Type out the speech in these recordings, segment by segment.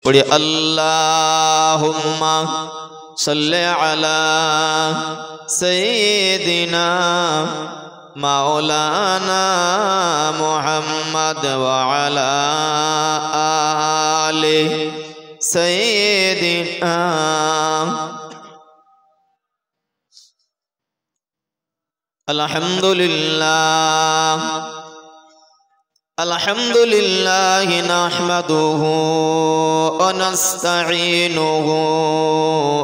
पढ़िए अल्लाहुम्मा सल्ले अला सय्यिदिना मौलाना मुहम्मद व अला आले सय्यिदिना। अल्हम्दुलिल्लाह अल्हम्दुलिल्लाह नहमदुहु व नस्तईनुहु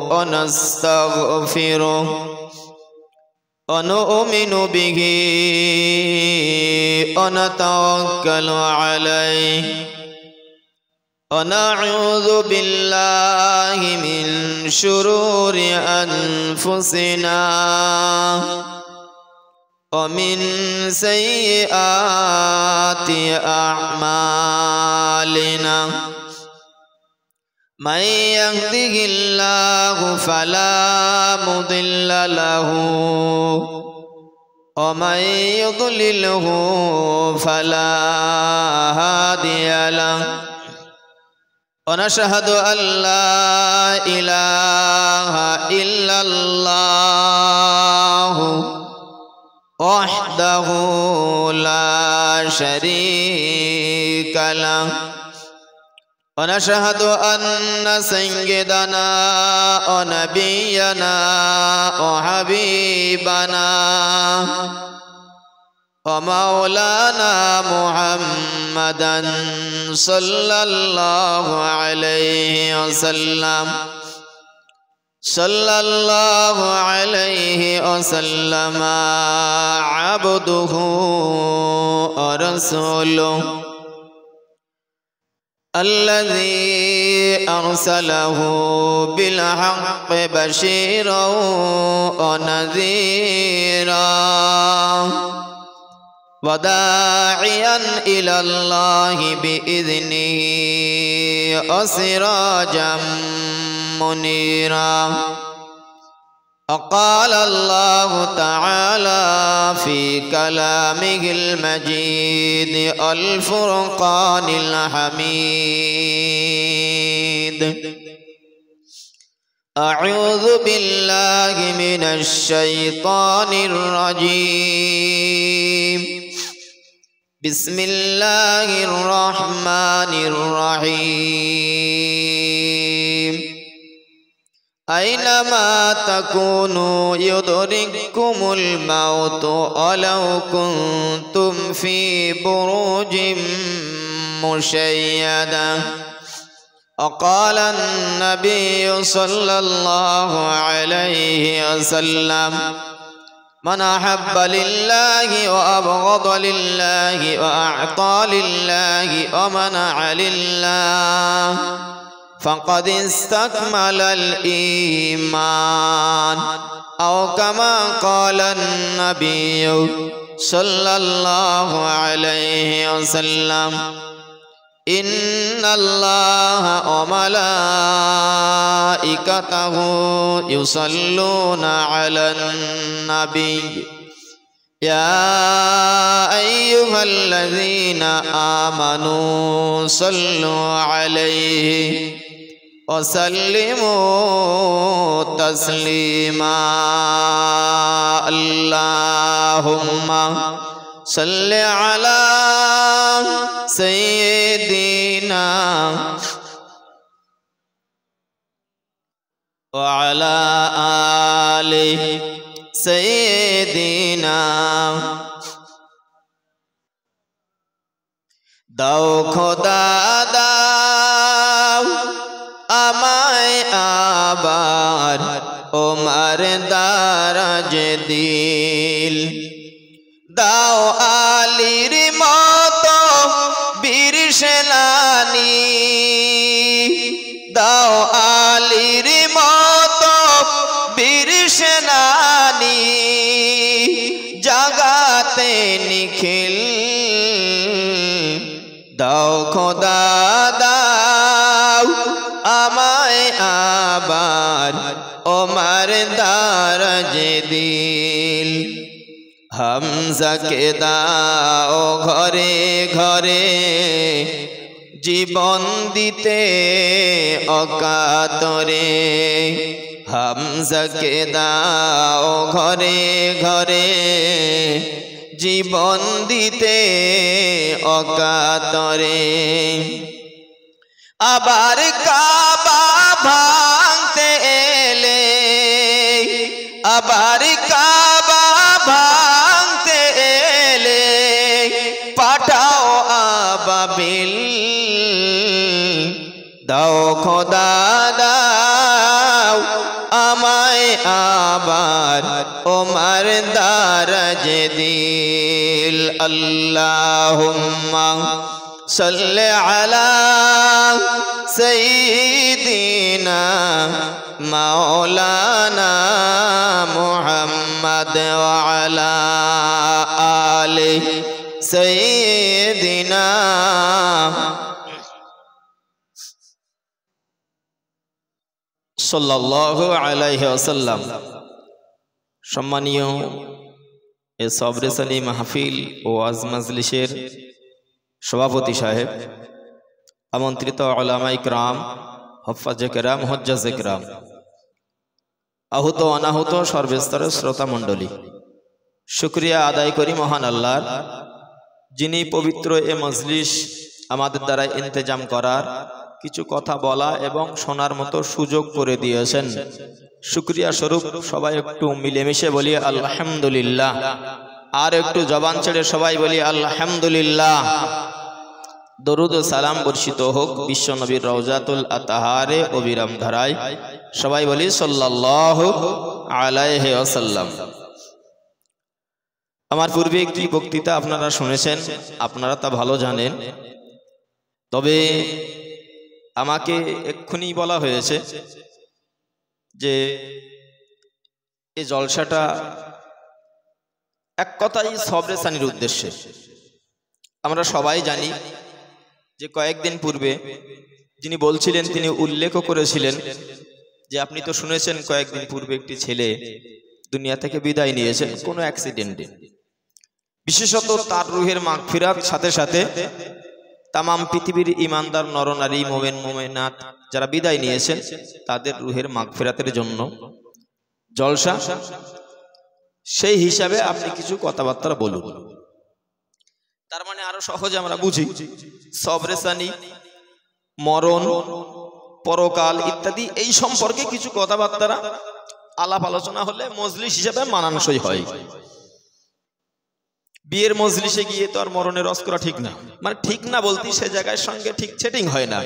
व नस्तगफिरुहु व नु'मिनु बिही व नतवक्कलु अलैहि व नऊज़ु बिल्लाहि मिन शुरूरि अनफुसिना वमिन सय्यिआति अअमालिना। मन यहदिहिल्लाहु फला मुदिल्ल लहु वमन युद्लिल्हु फला हादिय लहु। वनशहदु अल्ला इलाहा इल्लल्लाहु वहदहु ला शरीक लहु। वनशहदु अन्न सय्यदना व नबियना व हबीबना व मौलाना मुहम्मदन सल्लल्लाहु अलैहि वसल्लम सल्लल्लाहु अलैहि वसल्लम अब्दुहु व रसूलुहु अल्लज़ी अरसलहु बिलहक़्क़ि बशीरन व नज़ीरा व दाइयन इलल्लाहि बिइज़्निही व सिराजम मुनीरा। क़ाल अल्लाहु तआला फ़ी कलामिहिल मजीद अल फ़ुरक़ानिल हमीद। अऊज़ु बिल्लाहि मिनश शैतानिर रजीम। बिस्मिल्लाहिर रहमानिर रहीम। ऐनमा तकूनु युदरिकुमुल मौतु वलौ कुन्तुम फ़ी बुरूजिम मुशय्यदा। क़ाल अन्नबिय्यु सल्लल्लाहु अलैहि वसल्लम मन अहब्ब लिल्लाहि व अबग़द लिल्लाहि व अअता लिल्लाहि व मनअ लिल्लाहि फ़क़द इस्तकमलल ईमान। औ कमा क़ाल अन्नबिय्यु सल्लल्लाहु अलैहि वसल्लम इन्नल्लाहा व मलाइकतहु युसल्लूना अलन नबी या अय्युहल्लज़ीना आमनू सल्लु अलैहि व सल्लिमू तस्लीमा। अल्लाहुम्मा सल्लि अला सय्यिदिना व अला आलि सय्यिदिना। दाओ खुदा दाओ আমায় আবার ওমার দারাজ দিল। দাও আলীর মতো বীর সেনানী, দাও আলীর মতো বীর সেনানী, জাগাতে নিখিল। দাও খোদা দাও আমায় আবার ওমার দারাজ দিল। হামজাকে দাও ঘরে ঘরে জীবন দিতে অকাতরে, হামজাকে দাও ঘরে ঘরে, জীবন দিতে অকাতরে। আবার কাবা ভাঙতে এলে, আবার কাবা ভাঙতে এলে, পাঠাও আবাবিল, দাও খোদা দাও আমায় আবার ওমার দারাজে দিল। আল্লাহুম্মা সাল্লি আলা সাইয়্যিদিনা মাওলানা মুহাম্মদ ওয়া আলা আলি সাইয়্যিদিনা। সাল্লাল্লাহু আলাইহি ওয়াসাল্লাম। সম্মানীয় এ সবরেসানি মাহফিল ও ওয়াজ মাজলিসের সভাপতি সাহেব, আমন্ত্রিত উলামায়ে কিরাম, হুফাজে কিরাম, হুজ্জাজে কিরাম, আহত অনাহত সর্বস্তরের শ্রোতা মণ্ডলী, শুকরিয়া আদায় করি মহান আল্লাহর, যিনি পবিত্র এ মজলিস আমাদের দ্বারা ইন্তেজাম করার, কিছু কথা বলা এবং শোনার মতো সুযোগ করে দিয়েছেন। শুকরিয়া স্বরূপ সবাই একটু মিলেমিশে বলি আলহামদুলিল্লাহ, আর একটু জবান ছেড়ে সবাই বলি আলহামদুলিল্লাহ। দরুদ ও সালাম বর্ষিত হোক বিশ্ব নবীর রওজাতুল আতাহারে অবিরাম ধারায়, সবাই বলি সাল্লাল্লাহু আলাইহি ওয়াসাল্লাম। আমার পূর্বে একটি বক্তৃতা আপনারা শুনেছেন, আপনারা তা ভালো জানেন। তবে আমাকে এক্ষুনি বলা হয়েছে যে এই জলসাটা এক কথাই সবরেসানির উদ্দেশ্যে। আমরা সবাই জানি যে কয়েকদিন পূর্বে যিনি বলছিলেন তিনি উল্লেখ করেছিলেন যে আপনি তো শুনেছেন কয়েকদিন পূর্বে একটি ছেলে দুনিয়া থেকে বিদায় নিয়েছেন কোনো অ্যাক্সিডেন্টে। বিশেষত তার রুহের মাগফিরাত সাথে সাথে তামাম পৃথিবীর ইমানদার নরনারী মোমেন মোমেনাত যারা বিদায় নিয়েছেন তাদের রুহের মাগফিরাতের জন্য জলসা, সেই হিসাবে আপনি কিছু কথাবার্তা বলুন। তার মানে আরো সহজে আমরা বুঝি সবরেসানি, মরণ, পরকাল ইত্যাদি এই সম্পর্কে কিছু কথাবার্তা আলাপ আলোচনা হলে মজলিস হিসাবে মানানসই হয়। বিয়ের মজলিসে গিয়ে তো আর মরণের রস করা ঠিক না, মানে ঠিক না বলতে সে জায়গায় সঙ্গে ঠিক সেটিং হয় না।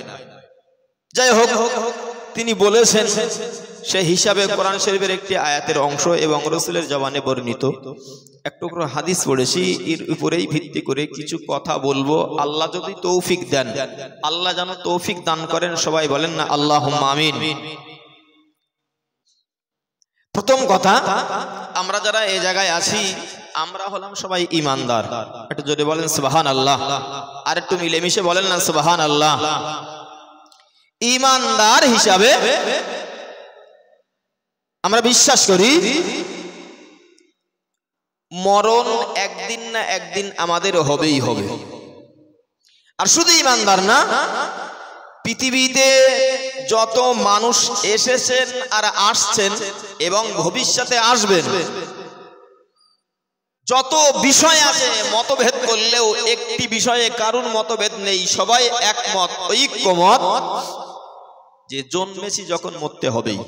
যাই হোক, তিনি বলেছেন সে হিসাবে কোরআন শরীফের একটি আয়াতের অংশ এবং রাসূলের জবানে বর্ণিত এক টুকরো হাদিস পড়েছি, এর উপরেই ভিত্তি করে কিছু কথা বলবো। আল্লাহ যদি তৌফিক দেন, আল্লাহ যেন তৌফিক দান করেন, সবাই বলেন না আল্লাহুম্মা আমিন। প্রথম কথা, আমরা যারা এই জায়গায় আছি আমরা হলাম সবাই ইমানদার। একটু জোরে বলেন সুবহানাল্লাহ, আর একটু মিলেমিশে বলেন না সুবহানাল্লাহ। ইমানদার হিসাবে আমরা বিশ্বাস করি মরণ একদিন না একদিন আমাদের হবেই হবে। আর শুধু ইমানদার না, পৃথিবীতে যত মানুষ এসেছেন আর আসছেন এবং ভবিষ্যতে আসবেন, যত বিষয় আছে মতভেদ করলেও একটি বিষয়ে কারুর মতভেদ নেই, সবাই একমত, ঐক্যমত যে জন্মেছি যখন মরতে হবেই।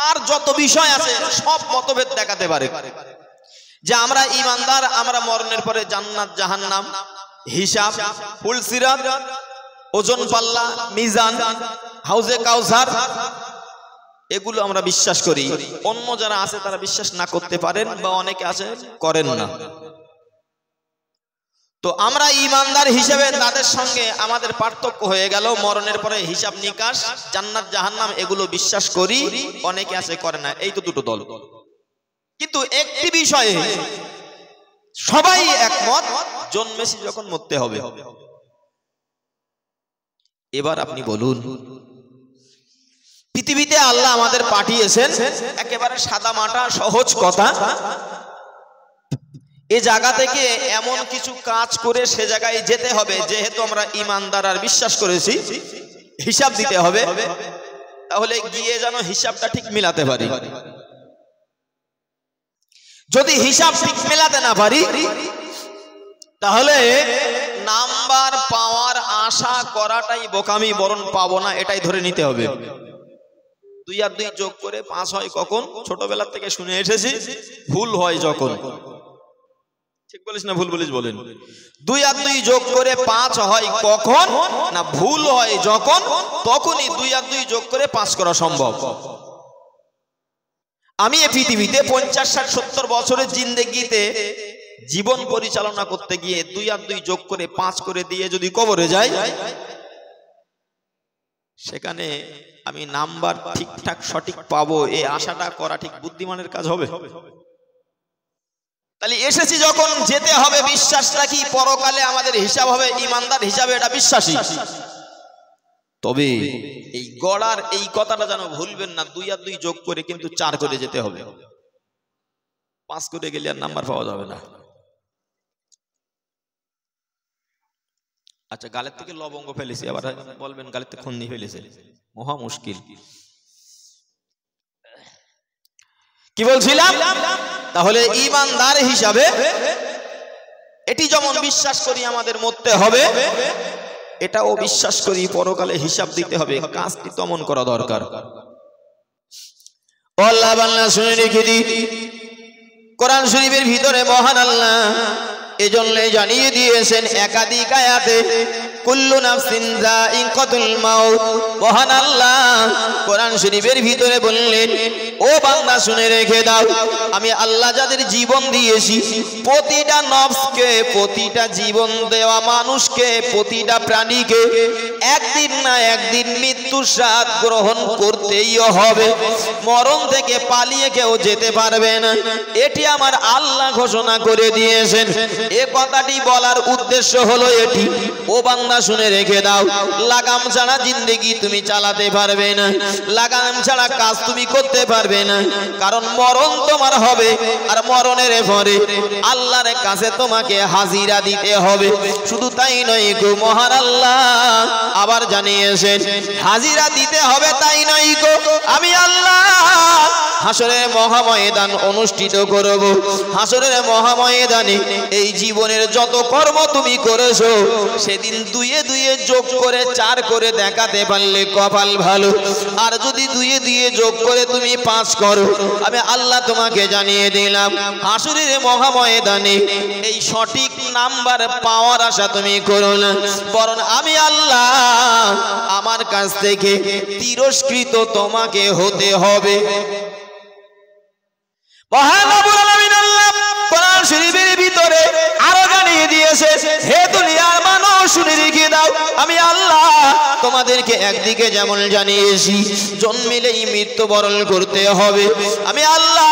আর যত বিষয় আছে সব মতভেদ দেখাতে পারে যে আমরা ইমানদার, আমরা মরণের পরে জান্নাত জাহান্নাম, হিসাব, ফুলসিরাত, ওজন পাল্লা, মিজান, হাউজে কাউসার, এগুলো আমরা বিশ্বাস করি। অন্য যারা আছে তারা বিশ্বাস না করতে পারেন বা অনেকে আছে করেন না। তো আমরা ইমানদার হিসেবে তাদের সঙ্গে আমাদের পার্থক্য হয়ে গেল মরণের পরে হিসাব নিকাশ, জান্নাত জাহান্নাম এগুলো বিশ্বাস করি, অনেকে আছে করে না। এই তো দুটো দল। কিন্তু একটি বিষয়ে সবাই একমত, জন্মেছি যখন মরতে হবে। এবার আপনি বলুন, পৃথিবীতে আল্লাহ আমাদের পাঠিয়েছেন একেবারে সাদা মাটা সহজ কথা, এই জায়গা থেকে এমন কিছু কাজ করে সে জায়গায় যেতে হবে, যেহেতু আমরা ঈমানদার আর বিশ্বাস করেছি হিসাব দিতে হবে, তাহলে গিয়ে যেন হিসাবটা ঠিক মিলাতে পারি। যদি হিসাব ঠিক মেলাতে না পারি তাহলে নাম্বার পাওয়ার আশা করাটাই বোকামি, বরং পাবো না এটাই ধরে নিতে হবে। 2 আর 2 যোগ করে 5 হয় কখন? ছোটবেলা থেকে শুনে এসেছি, ভুল হয় যখন। ঠিক বলিস না ভুল বলিস? বলেন। 2 আর 2 যোগ করে 5 হয় কখন? না ভুল হয় যখন, তখনই 2 আর 2 যোগ করে 5 করা সম্ভব। আমি এই পৃথিবীতে 50, 60, 70 বছরের জিন্দেগিতে জীবন পরিচালনা করতে গিয়ে 2 আর 2 যোগ করে 5 করে দিয়ে যদি কবরে যাই, সেখানে আমি নাম্বার ঠিকঠাক সঠিক পাবো এই আশাটা করা ঠিক বুদ্ধিমানের কাজ হবে? তাহলে এসেছি যখন যেতে হবে, বিশ্বাস রাখি পরকালে আমাদের হিসাব হবে, ঈমানদার হিসাবে এটা বিশ্বাসী। তবে এই গড়ার এই কথাটা যেন ভুলবেন না, 2 আর 2 যোগ করে কিন্তু 4 করে যেতে হবে। 5 করে গেলে আর নাম্বার পাওয়া যাবে না। আচ্ছা, গালের থেকে লবঙ্গ ফেলেছি, আবার বলবেন গালের থেকে খুন্নি ফেলেছে, মহা মুশকিল। কি বলছিলাম? তাহলে ঈমানদার হিসাবে এটি যেমন বিশ্বাস করি আমাদের মধ্যে হবে, এটাও বিশ্বাস করি পরকালে হিসাব দিতে হবে। কাজটি তেমন করা দরকার। আল্লাহ বান্দা শুনে রেখে দিই, কোরআন শরীফের ভিতরে মহান আল্লাহ এজন্য জানিয়ে দিয়েছেন একাধিক আয়াতে, কুল্লু নাফসিন যায়িকাতুল মাউত। মহান আল্লাহ কোরআন শরীফের ভিতরে বললেন, ও বান্দা শুনে রেখে দাও, আমি আল্লাহ যাদের জীবন দিয়েছি, প্রতিটা নফসকে, প্রতিটা জীবন দেওয়া মানুষকে, প্রতিটা প্রাণীকে একদিন না একদিন মৃত্যুর স্বাদ গ্রহণ করতেই হবে। মরণ থেকে পালিয়ে কেউ যেতে পারবে না, এটি আমার আল্লাহ ঘোষণা করে দিয়েছেন। এ কথাটি বলার উদ্দেশ্য হলো এটি, ও বান্দা শুনে রেখে দাও, লাগাম ছাড়া জিন্দেগি তুমি চালাতে পারবে না, লাগাম ছাড়া কাজ তুমি করতে পারবে না, কারণ মরণ তোমার হবে, আর মরণের পরে আল্লাহর কাছে তোমাকে হাজিরা দিতে হবে। শুধু তাই নয় গো, মহান আল্লাহ আবার জানিয়েছেন হাজিরা দিতে হবে, তাই নয় গো, আমি আল্লাহ হাসরের মহাময়দান অনুষ্ঠিত করব। হাসরের মহাময়দানে এই জীবনের যত কর্ম তুমি করেছো, সেদিন 2 এ 2 যোগ করে 4 করে দেখাতে পারলে কপাল ভালো, আর যদি 2 এ 2 যোগ করে তুমি 5 করো, আমি আল্লাহ তোমাকে জানিয়ে দিলাম হাসরের মহাময়দানে এই সঠিক নাম্বার পাওয়ার আশা তুমি করো না, বরং আমি আল্লাহ আমার কাছ থেকে তিরস্কৃত তোমাকে হতে হবে। মহান রব্বুল আলামিন আল্লাহ কোরআন শরীফের ভিতরে আরো জানিয়ে দিয়েছে, হে দুনিয়ার মানুষ শুনে রেখে দাও, আমি আল্লাহ তোমাদেরকে একদিকে যেমন জানিয়েছি জন্মিলেই মৃত্যুবরণ করতে হবে, আমি আল্লাহ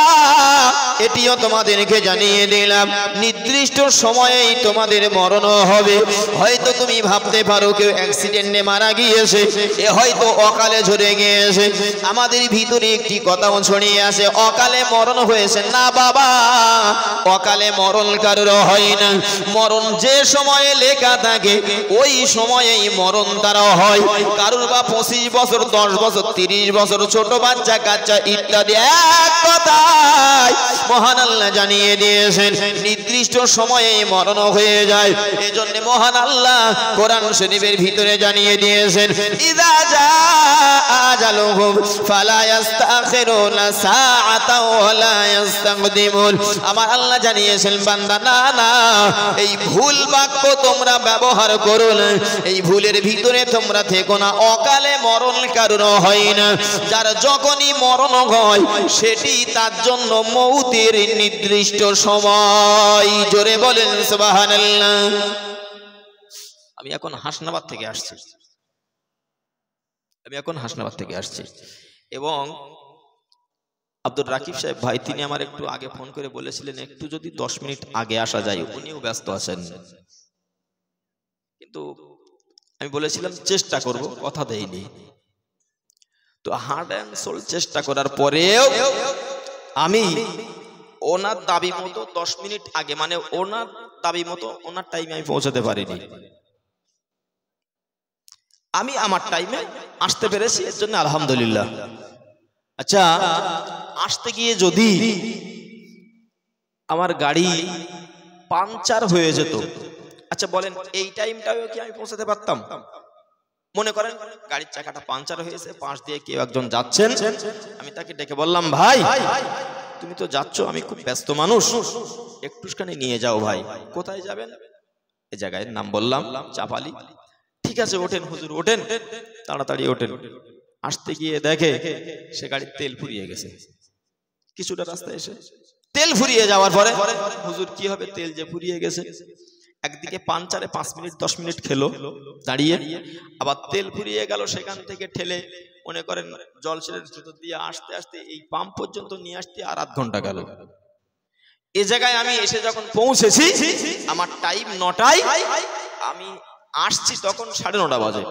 এটিও তোমাদেরকে জানিয়ে দিলাম নির্দিষ্ট সময়েই তোমাদের মরণ হবে। হয়তো তুমি ভাবতে পারো কেউ অ্যাক্সিডেন্টে মারা গিয়েছে, এ হয়তো অকালে ঝরে গিয়েছে। আমাদের ভিতরে একটি কথাও ছড়িয়ে আসে, অকালে মরণ হয়েছে না বাবা, অকালে মরণ কারোর হয় না। মরণ যে সময়ে লেখা থাকে ওই সময়েই মরণ তারা হয়। কারোর বা 25 বছর, 10 বছর, 30 বছর, ছোট বাচ্চা কাচ্চা ইত্যাদি, এক কথায় মহান আল্লাহ জানিয়ে দিয়েছেন নির্দিষ্ট সময়ে মরণ হয়ে যায়। এজন্য মহান আল্লাহ কোরআন শরীফের ভিতরে জানিয়ে দিয়েছেন, ইযা জাআ আজালুহুম ফালা ইস্তাখিরুনা সাআতাও ওয়ালা ইস্তাকদিমুন। আমার আল্লাহ জানিয়েছেন বান্দা না না, এই ভুল বাক্য তোমরা ব্যবহার করো না, এই ভুলের ভিতরে তোমরা থেকো না। অকালে মরণ কারণ হয় না, যার যখনই মরণ হয় সেটি তার জন্য মৌতের নির্দিষ্ট সময়। জোরে বলেন সুবহানাল্লাহ। আমি এখন হাসনাবাদ থেকে আসছি, এবং আব্দুর রাকিব সাহেব ভাই তিনি আমার একটু আগে ফোন করে বলেছিলেন একটু যদি 10 মিনিট আগে আসা যায়, উনিও ব্যস্ত আছেন, কিন্তু আমি বলেছিলাম চেষ্টা করব, কথা দেইনি। তো হার্ড অ্যান্ড সোল চেষ্টা করার পরেও আমি ওনার দাবি মতো 10 মিনিট আগে, মানে ওনার দাবি মতো ওনার টাইমে আমি পৌঁছাতে পারিনি, আমি আমার টাইমে আসতে পেরেছি, এর জন্য আলহামদুলিল্লাহ। আচ্ছা, আসতে গিয়ে যদি আমার গাড়ি পাংচার হয়ে যেত, আচ্ছা বলেন এই টাইমটাও কি আমি পৌঁছাতে পারতাম? মনে করেন গাড়ির চাকাটা পাংচার হয়েছে, পাশ দিয়ে কেউ একজন যাচ্ছেন, আমি তাকে ডেকে বললাম, ভাই তুমি তো যাচ্ছ, আমি খুব ব্যস্ত মানুষ, একটুখানি নিয়ে যাও ভাই। কোথায় যাবেন? এই জায়গায় নাম বললাম, চাপালি। ঠিক আছে ওঠেন হুজুর, ওঠেন, তাড়াতাড়ি ওঠেন। আসতে গিয়ে দেখে সে গাড়ির তেল ফুরিয়ে গেছে। কিছুটা রাস্তা এসে তেল ফুরিয়ে যাওয়ার পরে, হুজুর কি হবে, তেল যে ফুরিয়ে গেছে। একদিকে পাঞ্চারে 5 মিনিট 10 মিনিট খেলো দাঁড়িয়ে, আবার তেল ফুরিয়ে গেল, সেখান থেকে ঠেলে মনে করেন জলসের ভিতর দিয়ে আসতে আসতে এই পাম্প পর্যন্ত নিয়ে আসতে আর আধ ঘন্টা গেল। এ জায়গায় আমি এসে যখন পৌঁছেছি, আমার টাইম 9টায়, আমি আসছি তখন 9:30 বাজে।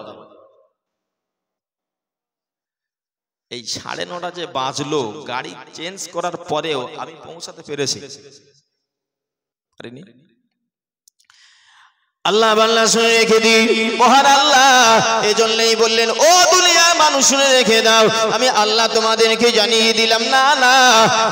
এই 9:30 যে বাজলো, গাড়ি চেঞ্জ করার পরেও আমি পৌঁছাতে পেরেছি? পারিনি। আল্লাহ বান্দা শুনে রেখে দিই, মহান আল্লাহ এজন্যই বললেন, ও দুনিয়া মানুষ শুনে রেখে দাও, আমি আল্লাহ তোমাদেরকে জানিয়ে দিলাম, না না,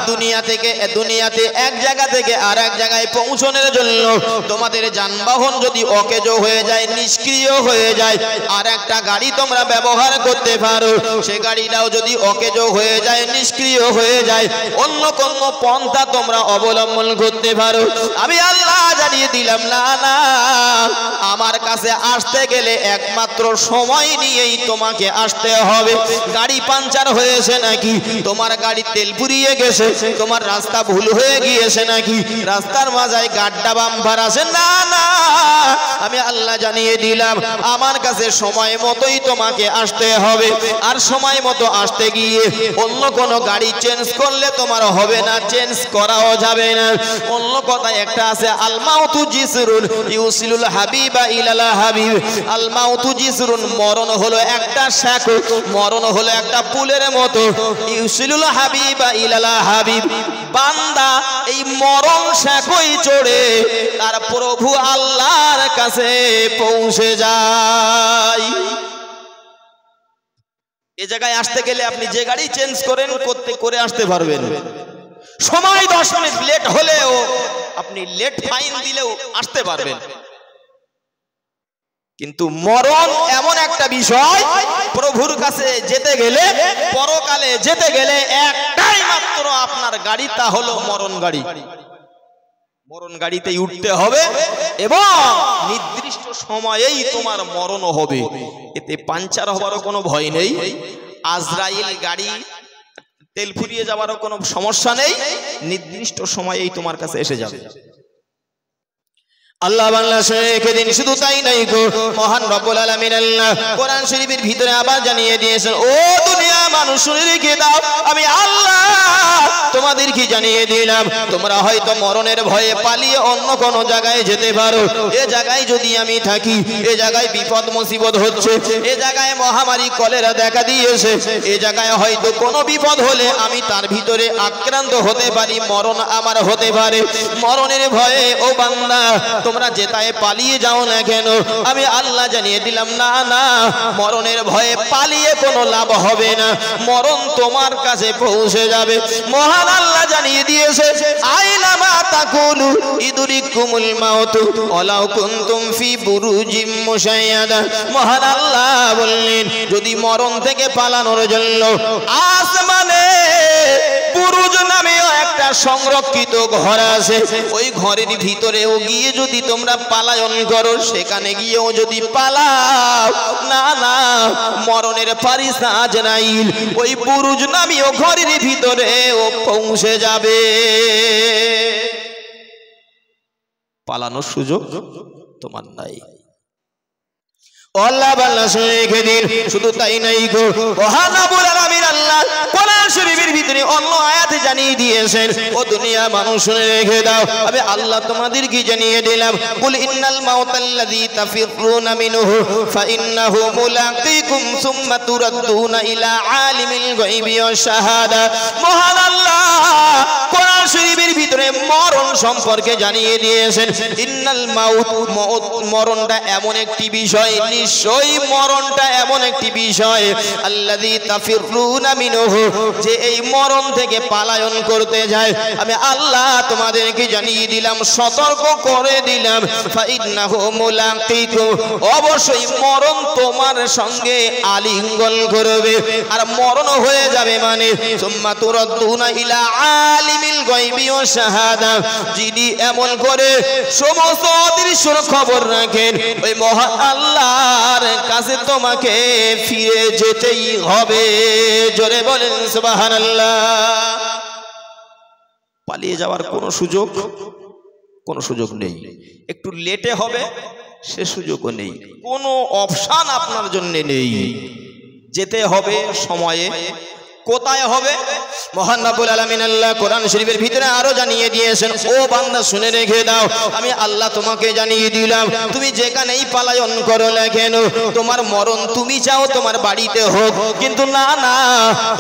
দুনিয়াতে এক জায়গা থেকে আর এক জায়গায় পৌঁছানোর জন্য তোমাদের যানবাহন যদি অকেজো হয়ে যায়, নিষ্ক্রিয় হয়ে যায়, আর একটা গাড়ি তোমরা ব্যবহার করতে পারো, সে গাড়িটাও যদি অকেজো হয়ে যায়, নিষ্ক্রিয় হয়ে যায়, অন্য কোন পন্থা তোমরা অবলম্বন করতে পারো। আমি আল্লাহ জানিয়ে দিলাম, না না, আমার কাছে আসতে গেলে একমাত্র সময় নিয়েই তোমাকে আসতে হবে। গাড়ি পাঞ্চার হয়েছে নাকি, তোমার গাড়ি তেল ফুরিয়ে গেছে, তোমার রাস্তা ভুল হয়ে গিয়েছে নাকি, রাস্তার মাঝায় গাড্ডা বাম্পার আছে, না না, আমি আল্লাহ জানিয়ে দিলাম, আমার কাছে সময় মতোই তোমাকে আসতে হবে। আর সময় মতো আসতে গিয়ে অন্য কোনো গাড়ি চেঞ্জ করলে তোমার হবে না, চেঞ্জ করাও যাবে না। অন্য কথায় একটা আছে, আল মাউতু জিসরুন ইউসিলুল হাবিবা ইলাল হাবিব। আল মাউতু জিসরুন, মরণ হলো একটা শাকো, মরণ হলো একটা পুলের মতো, ইউসিলুল হাবিবা ইলাল হাবিব। বান্দা এই মরণ শাকোই চড়ে তার প্রভু আল্লাহর কাছে পৌঁছে যায়। এই জায়গায় আসতে গেলে আপনি যে গাড়ি চেঞ্জ করেন করে আসতে পারবেন। সময় 10 মিনিট লেট হলেও আপনি লেট ফাইন দিলেও আসতে পারবেন। কিন্তু মরণ এমন একটা বিষয়, প্রভুর কাছে যেতে গেলে, পরকালে যেতে গেলে একটাই মাত্র আপনার গাড়ি, তা হলো মরণ গাড়ি। মরণ গাড়িতেই উঠতে হবে এবং নির্দিষ্ট সময়েই তোমার মরণ হবে। এতে পাঞ্চার হওয়ারও কোনো ভয় নেই, আজরাইল গাড়ি তেল ফুরিয়ে যাওয়ারও কোনো সমস্যা নেই, নির্দিষ্ট সময়েই তোমার কাছে এসে যাবে। আল্লাহ বাংলা রেখে দিন। শুধু তাই নাই গো, মহান রব্বুল আলামিন আল্লাহ কোরআন শরীফের ভিতরে আবার জানিয়ে দিয়েছেন, ও দুনিয়া মানুষ শুনে রেখে দাও, আমি আল্লাহ তোমাদেরকে জানিয়ে দিলাম, তোমরা হয়তো মরণের ভয়ে পালিয়ে অন্য কোন জায়গায় যেতে পারো। এ জায়গায় যদি আমি থাকি, এ জায়গায় বিপদ মুসিবত হচ্ছে, এ জায়গায় মহামারী কলেরা দেখা দিয়েছে, এ জায়গায় হয়তো কোনো বিপদ হলে আমি তার ভিতরে আক্রান্ত হতে পারি, মরণ আমার হতে পারে। মরণের ভয়ে ও বান্দা তোমরা যেটায় পালিয়ে যাও না কেন, আমি আল্লাহ জানিয়ে দিলাম, না না, মরণের ভয়ে পালিয়ে কোনো লাভ হবে না, মরণ তোমার কাছে পৌঁছে যাবে। মহান আল্লাহ জানিয়ে দিয়েছে, আইনামা তাকুলু ইদরিকুমুল মাউত ওয়ালাউ কুনতুম ফি বুরুজিম মুশাইয়াদা। মহান আল্লাহ বললেন, যদি মরণ থেকে পালানোর জন্য আসমানে বুরুজ নামেও একটা সংরক্ষিত ঘর আছে, ওই ঘরের ভিতরেও গিয়ে যদি তোমরা পালায়ন করো, সেখানে গিয়েও যদি পালাও, না না, মরণের ফারিস্তা আজরাইল ওই বুরুজ নামীয় ঘরের ভিতরেও পৌঁছে যাবে। পালানোর সুযোগ তোমার নাই। আল্লাহ বান্দা শুনে রেখে দিন। শুধু তাই নাই গো, মহান রব্বুল আলামিন আল্লাহ কোরআন শরীফের ভিতরে অন্য আয়াতে জানিয়ে দিয়েছেন, ও দুনিয়া মানুষ শুনে রেখে দাও, আমি আল্লাহ তোমাদেরকে জানিয়ে দিলাম, কুল ইন্নাল মাউতাল্লাযী তাফিরুনা মিনহু ফাইন্নাহু মুলাকিকুম সুম্মা তুরাদ্দুনা ইলা আলিমিল গায়বি ওয়াশ শাহাদা। মহান আল্লাহ কোরআন শরীফের ভিতরে মরণ সম্পর্কে জানিয়ে দিয়েছেন, ইন্নাল মাউত, মরণটা এমন একটি বিষয়, নিশ্চয়ই মরণটা এমন একটি বিষয়, আল্লাযী তাফিরুনা মিনহু, যে এই মরণ থেকে পালায়ন করতে যায়, আমি আল্লাহ তোমাদেরকে জানিয়ে দিলাম, সতর্ক করে দিলাম, ফাইন্নাহু মুলাকিকুম, অবশ্যই মরণ তোমার সঙ্গে আলিঙ্গন করবে, আর মরণ হয়ে যাবে মানে সুম্মা তুরাদ্দুনা ইলা আলিমিল গায়বি ওয়াশ শাহাদা, যিনি এমন করে সমস্ত অদৃশ্যের খবর রাখেন, ওই মহান আল্লাহর কাছে তোমাকে ফিরে যেতেই হবে। জোরে বলেন সুবহানাল্লাহ। পালিয়ে যাওয়ার কোনো সুযোগ নেই, একটু লেটে হবে সে সুযোগও নেই, কোনো অপশন আপনার জন্য নেই, যেতে হবে সময়ে। কোথায় হবে? মহান রব্বুল আলামিন আল্লাহ কোরআন শরীফের ভিতরে আরো জানিয়ে দিয়েছেন, ও বান্দা শুনে রেখে দাও, আমি আল্লাহ তোমাকে জানিয়ে দিলাম, তুমি যেখানেই পালায়ন করো না কেন, তোমার মরণ তুমি চাও তোমার বাড়িতে হোক, কিন্তু না না,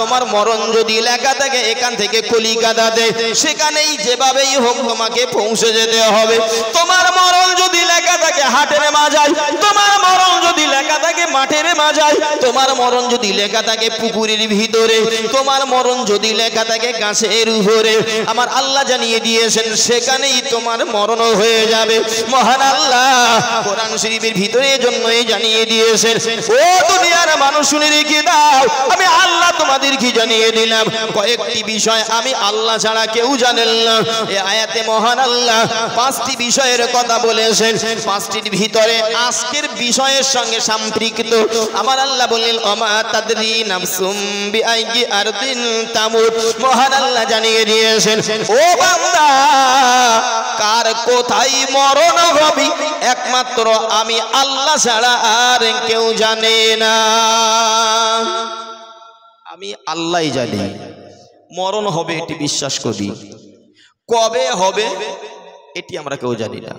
তোমার মরণ যদি লেখা থাকে এখান থেকে কলিকাতাতে, সেখানেই যেভাবেই হোক তোমাকে পৌঁছে যেতে হবে। তোমার মরণ যদি লেখা থাকে হাটের মাঝায়, তোমার মরণ যদি লেখা থাকে মাঠের মাঝায়, তোমার মরণ যদি লেখা থাকে পুকুরের ভিতরে, তোমার মরণ যদি লেখা থাকে গাছের উপরে, আমার আল্লাহ জানিয়ে দিয়েছেন সেখানেই তোমার মরণ হয়ে যাবে। মহান আল্লাহ কোরআন শরীফের ভিতরে জন্যই জানিয়ে দিয়েছেন, ও দুনিয়ার মানুষ শুনে রেখে দাও, আমি আল্লাহ তোমাদেরকে জানিয়ে দিলাম কয়েকটি বিষয় আমি আল্লাহ ছাড়া কেউ জানেন না। এই আয়াতে মহান আল্লাহ 5টি বিষয়ের কথা বলেছেন, 5টির ভিতরে আজকের বিষয়ের সঙ্গে সম্পৃক্ত। আমার আল্লাহ বললেন, ওমা তাদরি নাফসুম বিআইয়ি আরদিন তামুত। মহান আল্লাহ জানিয়ে দিয়েছেন, ও বান্দা, কার কোথায় মরণ হবে একমাত্র আমি আল্লাহ ছাড়া আর কেউ জানে না। আমি আল্লাহই জানি মরণ হবে, এটি বিশ্বাস করি, কবে হবে এটি আমরা কেউ জানি না,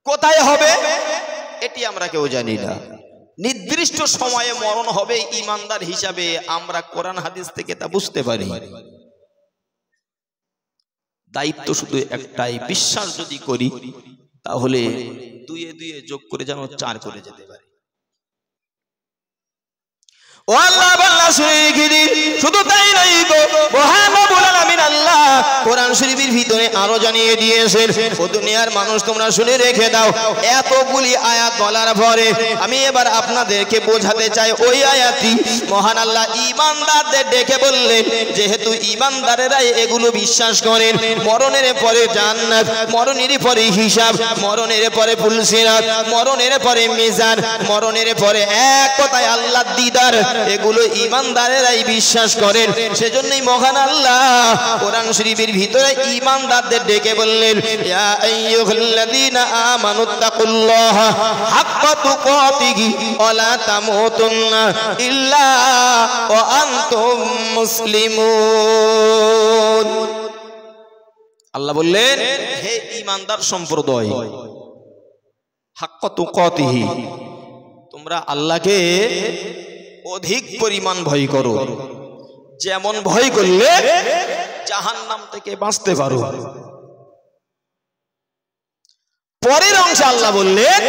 কোথায় হবে এটি আমরা কেউ জানি না। নির্দিষ্ট সময়ে মরণ হবে ঈমানদার হিসাবে আমরা কোরআন হাদিস থেকে তা বুঝতে পারি। দায়িত্ব শুধু একটাই, বিশ্বাস যদি করি তাহলে 2 যোগ করে যেন 4 করে যেতে পারে। ও আল্লাহ বান্দা শুনে রেখে দিন, শুধু তাই নয় গো, মহান রব্বুল আলামিন আল্লাহ কোরআন শরীফের ভিতরে আরো জানিয়ে দিয়েছেন, ও দুনিয়ার মানুষ তোমরা শুনে রেখে দাও। এতগুলি আয়াত বলার পরে আমি এবার আপনাদেরকে বোঝাতে চাই ওই আয়াতটি। মহান আল্লাহ ঈমানদারদের ডেকে বললেন, যেহেতু ঈমানদারেরাই এগুলো বিশ্বাস করেন, মরণের পরে জান্নাত, মরণের পরে হিসাব, মরণের পরে পুলসিরাত, মরণের পরে মিজান, মরণের পরে এক কথায় আল্লাহর দিদার, এগুলো ঈমানদারেরাই বিশ্বাস করেন। সেজন্যই মহান আল্লাহ কোরআন শরীফের ভিতরে ঈমানদারদের ডেকে বললেন, ইয়া আইয়ুহাল্লাযীনা আমানুত্তাকুল্লাহা হাক্কা তুকাতিহি ওয়া লা তামুতুন্না ইল্লা ওয়া আনতুম মুসলিমুন। আল্লাহ বললেন, হে ঈমানদার সম্প্রদায়, হাক্কা তুকাতিহি, তোমরা আল্লাহকে অধিক পরিমাণ ভয় করো, যেমন ভয় করলে জাহান্নাম থেকে বাঁচতে পারো। পরের অংশে আল্লাহ বললেন,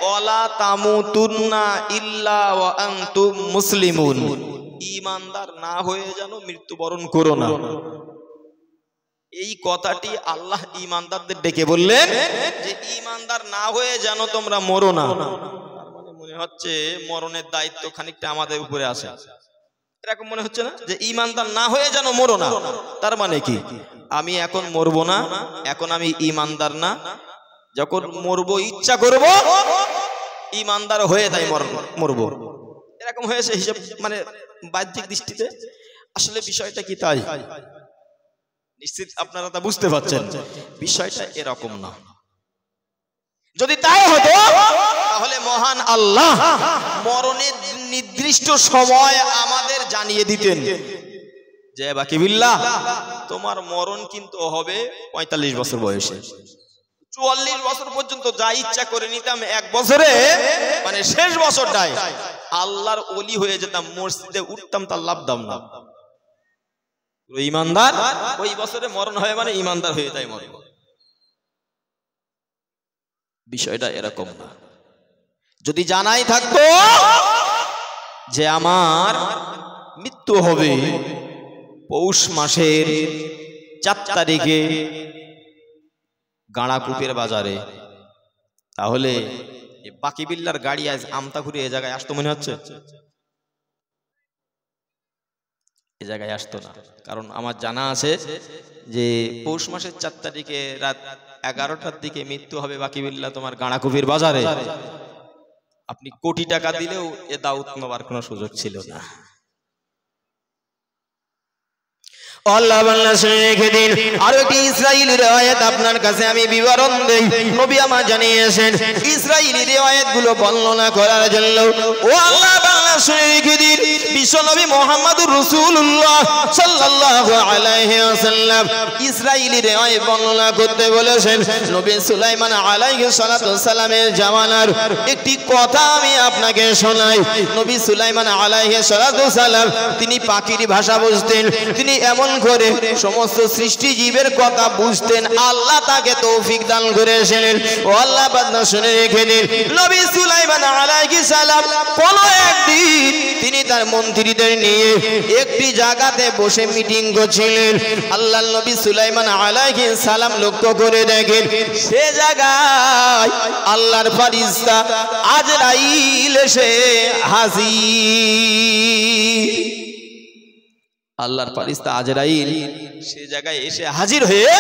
ওয়ালা তামুতুন্না ইল্লা ওয়া আনতুম মুসলিমুন, ঈমানদার না হয়ে যেন মৃত্যুবরণ করো না। এই কথাটি আল্লাহ ঈমানদারদের ডেকে বললেন যে ঈমানদার না হয়ে যেন তোমরা মরো না। মনে হচ্ছে মরণের দায়িত্ব খানিকটা আমাদের উপরে আছে, এরকম মনে হচ্ছে না? যে ঈমানদার না হয়ে যেন মরো না, তার মানে কি আমি এখন মরবো না, এখন আমি ঈমানদার না, যখন মরবো ইচ্ছা করব ঈমানদার হয়ে তাই মরবো, এরকম হয়েছে হিসাব, মানে বাহ্যিক দৃষ্টিতে। আসলে বিষয়টা কি তাই? নিশ্চিত আপনারা তা বুঝতে পারছেন, বিষয়টা এরকম না। যদি তাই হতো তাহলে মহান আল্লাহ মরণের নির্দিষ্ট সময় আমাদের জানিয়ে দিতেন যে বাকিবিল্লাহ তোমার মরণ কিন্তু হবে ৪৫ বছর বয়সে। ৪৪ বছর পর্যন্ত যা ইচ্ছা করে নিতাম, এক বছরে মানে শেষ বছরটায় আল্লাহর ওলি হয়ে যেতাম, মসজিদে উঠতাম, তার লাভদাম না। ইমানদার ওই বছরে মরণ হয় মানে ইমানদার হয়ে যায় মরণ। বিষয়টা এরকম না। যদি জানাই থাকতো যে আমার মৃত্যু হবে পৌষ মাসের ৪ তারিখে গাঁড়াকুপের বাজারে, তাহলে বাকিবিল্লার গাড়ি আজ আমতা ঘুরে এ জায়গায় আসতো মনে হচ্ছে? এ জায়গায় আসতো না। কারণ আমার জানা আছে যে পৌষ মাসের ৪ তারিখে রাত ১১টার দিকে মৃত্যু হবে বাকিবিল্লা তোমার গাঁড়াকুপির বাজারে। আপনি কোটি টাকা দিলেও এ দাউত নেবার কোনো সুযোগ ছিল না। আল্লাহ বান্দা শুনে রেখে দিন। আর একটি ইসরাইলি রিওয়ায়াত আপনার কাছে আমি বিবরণ দেই। নবী আমার জানিয়েছেন ইসরাইলি রিওয়ায়াত গুলো বর্ণনা করার জন্য। ও আল্লাহ বান্দা শুনে রেখে দিন, বিশ্বনবী মুহাম্মদুর রাসূলুল্লাহ সাল্লাল্লাহু আলাইহি ওয়াসাল্লাম ইসরাইলি রিওয়ায়াত বর্ণনা করতে বলেছেন। নবী সুলাইমান আলাইহিস সালাতু সালামের জামানার একটি কথা আমি আপনাকে শোনাই। নবী সুলাইমান আলাইহিস সালাতু সালাম তিনি পাখির ভাষা বুঝতেন, তিনি এমন করে সমস্ত সৃষ্টি জীবের কথা বুঝতেন। আল্লাহ তাকে তৌফিক দান করেছিলেন। ও আল্লাহ বান্দা শুনে রেখে দিন, নবী সুলাইমান আলাইহিস সালাম কোন একদিন তিনি তার মন্ত্রীদের নিয়ে একটি জায়গাতে বসে মিটিং করছিলেন। আল্লাহর নবী সুলাইমান আলাইহিস সালাম লক্ষ্য করে দেখেন সে জায়গায় আল্লাহর ফেরেশতা আজরাইল এসে হাজির। আল্লাহর ফেরেশতা আজরাইল সে জায়গায় এসে হাজির হয়ে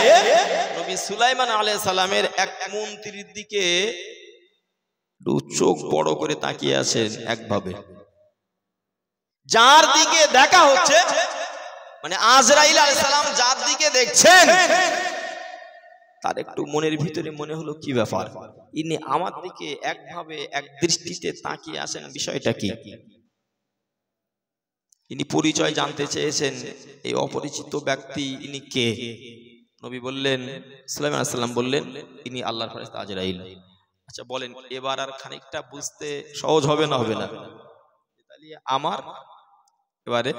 নবী সুলাইমান আলাইহিস সালামের এক মন্ত্রীর দিকে চোখ বড় করে তাকিয়ে আছেন একভাবে। যার দিকে দেখা হচ্ছে মানে আজরাইল আলাইহিস সালাম যার দিকে দেখছেন তার একটু মনের ভিতরে মনে হলো কি ব্যাপার, ইনি আমার দিকে একভাবে এক দৃষ্টিতে তাকিয়ে আছেন, বিষয়টা কি? ইনি পরিচয় জানতে চেয়েছেন, এই অপরিচিত ব্যক্তি ইনি কে? নবী বললেন, সুলাইমান আলাইহিস সালাম বললেন, ইনি আল্লাহর ফেরেশতা আজরাইল। আচ্ছা বলেন এবার আর খানিকটা বুঝতে সহজ হবে না হবে না? তাহলে আমার এবারে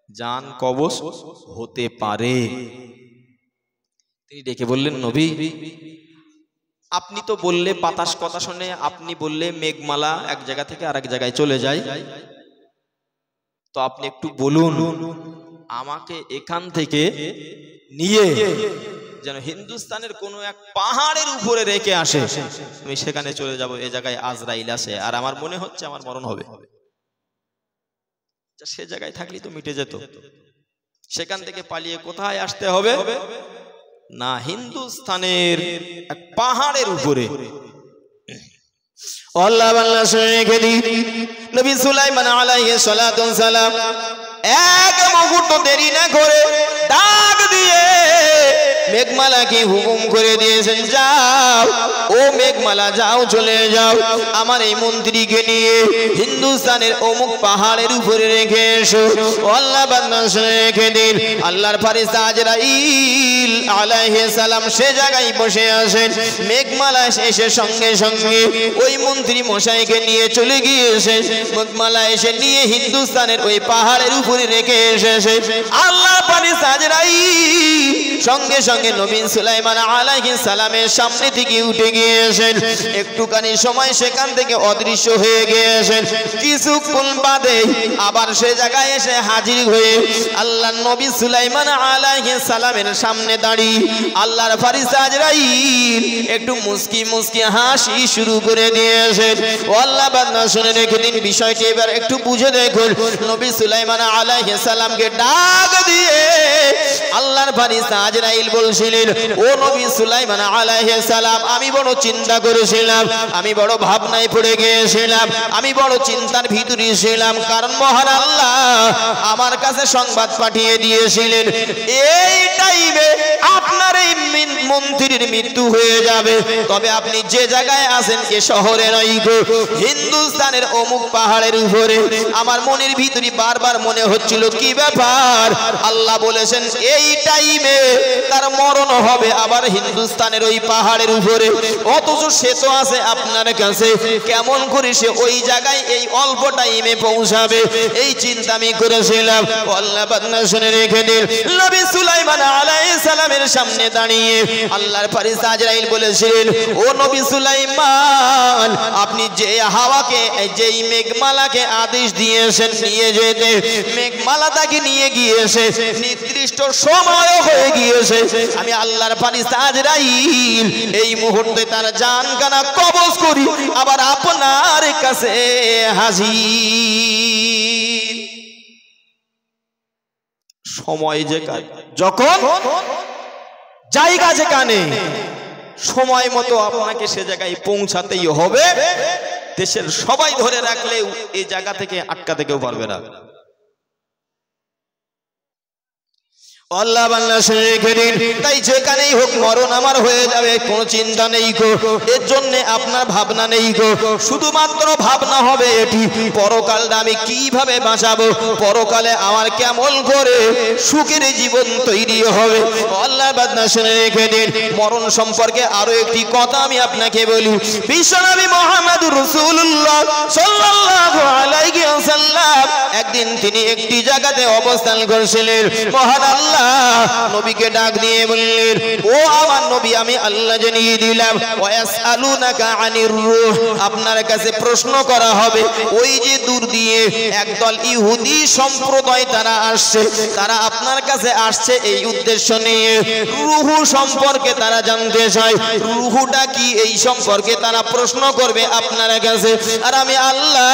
জান কবজ হতে পারে। তিনি ডেকে বললেন, নবী আপনি তো বললে বাতাস কথা শুনে, আপনি বললে মেঘমালা এক জায়গা থেকে আরেক জায়গায় চলে যায়, তো আপনি একটু বলুন আমাকে এখান থেকে নিয়ে যেন হিন্দুস্তানের কোনো এক পাহাড়ের উপরে রেখে আসে, আমি সেখানে চলে যাব। এই জায়গায় আজরাইল আছে আর আমার মনে হচ্ছে আমার মরণ হবে। সে জায়গায় থাকলেই তো মিটে যেত। সেখান থেকে পালিয়ে কোথায় আসতে হবে না, হিন্দুস্তানের এক পাহাড়ের উপরে। আল্লাহ বান্দা শুনে রেখে দিন, নবী সুলাইমান আলাইহিস সালাতু সালাম এক মুহূর্ত দেরি না করে ডাক দিয়ে মেঘমালাকে হুকুম করে দিয়েছেন, যাও ও মেঘমালা যাও, চলে যাও, আমার এই মন্ত্রীকে নিয়ে হিন্দুস্তানের অমুক পাহাড়ের উপরে রেখে এসো। আল্লাহ বান্দা শুনে রেখে দিন, আল্লাহর ফেরেশতা আজরাইল আলাইহিস সালাম সে জায়গায় বসে আছেন। মেঘমালা এসে সঙ্গে সঙ্গে ওই মন্ত্রী মশাইকে নিয়ে চলে গিয়েছে। মেঘমালা এসে নিয়ে হিন্দুস্তানের ওই পাহাড়ের উপরে রেখে এসেছে। আল্লাহর ফেরেশতা আজরাইল সঙ্গে সঙ্গে নবী সুলাইমান আলাইহিস সালামের সামনে থেকে উঠে গিয়েছেন। একটুখানি সময় সেখান থেকে অদৃশ্য হয়ে গিয়েছেন। কিছুক্ষণ বাদে আবার সে জায়গায় এসে হাজির হয়ে আল্লাহর নবী সুলাইমান আলাইহিস সালামের সামনে দাঁড়িয়ে আল্লাহর ফেরেশতা আজরাইল একটু মুস্কি মুস্কি হাসি শুরু করে দিয়েছেন। ও আল্লাহ বান্দা শুনে রেখে দিন, বিষয়টি এবার একটু বুঝে দেখুন। নবী সুলাইমান আলাইহিস সালামকে ডাক দিয়ে আল্লাহর ফেরেশতা আজরাইল বলছিলেন, ও নবী সুলাইমান আলাইহিস সালাম, আমি বড় চিন্তা করেছিলাম, আমি বড় ভাবনায় পড়ে গিয়েছিলাম, আমি বড় চিন্তার ভিতরে ছিলাম, কারণ মহান আল্লাহ আমার কাছে সংবাদ পাঠিয়ে দিয়েছিলেন এই টাইমে আপনার এই মন্ত্রীর মৃত্যু হয়ে যাবে। তবে আপনি যে জায়গায় আছেন এ শহরে নয় গো, হিন্দুস্তানের অমুক পাহাড়ের উপরে। আমার মনের ভিতরে বারবার মনে হচ্ছিল কি ব্যাপার, আল্লাহ বলেছেন এই টাইমে তার মরণ হবে আবার হিন্দুস্তানের ওই পাহাড়ের উপরে, অথচ সে তো আছে আপনার কাছে, কেমন করে সে ওই জায়গায় এই অল্প টাইমে পৌঁছাবে? এই চিন্তা আমি করেছিলাম। আল্লাহ বান্দা শুনে রেখে দিন, নবী সুলাইমান আলাইহিস সালামের সামনে দাঁড়িয়ে আল্লাহর ফেরেশতা আজরাইল বলেছিলেন, ও নবী সুলাইমান, আপনি যে হাওয়াকে, যেই মেঘমালাকে আদেশ দিয়েছেন নিয়ে যেতে, মেঘমালা তাকে নিয়ে গিয়েছে, নির্দিষ্ট সময় হয়ে গিয়েছে। আমি আল্লাহর ফেরেশতা আজরাইল এই মুহূর্তে তার জানখানা কবজ করি, আবার আপনার কাছে হাজির। সময় যখন জায়গা যেখানে সময় মতো আপনাকে সে জায়গায় পৌঁছাতেই হবে। দেশের সবাই ধরে রাখলেও এই জায়গা থেকে আটকাতে কেউ পারবে না। আল্লাহ বান্দা শুনে রেখে দিন, তাই যেখানেই হোক মরণ আমার হয়ে যাবে, কোনো চিন্তা নেই গো, এর জন্য আপনার ভাবনা নেই গো। শুধুমাত্র ভাবনা হবে এটি, পরকালটা আমি কিভাবে বাঁচাবো, পরকালে আমার কেমন করে সুখের জীবন তৈরি হবে। আল্লাহ বান্দা শুনে রেখে দিন, মরণ সম্পর্কে আরো একটি কথা আমি আপনাকে বলি। বিশ্বনবী মুহাম্মদুর রাসূলুল্লাহ সাল্লাল্লাহু আলাইহি ওয়াসাল্লাম একদিন তিনি একটি জায়গাতে অবস্থান করছিলেন। মহান আল্লাহ নবীকে ডাক দিয়ে বললেন, ও আমার নবী, আমি আল্লাহ জানিয়ে দিলাম, ওয়াসআলুনাকা আনির রূহ, আপনার কাছে প্রশ্ন করা হবে। ওই যে দূর দিয়ে একদল ইহুদি সম্প্রদায় তারা আসছে, তারা আপনার কাছে আসছে এই উদ্দেশ্য নিয়ে, রূহ সম্পর্কে তারা জানতে চায়, রূহটা কি এই সম্পর্কে তারা প্রশ্ন করবে আপনার কাছে। আর আমি আল্লাহ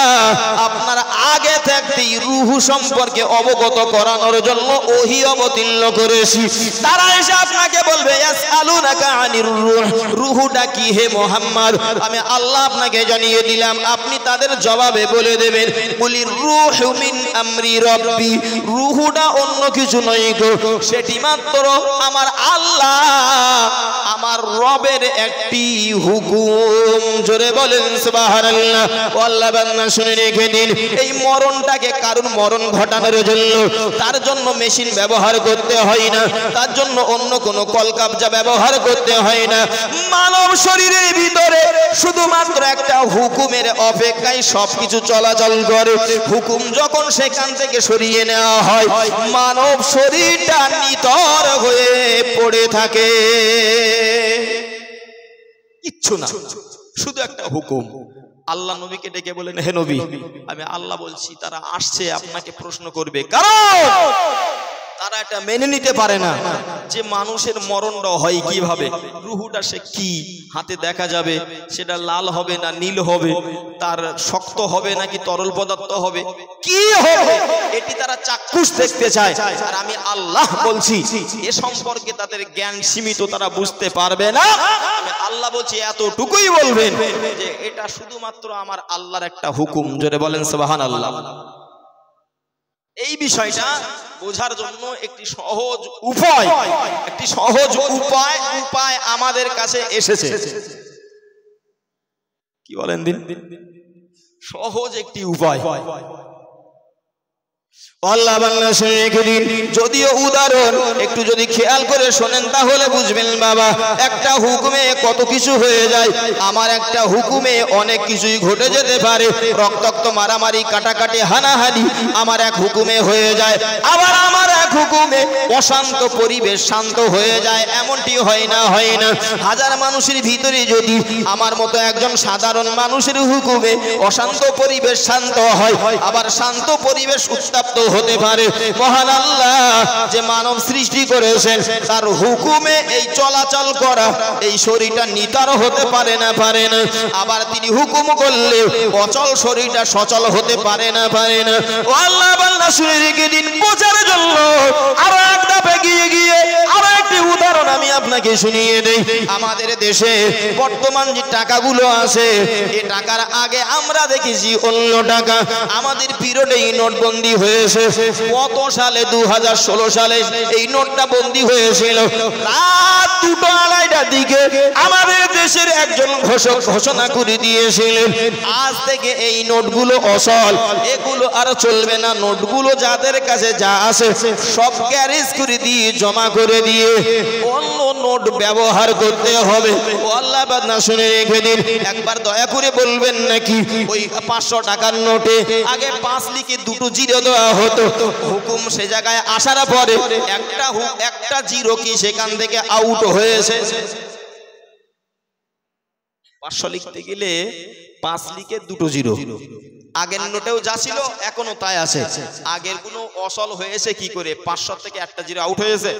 আপনার আগে থাকতেই রূহ সম্পর্কে অবগত করানোর জন্য ওহী অবতীর্ণ করেছি। তারা এসে আপনাকে বলবে, ইয়াসআলুনাকা আনির রূহ, রূহটা কি হে মুহাম্মদ? আমি আল্লাহ আপনাকে জানিয়ে দিলাম, আপনি তাদের জবাবে বলে দেবেন, বলির রূহু মিন আমরি রাব্বি, রূহটা অন্য কিছু নয় গো, সেটি মাত্র আমার আল্লাহ, আমার রবের একটি হুকুম। জোরে বলেন সুবহানাল্লাহ। আল্লাহ বান্দা শুনে রেখে দিন, এই মরণটাকে কারণ মরণ ঘটানোর জন্য তার জন্য মেশিন ব্যবহার করতে হয় না, তার জন্য অন্য কোনো কলকাবজা ব্যবহার করতে হয় না। মানব শরীরের ভিতরে শুধুমাত্র একটা হুকুমের অপেক্ষায় সবকিছু চলাচল করে। হুকুম যখন সেখান থেকে সরিয়ে নেওয়া হয়, মানব শরীরটা নিতর হয়ে পড়ে থাকে, কিচ্ছু না, শুধু একটা হুকুম। আল্লাহ নবীকে ডেকে বলেন, হে নবী, আমি আল্লাহ বলছি তারা আসছে আপনাকে প্রশ্ন করবে, কারণ তারা এটা মেনে নিতে পারে না যে মানুষের মরণটা হয় কিভাবে, রূহটা সে কি হাতে দেখা যাবে, সেটা লাল হবে না নীল হবে, তার শক্ত হবে নাকি তরল পদার্থ হবে, কি হবে এটি তারা চাক্ষুষ দেখতে চায়। আর আমি আল্লাহ বলছি এ সম্পর্কে তাদের জ্ঞান সীমিত, তারা বুঝতে পারবে না। আমি আল্লাহ বলছি এতটুকুই বলবেন যে এটা শুধুমাত্র আমার আল্লাহর একটা হুকুম। জোরে বলেন সুবহানাল্লাহ। এই বিষয়টা বোঝার জন্য একটি সহজ উপায় আমাদের কাছে এসেছে। কি বলেন দিন? সহজ একটি উপায়। আল্লাহ বান্দা শুনে রেখে দিন, যদিও উদাহরণ একটু যদি খেয়াল করে শোনেন তাহলে বুঝবেন বাবা, একটা হুকুমে কত কিছু হয়ে যায়। আমার একটা হুকুমে অনেক কিছুই ঘটে যেতে পারে, রক্তাক্ত মারামারি কাটাকাটি হানাহানি আমার এক হুকুমে হয়ে যায়, আবার আমার এক হুকুমে অশান্ত পরিবেশ শান্ত হয়ে যায়। এমনটি হয় না? হাজার মানুষের ভিতরে যদি আমার মতো একজন সাধারণ মানুষের হুকুমে অশান্ত পরিবেশ শান্ত হয়, আবার শান্ত পরিবেশ উত্তপ্ত হতে পারে। মহান আল্লাহ যে মানব সৃষ্টি করেছেন তার হুকুমে এই চলাচল করা, এই শরীরটা নিতার হতে পারে না। আবার তিনি হুকুম করলে অচল শরীরটা সচল হতে পারে না। ও আল্লাহ বান্দা শুনে রেখে দিন, বোঝার জন্য আরো এক ধাপ এগিয়ে গিয়ে আপনাকে শুনিয়ে দেই, আমাদের দেশে বর্তমান যে টাকাগুলো আছে এই টাকার আগে আমরা দেখেছি অন্য টাকা। আমাদের পিরিয়ডে নোটবন্দি হয়েছে কত সালে? 2016 সালে এই নোটটা বন্দি হয়েছিল। রাত 2-2:30টার দিকে আমাদের দেশের একজন ঘোষণা করে দিয়েছিলেন, আজ থেকে এই নোটগুলো অচল, এগুলো আর চলবে না। নোটগুলো যাদের কাছে যা আছে সব গ্যারেজ করে দিয়ে জমা করে দিয়ে অন্য নোট ব্যবহার করতে হবে। আল্লাহ বান্দা শুনে রেখে দিন, একবার দয়া করে বলবেন নাকি ওই 500 টাকার নোটে আগে 5 লিখে 2টো জিরো দেওয়া হতো, হুকুম সে জায়গায় আসার পরে একটা জিরো কি সেখান থেকে আউট হয়েছে। 500 লিখতে গেলে 5 লিখে 2টো জিরো, আগের নোটেও যা ছিল এখনো তাই আছে। আগের গুলো অসল হয়েছে কি করে? 500 থেকে একটা জিরো আউট হয়েছে।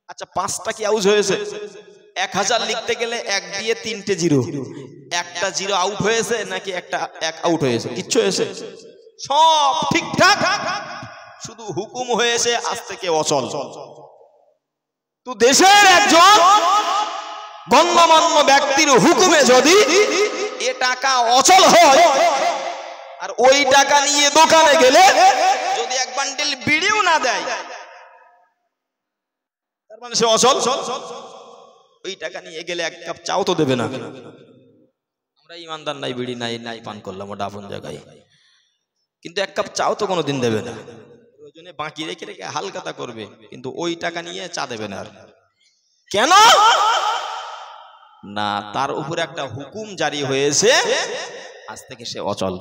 আচ্ছা 5টা কি আউট হয়েছে? 1000 লিখতে গেলে 1 দিয়ে 3টে জিরো, একটা জিরো আউট হয়েছে নাকি একটা 1 আউট হয়েছে? কিচ্ছু হয়েছে, সব ঠিকঠাক, শুধু হুকুম হয়েছে আজ থেকে অচল। তো দেশের একজন গণ্যমান্য ব্যক্তির হুকুমে যদি এ টাকা অচল হয় আর ওই টাকা নিয়ে দোকানে গেলে যদি 1 বান্ডেল বিড়িও না দেয় তার মানে সে অচল। ওই টাকা নিয়ে গেলে 1 কাপ চাও তো দেবে না। আমরা ইমানদার নাই, বিড়ি নাই পান করলাম ওটা আপন জায়গায়, কিন্তু 1 কাপ চাও তো কোনোদিন দেবে না। প্রয়োজনে বাকি রেখে রেখে হালকাতা করবে, কিন্তু ওই টাকা নিয়ে চা দেবে না। কেন না? তার উপরে একটা হুকুম জারি হয়েছে, আজ থেকে সে অচল।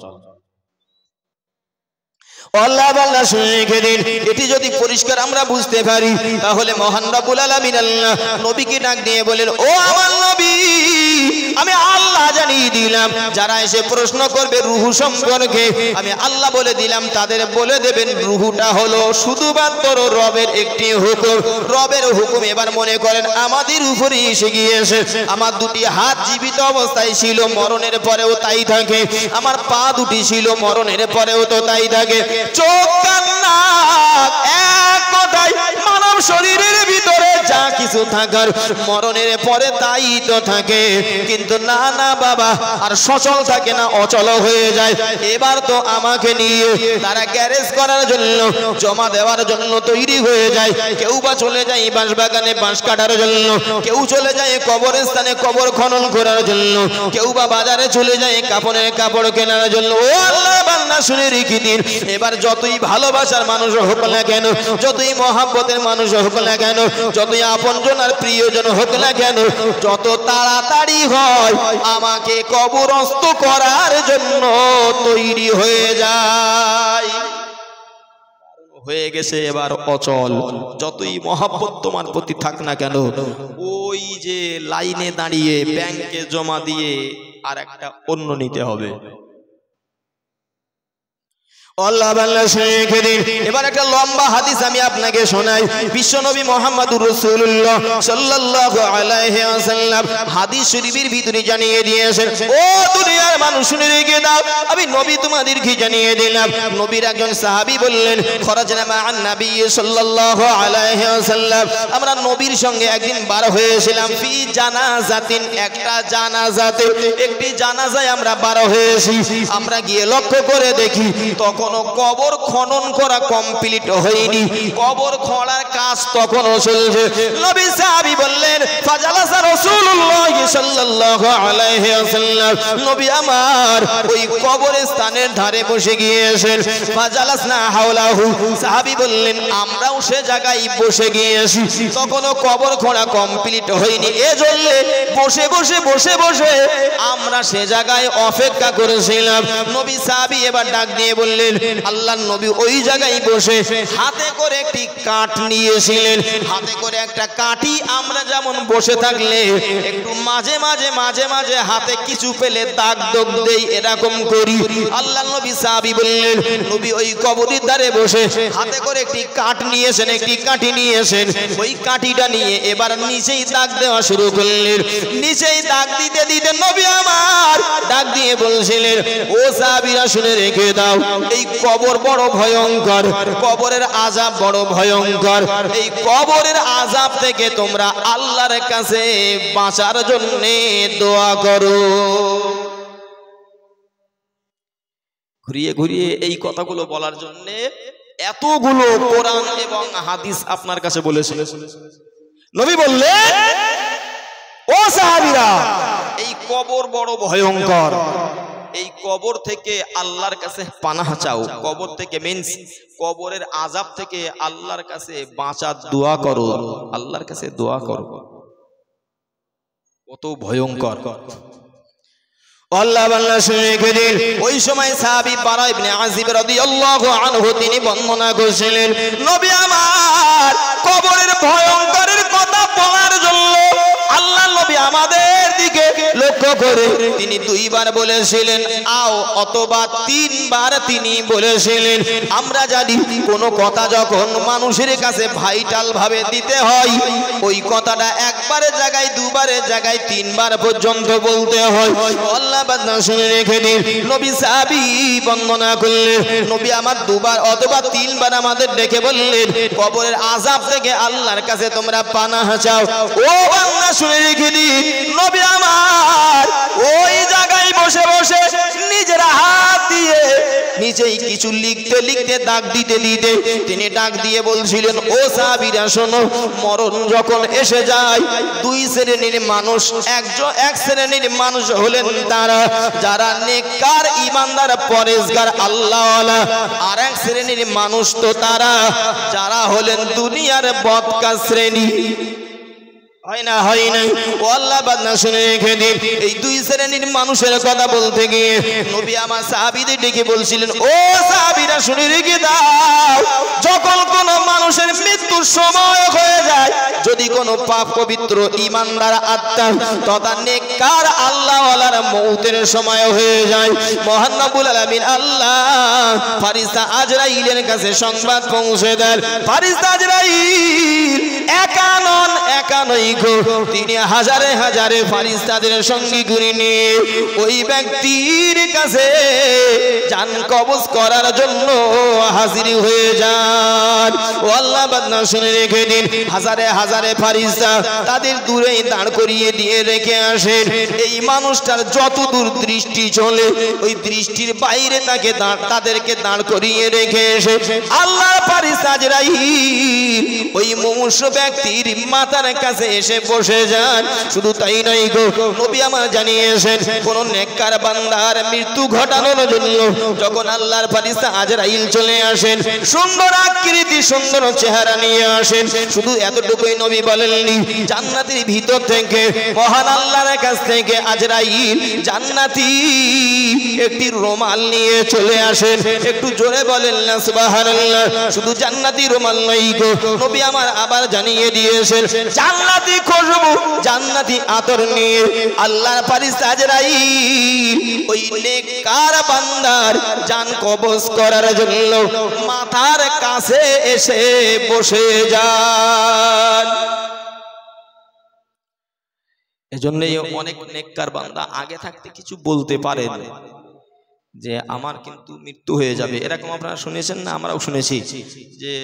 আল্লাহ বান্দা শুনে রেখে দিন, এটি যদি পরিষ্কার আমরা বুঝতে পারি তাহলে মহান রব্বুল আলামিন আল্লাহ নবীকে ডাক দিয়ে বলেন, ও আমার নবী, আমি আল্লাহ জানিয়ে দিলাম যারা এসে প্রশ্ন করবে রুহু সম্পর্কে, আমি আল্লাহ বলে দিলাম তাদের বলে দেবেন রুহুটা হলো শুধুমাত্র রবের একটি হুকুম। রবের হুকুম এবার মনে করেন আমাদের উপরে এসে গিয়েছে। আমার 2টি হাত জীবিত অবস্থায় ছিল, মরণের পরেও তাই থাকে। আমার পা 2টি ছিল, মরণের পরেও তো তাই থাকে। চোখ, কান, নাক, এক কথায় মানব শরীরের ভিতরে যা কিছু থাকার মরণের পরে তাই তো থাকে। কিন্তু না না বাবা, আর সচল থাকে না, অচল হয়ে যায়। এবার তো আমাকে নিয়ে তারা গ্যারেজ করার জন্য, জমা দেওয়ার জন্য তৈরি হয়ে যায়। কেউ বা চলে যায় বাঁশ বাগানে বাঁশ কাটার জন্য, কেউ চলে যায় কবরস্থানে কবর খনন করার জন্য, কেউ বা বাজারে চলে যায় কাপড়ের কাপড় কেনার জন্য। ও আল্লাহ বান্দা শুনে রেখে দিন, এবার যতই ভালোবাসার মানুষ হোক না কেন, যতই মহাব্বতের মানুষ হোক না কেন, যতই আপনজন আর প্রিয়জন হোক না কেন, যত তাড়াতাড়ি হয় আমাকে কবরস্থ করার জন্য তৈরি হয়ে যায়। হয়ে গেছে এবার অচল। যতই মহাব্বত তোমার প্রতি থাক না কেন, ওই যে লাইনে দাঁড়িয়ে ব্যাংকে জমা দিয়ে আর একটা অন্য নিতে হবে। আল্লাহ বান্দা শুনে রেখে দিন, এবার একটা লম্বা হাদিস আমি আপনাকে শোনাই। বিশ্বনবী মুহাম্মদুর রাসূলুল্লাহ সাল্লাল্লাহু আলাইহি ওয়াসাল্লাম হাদিস শরীফের ভিতরে জানিয়ে দিয়েছেন, ও দুনিয়ার মানুষ শুনে রেখে দাও, আমি নবী তোমাদেরকে জানিয়ে দিলাম। নবীর একজন সাহাবী বললেন, খরাজনা মা'আন নবী সাল্লাল্লাহু আলাইহি ওয়াসাল্লাম, আমরা নবীর সঙ্গে একদিন বার হয়েছিলাম ফি জানাজাতিন, একটা জানাজাতে, একটি জানাজায় আমরা বার হয়েছি। আমরা গিয়ে লক্ষ্য করে দেখি তখন কবর খনন করা কমপ্লিট হয়নি, কবর খোঁড়ার কাজ তখনও চলছে। নবী সাহাবী বললেন, ফাজালাসা রাসূলুল্লাহ সাল্লাল্লাহু আলাইহি ওয়াসাল্লাম, নবী আমার ওই কবরস্থানের ধারে বসে গিয়েছেন। ফাজালাসনা হাওলাহু, সাহাবী বললেন আমরাও সে জায়গায় বসে গিয়েছি, তখনও কবর খোঁড়া কমপ্লিট হয়নি। এজন্য বসে বসে বসে বসে আমরা সে জায়গায় অপেক্ষা করেছিলাম। নবী সাহাবী এবার ডাক দিয়ে বললেন, আল্লাহর নবী ওই জায়গায় বসে হাতে করে একটি কাঠ নিয়েছিলেন। হাতে করে একটা কাঠি আমরা যেমন বসে থাকলে একটু মাঝে মাঝে মাঝে মাঝে হাতে কিছু পেলে দাগ দাগ দেই, এরকম করি। আল্লাহর নবী সাহাবী বললেন, নবী ওই কবরের ধারে বসে হাতে করে একটি কাঠ নিয়েছেন, একটি কাঠি নিয়েছেন। ওই কাঠিটা নিয়ে এবার নিচেই দাগ দেওয়া শুরু করলেন। নিচেই দাগ দিতে দিতে নবী আমার ডাক দিয়ে বলছিলেন, ও সাহাবীরা শুনে রেখে দাও, এই কবর বড় ভয়ঙ্কর, কবরের আযাব বড় ভয়ঙ্কর। এই কবরের আযাব থেকে তোমরা আল্লাহর কাছে বাঁচার জন্য দোয়া করো। ঘুরিয়ে ঘুরিয়ে এই কথাগুলো বলার জন্য এতগুলো কোরআন এবং হাদিস আপনার কাছে বলেছে। নবী বললেন, ও সাহাবীরা, এই কবর বড় ভয়ঙ্কর, এই কবর থেকে আল্লাহর কাছে পানাহ চাও। কবর থেকে মিন্স কবরের আযাব থেকে আল্লাহর কাছে বাঁচার দোয়া করো, আল্লাহর কাছে দোয়া করো। কত ভয়ঙ্কর। আল্লাহ বান্দা শুনে রেখে দিন। ওই সময় সাহাবী বারা ইবনে আযিব রাদিয়াল্লাহু আনহু তিনি বর্ণনা করেছিলেন, নবী আমার কবরের ভয়ঙ্করের কথা বলার জন্য আল্লাহ নবী আমাদের দিকে লক্ষ্য করে তিনি দুইবার বলেছিলেন আও, অথবা তিনবার তিনি বলেছিলেন। আমরা জানি কোন কথা যখন মানুষের কাছে ভাইটাল ভাবে দিতে হয়, ওই কথাটা একবারের জায়গায় দুবারের জায়গায় তিনবার পর্যন্ত বলতে হয়। আল্লাহ বান্দা শুনে রেখে দিন, নবী সাহাবী বর্ণনা করলেন, নবী আমার দুবার অথবা তিনবার আমাদের ডেকে বললেন, কবরের আযাব থেকে আল্লাহর কাছে তোমরা পানাহ চাও। ও বান্দা শুনে রেখে দিন, নবী আমার ওই জায়গায় বসে বসে নিজের হাত দিয়ে নিজেই কিছু লিখতে লিখতে দাগ দিতে দিতে তিনি ডাক দিয়ে বলছিলেন, ও সাহাবীরা শোনো, মরণ যখন এসে যায় দুই শ্রেণীর মানুষ। এক শ্রেণীর মানুষ হলেন তারা যারা নেককার, ঈমানদার, পরেজগার, আল্লাহওয়ালা। আর এক শ্রেণীর মানুষ তো তারা যারা হলেন দুনিয়ার বদকার শ্রেণী। হয় না, হয় নাই? ও আল্লাহ বান্দা শুনে রেখে দিন, এই দুই শ্রেণীর মানুষের কথা বলতে গিয়ে নবী আমার সাহাবীদের ডেকে বলছিলেন, ও সাহাবীরা শুনে রেখে দাও, যখন কোন মানুষের মৃত্যুর সময় হয়ে যায়, যদি কোনো পাপ পবিত্র ঈমানদার আত্মা তথা নেককার আল্লাহওয়ালার মউতের সময় হয়ে যায়, মহান রব্বুল আলামিন আল্লাহ ফারিস্তা আজরাইলের কাছে সংবাদ পৌঁছে দেন। ফারিস্তা আজরাইল একা নন, একা নয়, তিনি হাজারে হাজারে ফারিস্তাদের সঙ্গী করে নিয়ে ওই ব্যক্তির কাছে জান কবজ করার জন্য হাজির হয়ে যান। ও আল্লাহ বান্দা শুনে রেখে দিন, হাজারে হাজারে ফারিস্তা তাদের দূরে দাঁড় করিয়ে দিয়ে রেখে আসেন। এই মানুষটার যত দূর দৃষ্টি চলে ওই দৃষ্টির বাইরে তাদেরকে দাঁড় করিয়ে রেখে এসে আল্লাহর ফারিস্তা আজরাইল ওই মুমূর্ষু ব্যক্তির মাথার কাছে এসে বসে যান। শুধু তাই নয় গো, নবী আমার জানিয়েছেন, কোন নেককার বান্দার মৃত্যু ঘটানোর জন্য যখন আল্লাহর ফারিস্তা আজরাইল চলে আসেন, সুন্দর আকৃতি, সুন্দর চেহারা নিয়ে আসেন। শুধু এতটুকুই নবী বলেননি, জান্নাতের ভিতর থেকে মহান আল্লাহর কাছ থেকে আজরাইল জান্নাতি একটি রুমাল নিয়ে চলে আসেন। একটু জোরে বলেন না সুবহানাল্লাহ। শুধু জান্নাতি রুমাল নয় গো, নবী আমার আবার জানিয়ে দিয়েছেন, জান্নাতি খুশবু, জান্নাতি আতর নিয়ে আল্লাহর ফারিস্তা আজরাইল ওই নেককার বান্দার জান কবজ করার জন্য মাথার কাছে এসে বসে যান। এজন্যই অনেক নেককার বান্দা আগে থাকতে কিছু বলতে পারেন যে আমার কিন্তু মৃত্যু হয়ে যাবে। এরকম আপনারা শুনেছেন না? আমরাও শুনেছি যে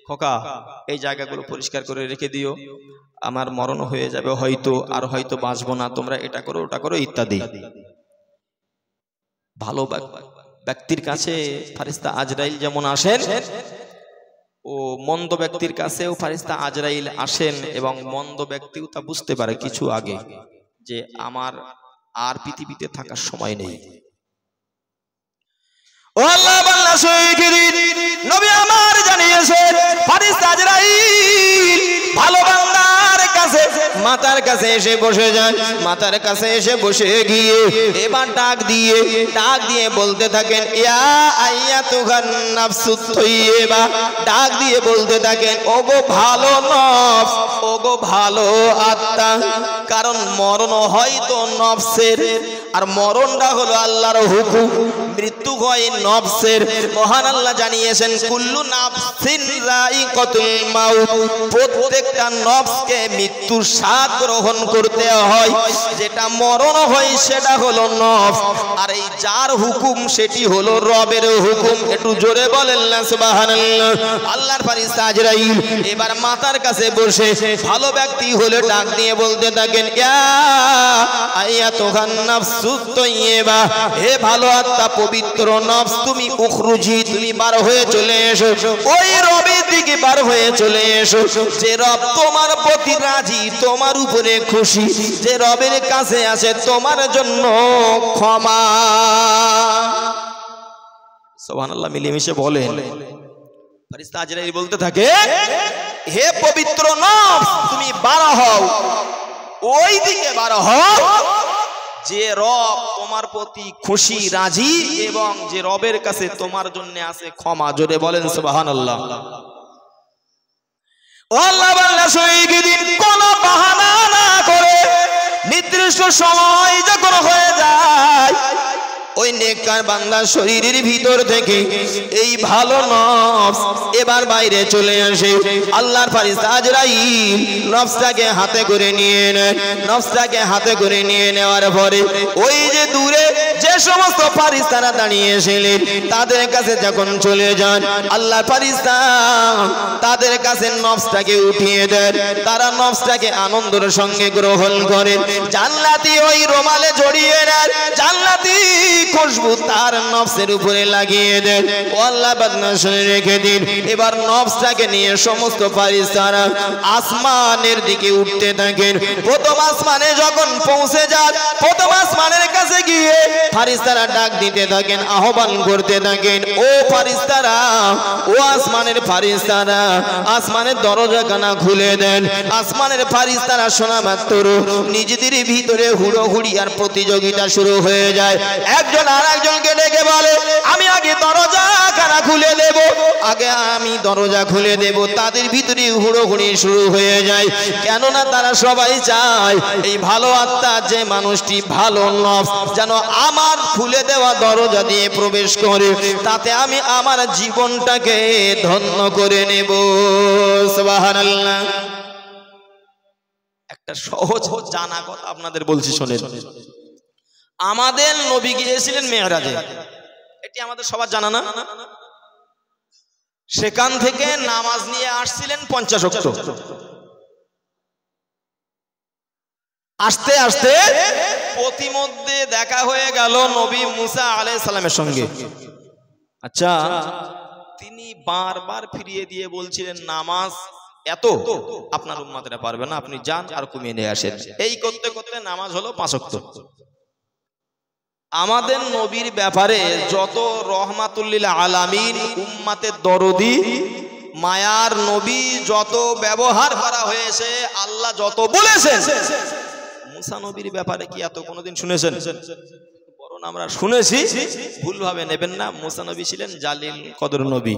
খোকা এই জায়গাগুলো পরিষ্কার করে রেখে দিও, আমার মরণ হয়ে যাবে হয়তো, আর হয়তো বাঁচবো না, তোমরা এটা করো ওটা করো ইত্যাদি। ভালো ব্যক্তির কাছে ফারিস্তা আজরাইল যেমন আসেন, ও মন্দ ব্যক্তির কাছেও ফারিস্তা আজরাইল আসেন, এবং মন্দ ব্যক্তিও তা বুঝতে পারে কিছু আগে যে আমার আর পৃথিবীতে থাকার সময় নেই। ও আল্লাহ বান্দা নবী আমার জানিয়েছেন, ফারিস্তা আজরাইল ভালো বান্দার কাছে মাথার কাছে এসে বসে যান। মাথার কাছে এসে বসে গিয়ে এবার ডাক দিয়ে বলতে থাকেন, ইয়া আইয়াতুহান নাফসুত তাইয়্যিবা। ডাক দিয়ে বলতে থাকেন, ওগো ভালো নফস, ওগো ভালো আত্মা। কারণ মরণ হয়তো নফসের, আর মরণটা হলো আল্লাহর হুকুম। মৃত্যু হয় নফসের। মহান আল্লাহ জানিয়েছেন কুল্লু নাফসিন যায়িকাতুল মাউত, প্রত্যেকটা নফসকে মৃত্যুর স্বাদ গ্রহণ করতে হয়। যেটা মরণ হয় সেটা হলো নফস, আর এই যার হুকুম সেটি হলো রবের হুকুম। একটু জোরে বলেন না সুবহানাল্লাহ। আল্লাহর ফেরেশতা আজরাইল এবার মাথার কাছে বসে ভালো ব্যক্তি হলে ডাক দিয়ে বলতে থাকেন, ইয়া আয়াতুহান নাফসুত তাইয়্যিবা, হে ভালো আত্মা, পবিত্র নফস, তুমি উখরুজি, তুমি বার হয়ে চলে এসো, ওই রবের দিকে বার হয়ে চলে এসো যে রব তোমার প্রতি রাজি, তোমার উপরে খুশি, যে রবের কাছে আছে তোমার জন্য ক্ষমা। সুবহানাল্লাহ মিলেমিশে বলেন। ফেরেশতা আজরাইল বলতে থাকে, হে পবিত্র নফস, তুমি বার হও, ওই দিকে বার হও যে রব তোমার প্রতি খুশি রাজি এবং যে রবের কাছে তোমার জন্য আছে ক্ষমা। জোরে বলেন সুবহানাল্লাহ। ও আল্লাহ বান্দা শহীদিন কোনো বাহানা না করে নির্দিষ্ট সময় যখন হয়ে যায়, ওই নেককার বান্দার শরীরের ভিতর থেকে এই ভালো নফস এবার বাইরে চলে আসে। আল্লাহর ফেরেশতা আজরাইল নফসটাকে হাতে করে নিয়ে নেয়। নফসটাকে হাতে করে নিয়ে নেওয়ার পরে ওই যে দূরে যে সমস্ত ফেরেশতারা দাঁড়িয়েছিলেন তাদের কাছে যখন চলে যান, আল্লাহর ফেরেশতা তাদের কাছে নফসটাকে উঠিয়ে দেন। তারা নফসটাকে আনন্দের সঙ্গে গ্রহণ করেন, জান্নাতি ওই রুমালে জড়িয়ে নেন, জান্নাতি খুশবু তার নফসের উপরে লাগিয়ে দেন। ও আল্লাহ বান্দা শুনে রেখে দিন, এবার নফসটাকে নিয়ে সমস্ত ফেরেশতারা আসমানের দিকে উঠতে থাকেন। প্রথম আসমানে যখন পৌঁছে যান, প্রথম আসমানের কাছে গিয়ে ফেরেশতারা ডাক দিতে থাকেন, আহ্বান করতে থাকেন, ও ফেরেশতারা, ও আসমানের ফেরেশতারা, আসমানের দরজাখানা খুলে দেন। আসমানের ফেরেশতারা শোনা মাত্র নিজেদের ভিতরে হুড়োহুড়ি আর প্রতিযোগিতা শুরু হয়ে যায়। একজন আর একজনকে ডেকে বলে, আমি আগে দরজাখানা খুলে দেব, আগে আমি দরজা খুলে দেব। তাদের ভিতরে হুড়োহুড়ি শুরু হয়ে যায়, কেননা তারা সবাই চায় এই ভালো আত্মা যে মানুষটি ভালো নফস যেন আমার খুলে দেওয়া দরজা দিয়ে প্রবেশ করে, তাতে আমি আমার জীবনটাকে ধন্য করে নেব। সুবহানাল্লাহ। একটা সহজ জানা কথা আপনাদের বলছি, শোনেন। আমাদের নবী গিয়েছিলেন মেরাজে, এটি আমাদের সবার জানা না? সেখান থেকে নামাজ নিয়ে আসছিলেন 50 ওয়াক্ত। আস্তে আস্তে প্রতিমধ্যে দেখা হয়ে গেল নবী মুসা আলাইহিস সালামের সঙ্গে। আচ্ছা, তিনি বারবার ফিরিয়ে দিয়ে বলছিলেন, নামাজ এত আপনার উম্মতেরা পারবে না, আপনি যান আর কমিয়ে নিয়ে আসেন। এই করতে করতে নামাজ হলো 5 ওয়াক্ত। আমাদের নবীর ব্যাপারে যত রহমাতুল্লিল আলামিন, উম্মতের দরদি, মায়ার নবী যত ব্যবহার করা হয়েছে, আল্লাহ যত বলেছেন, মুসা নবীর ব্যাপারে কি এত কোনোদিন শুনেছেন? বরং আমরা শুনেছি, ভুলভাবে নেবেন না। মুসা নবী ছিলেন জালিল কদর নবী,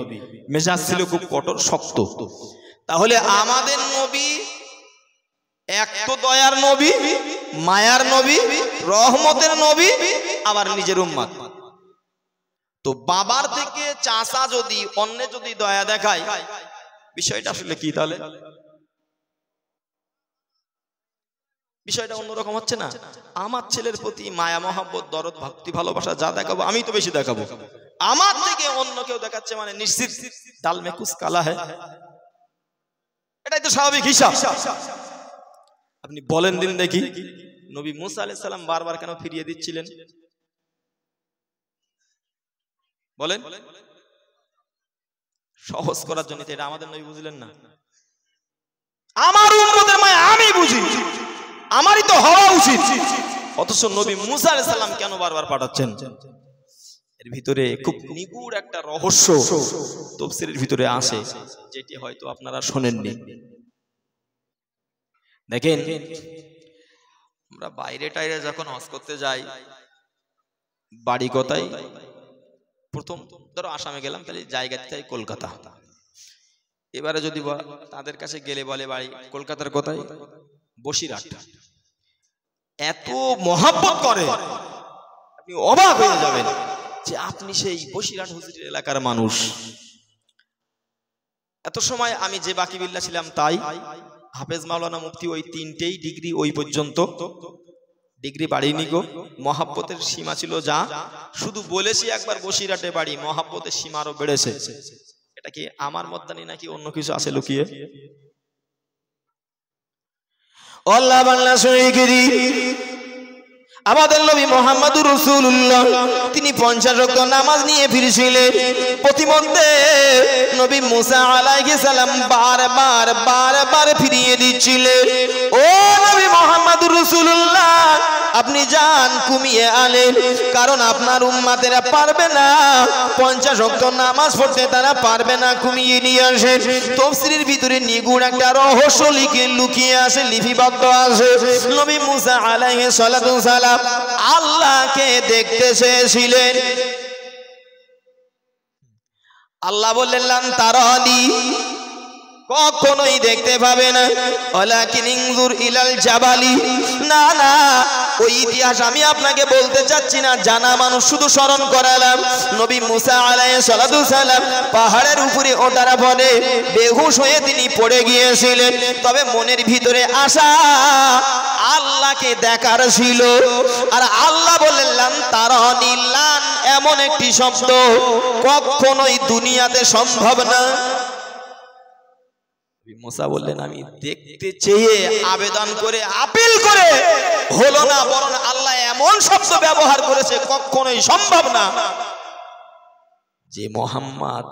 মেজাজ ছিল খুব কঠোর শক্ত। তাহলে আমাদের নবী এক তো দয়ার নবী, মায়ার নবী, রহমতের নবী, আবার নিজের উম্মত। তো বাবার থেকে চাচা যদি অন্য যদি দয়া দেখায়, বিষয়টা আসলে কি? তাহলে বিষয়টা অন্যরকম হচ্ছে না? আমার ছেলের প্রতি মায়া মহব্বত, দরদ, ভক্তি, ভালোবাসা যা দেখাবো আমি তো বেশি দেখাবো। আমার থেকে অন্য কেউ দেখাচ্ছে মানে নিশ্চিত ডাল মে কুছ কালা হ্যায়। এটাই তো স্বাভাবিক হিসাব। আপনি বলেন দিন দেখি, নবী মুসা আলাইহিস সালাম বারবার কেন ফিরিয়ে দিচ্ছিলেন? বলেন। সহজ করার জন্য। এটা আমাদের নবী বুঝলেন না? আমার উম্মতের মায়া আমি বুঝি, আমারই তো হওয়া উচিত। অথচ নবী মুসা আলাইহিস সালাম কেন বারবার পাঠাচ্ছেন? এর ভিতরে খুব নিগুড় একটা রহস্য তাফসীরের ভিতরে আছে, যেটি হয়তো আপনারা শোনেননি। দেখেন, আমরা বাইরে টাইরে যখন হজ করতে যাই, বাড়ি কোথায়? প্রথম ধরো আসামে গেলাম, তাহলে জায়গাতে যাই কলকাতা। এবারে যদি তাদের কাছে গেলে বলে বাড়ি কলকাতার কোথায়? বসিরহাট। এত মহব্বত করে আপনি অবাক হয়ে যাবেন যে আপনি সেই বসিরহাট হুজুরের এলাকার মানুষ। এত সময় আমি যে বাকিবিল্লাহ ছিলাম তাই, হাফেজ মাওলানা মুফতি ওই 3টেই ডিগ্রি ওই পর্যন্ত, ডিগ্রি বাড়িনি গো। মহাব্বতের সীমা ছিল যা, শুধু বলেছি একবার বসিরহাটে বাড়ি, মহাব্বতের সীমা আরো বেড়েছে। এটা কি আমার মদ্দানি নাকি অন্য কিছু আছে লুকিয়ে? আল্লাহ বাংলা শরীকেরই আমাদের নবী মুহাম্মদুর রাসূলুল্লাহ তিনি 50 ওয়াক্ত নামাজ নিয়ে ফিরছিলেন। প্রতিমধ্যে নবী মুসা আলাইহিস সালাম বারবার ফিরিয়ে দিচ্ছিলেন, ও নবী মুহাম্মদুর রাসূলুল্লাহ আপনি যান কমিয়ে আনেন, কারণ আপনার উম্মতেরা পারবে না 50 ওয়াক্ত নামাজ পড়তে, তারা পারবে না, কমিয়ে নিয়ে আসেন। তাফসীরের ভিতরে নিগুড় একটা রহস্য লুকিয়ে আছে, লিপিবদ্ধ আছে। নবী মুসা আলাইহিস সালাতু সালাম আল্লাহকে দেখতে চেয়েছিলেন। আল্লাহ বললেন লান তারানি, কখনোই দেখতে পাবে না, ওয়ালাকিন ইনজুর ইলাল জাবালি, না না ওই ইতিহাস আমি আপনাকে বলতে চাচ্ছি না, জানা মানুষ শুধু স্মরণ করালাম। নবী মুসা আলাইহিস সালাতু সালাম পাহাড়ের উপরে ওঠার পরে বেহুশ হয়ে তিনি পড়ে গিয়েছিলেন, তবে মনের ভিতরে আশা আল্লাহকে দেখার ছিল। আর আল্লাহ বললেন লান তারানি, লান এমন একটি শব্দ কখনোই দুনিয়াতে সম্ভব না। মুসা বললেন আমি দেখতে চেয়ে আবেদন করে আপিল করে হলো না, বরং আল্লাহ এমন শব্দ ব্যবহার করেছে কখনোই সম্ভব না। যে মুহাম্মদ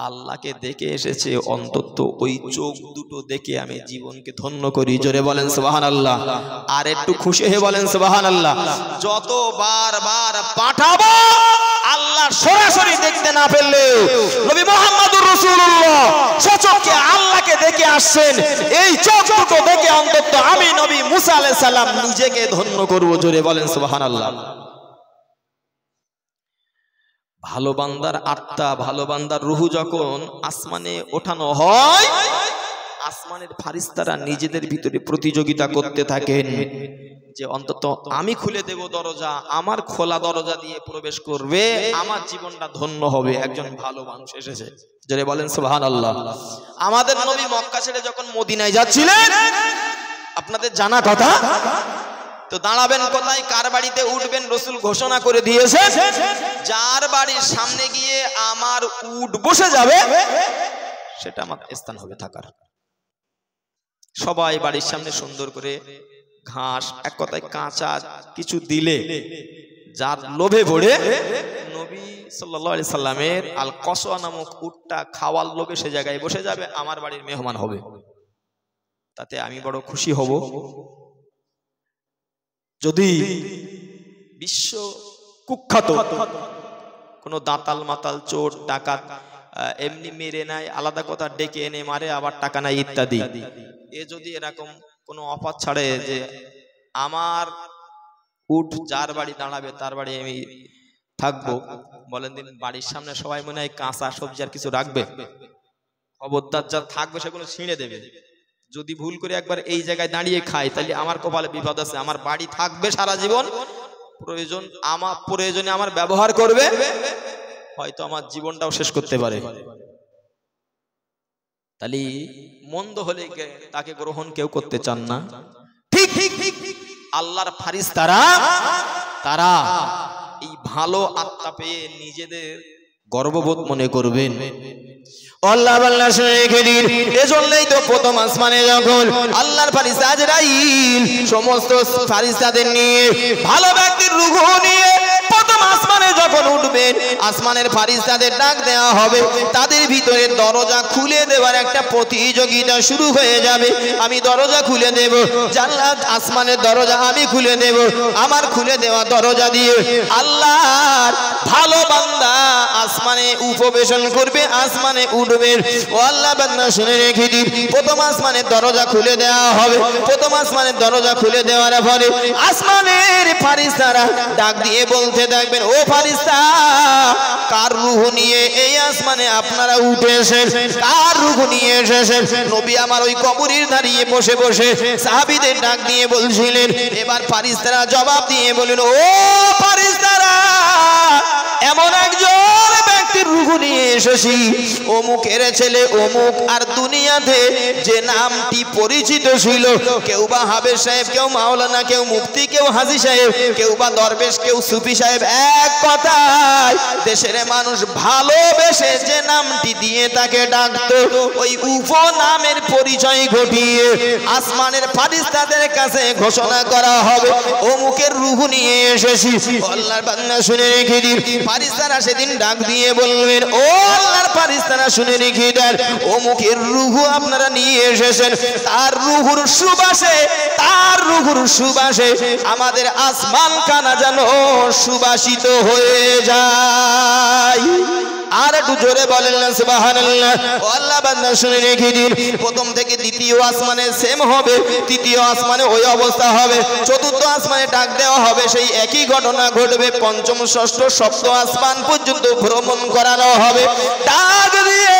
আল্লাহকে দেখে এসেছে, অন্তত ওই চোখ দুটো দেখে আমি জীবনকে ধন্য করি। জোরে বলেন সুবহানাল্লাহ, আর একটু খুশি হয়ে বলেন সুবহানাল্লাহ। যত বারবার পাঠাবো আল্লাহ সরাসরি দেখতে না পেলে নবী মুহাম্মদুর রাসূলুল্লাহ সচক্ষে আল্লাহকে দেখে আসছেন, এই চোখ দুটো দেখে অন্তত আমি নবী মুসা আলাইহিস সালাম নিজেকে ধন্য করব। জোরে বলেন সুবহানাল্লাহ। ভালো বান্দার আত্মা, ভালো বান্দার রূহ যখন আসমানে ওঠানো হয়, আসমানের ফারিস্তারা নিজেদের ভিতরে প্রতিযোগিতা করতে থাকেন যে অন্তত আমি খুলে দেব দরজা, আমার খোলা দরজা দিয়ে প্রবেশ করবে, আমার জীবনটা ধন্য হবে, একজন ভালো মানুষ এসেছে। যারা বলেন সুবহানাল্লাহ। আমাদের নবী মক্কা ছেড়ে যখন মদিনায় যাচ্ছিলেন, আপনাদের জানা কথা, তো দাঁড়াবেন কোথায়, কার বাড়িতে উঠবেন, রাসূল ঘোষণা করে দিয়েছে যার বাড়ির সামনে গিয়ে আমার উট বসে যাবে সেটা আমার স্থান হবে থাকার। সবাই বাড়ির সামনে সুন্দর করে ঘাস, এক কথায় কাঁচা কিছু দিলে যার লোভে পড়ে নবী সাল্লাল্লাহু আলাইহি সাল্লামের আল কসওয়া নামক উটটা খাওয়ার লোভে সে জায়গায় বসে যাবে, আমার বাড়ির মেহমান হবে, তাতে আমি বড় খুশি হব। যদি বিশ্ব কুখ্যাত কোনো দাতাল মাতাল চোর ডাকাত এমনি মেরে নেয়, আলাদা কথা, ডেকে এনে মারে, আবার টাকা নাই ইত্যাদি, এ যদি এরকম কোনো অফার ছাড়ে যে আমার উট যার বাড়ি দাঁড়াবে তার বাড়ি আমি থাকবো, বলেন দিন বাড়ির সামনে সবাই মনে হয় কাঁচা সবজি আর কিছু রাখবে? খবরদার, যা থাকবে সেগুলো ছিঁড়ে দেবে। যদি ভুল করে একবার এই জায়গায় দাঁড়িয়ে খাই তাহলে আমার কপালে বিপদ আছে। আমার বাড়ি থাকবে সারা জীবন, প্রয়োজনে আমার ব্যবহার করবে, হয়তো আমার জীবনটাও শেষ করতে পারে। তাহলে মন্দ হলে তাকে গ্রহণ কেউ করতে চান না। ঠিক আল্লাহর ফারিস্তারা তারা এই ভালো আত্মা পেয়ে নিজেদের গর্ববোধ মনে করবেন। আল্লাহ আল্লাহ শরীকের এজন্যই তো প্রথম আসমানে যখন আল্লাহর ফারিস্তা আজরাইল সমস্ত ফারিস্তাদের নিয়ে ভালো ব্যক্তির রূহ নিয়ে প্রথম আসমানে যখন উঠবেন, আসমানের ফারিস্তাদের ডাক দেওয়া হবে, তাদের ভিতরে দরজা খুলে দেওয়ার একটা প্রতিযোগিতা শুরু হয়ে যাবে। আমি দরজা খুলে দেব, জান্নাত আসমানের দরজা আমি খুলে দেব, আমার খুলে দেওয়া দরজা দিয়ে আল্লাহর ভালো বান্দা আসমানে উপবেশন করবে, আসমানে উঠবেন। ও আল্লাহ বান্দা শুনে রেখে দিন, প্রথম আসমানের দরজা খুলে দেওয়া হবে। প্রথম আসমানের দরজা খুলে দেওয়ার পরে আসমানের ফারিস্তারা ডাক দিয়ে বলতে থাকবেন, ও ফারিস্তা কার রূহ নিয়ে এই আসমানে আপনারা উঠে এসেছেন, কার রূহ নিয়ে এসেছেন? নবী আমার ওই কবরের দাঁড়িয়ে বসে বসে সাহাবীদের ডাক দিয়ে বলছিলেন। এবার ফারিস্তারা জবাব দিয়ে বলেন, ও ফারিস্তারা, এমন একজন ব্যক্তির রূহ নিয়ে এসেছি, অমুকের ছেলে অমুক, আর দুনিয়াতে যে নামটি পরিচিত ছিল, কেউ বা হাবেজ সাহেব, কেউ মাওলানা, কেউ মুফতি, কেউ হাজী সাহেব, কেউ বা দরবেশ, কেউ সুফি সাহেব, এক কথায় দেশের মানুষ ভালোবেসে যে নামটি দিয়ে তাকে ডাকতো, ওই উপনামের পরিচয় ঘটিয়ে আসমানের ফারিস্তাদের কাছে ঘোষণা করা হবে, অমুকের রূহ নিয়ে এসেছি। আল্লাহর বান্দা শুনে রেখে দিন, ফারিস্তারা সেদিন ডাক দিয়ে বলবেন, ও আল্লাহর ফারিস্তারা শুনে রেখে দেন, অমুকের রূহ আপনারা নিয়ে এসেছেন, তার রূহুর সুবাসে, তার রূহুর সুবাসে আমাদের আসমান কানা যেন সুবাসিত হয়ে যায়। আর একটু জোরে বলেন না সুবহানাল্লাহ। ও আল্লাহ বান্দা শুনে রেখে দিন, প্রথম থেকে দ্বিতীয় আসমানে সেম হবে, তৃতীয় আসমানে ওই অবস্থা হবে, চতুর্থ আসমানে ডাক দেওয়া হবে, সেই একই ঘটনা ঘটবে, পঞ্চম, ষষ্ঠ, সপ্তম আসমান পর্যন্ত ভ্রমণ করানো হবে। ডাক দিয়ে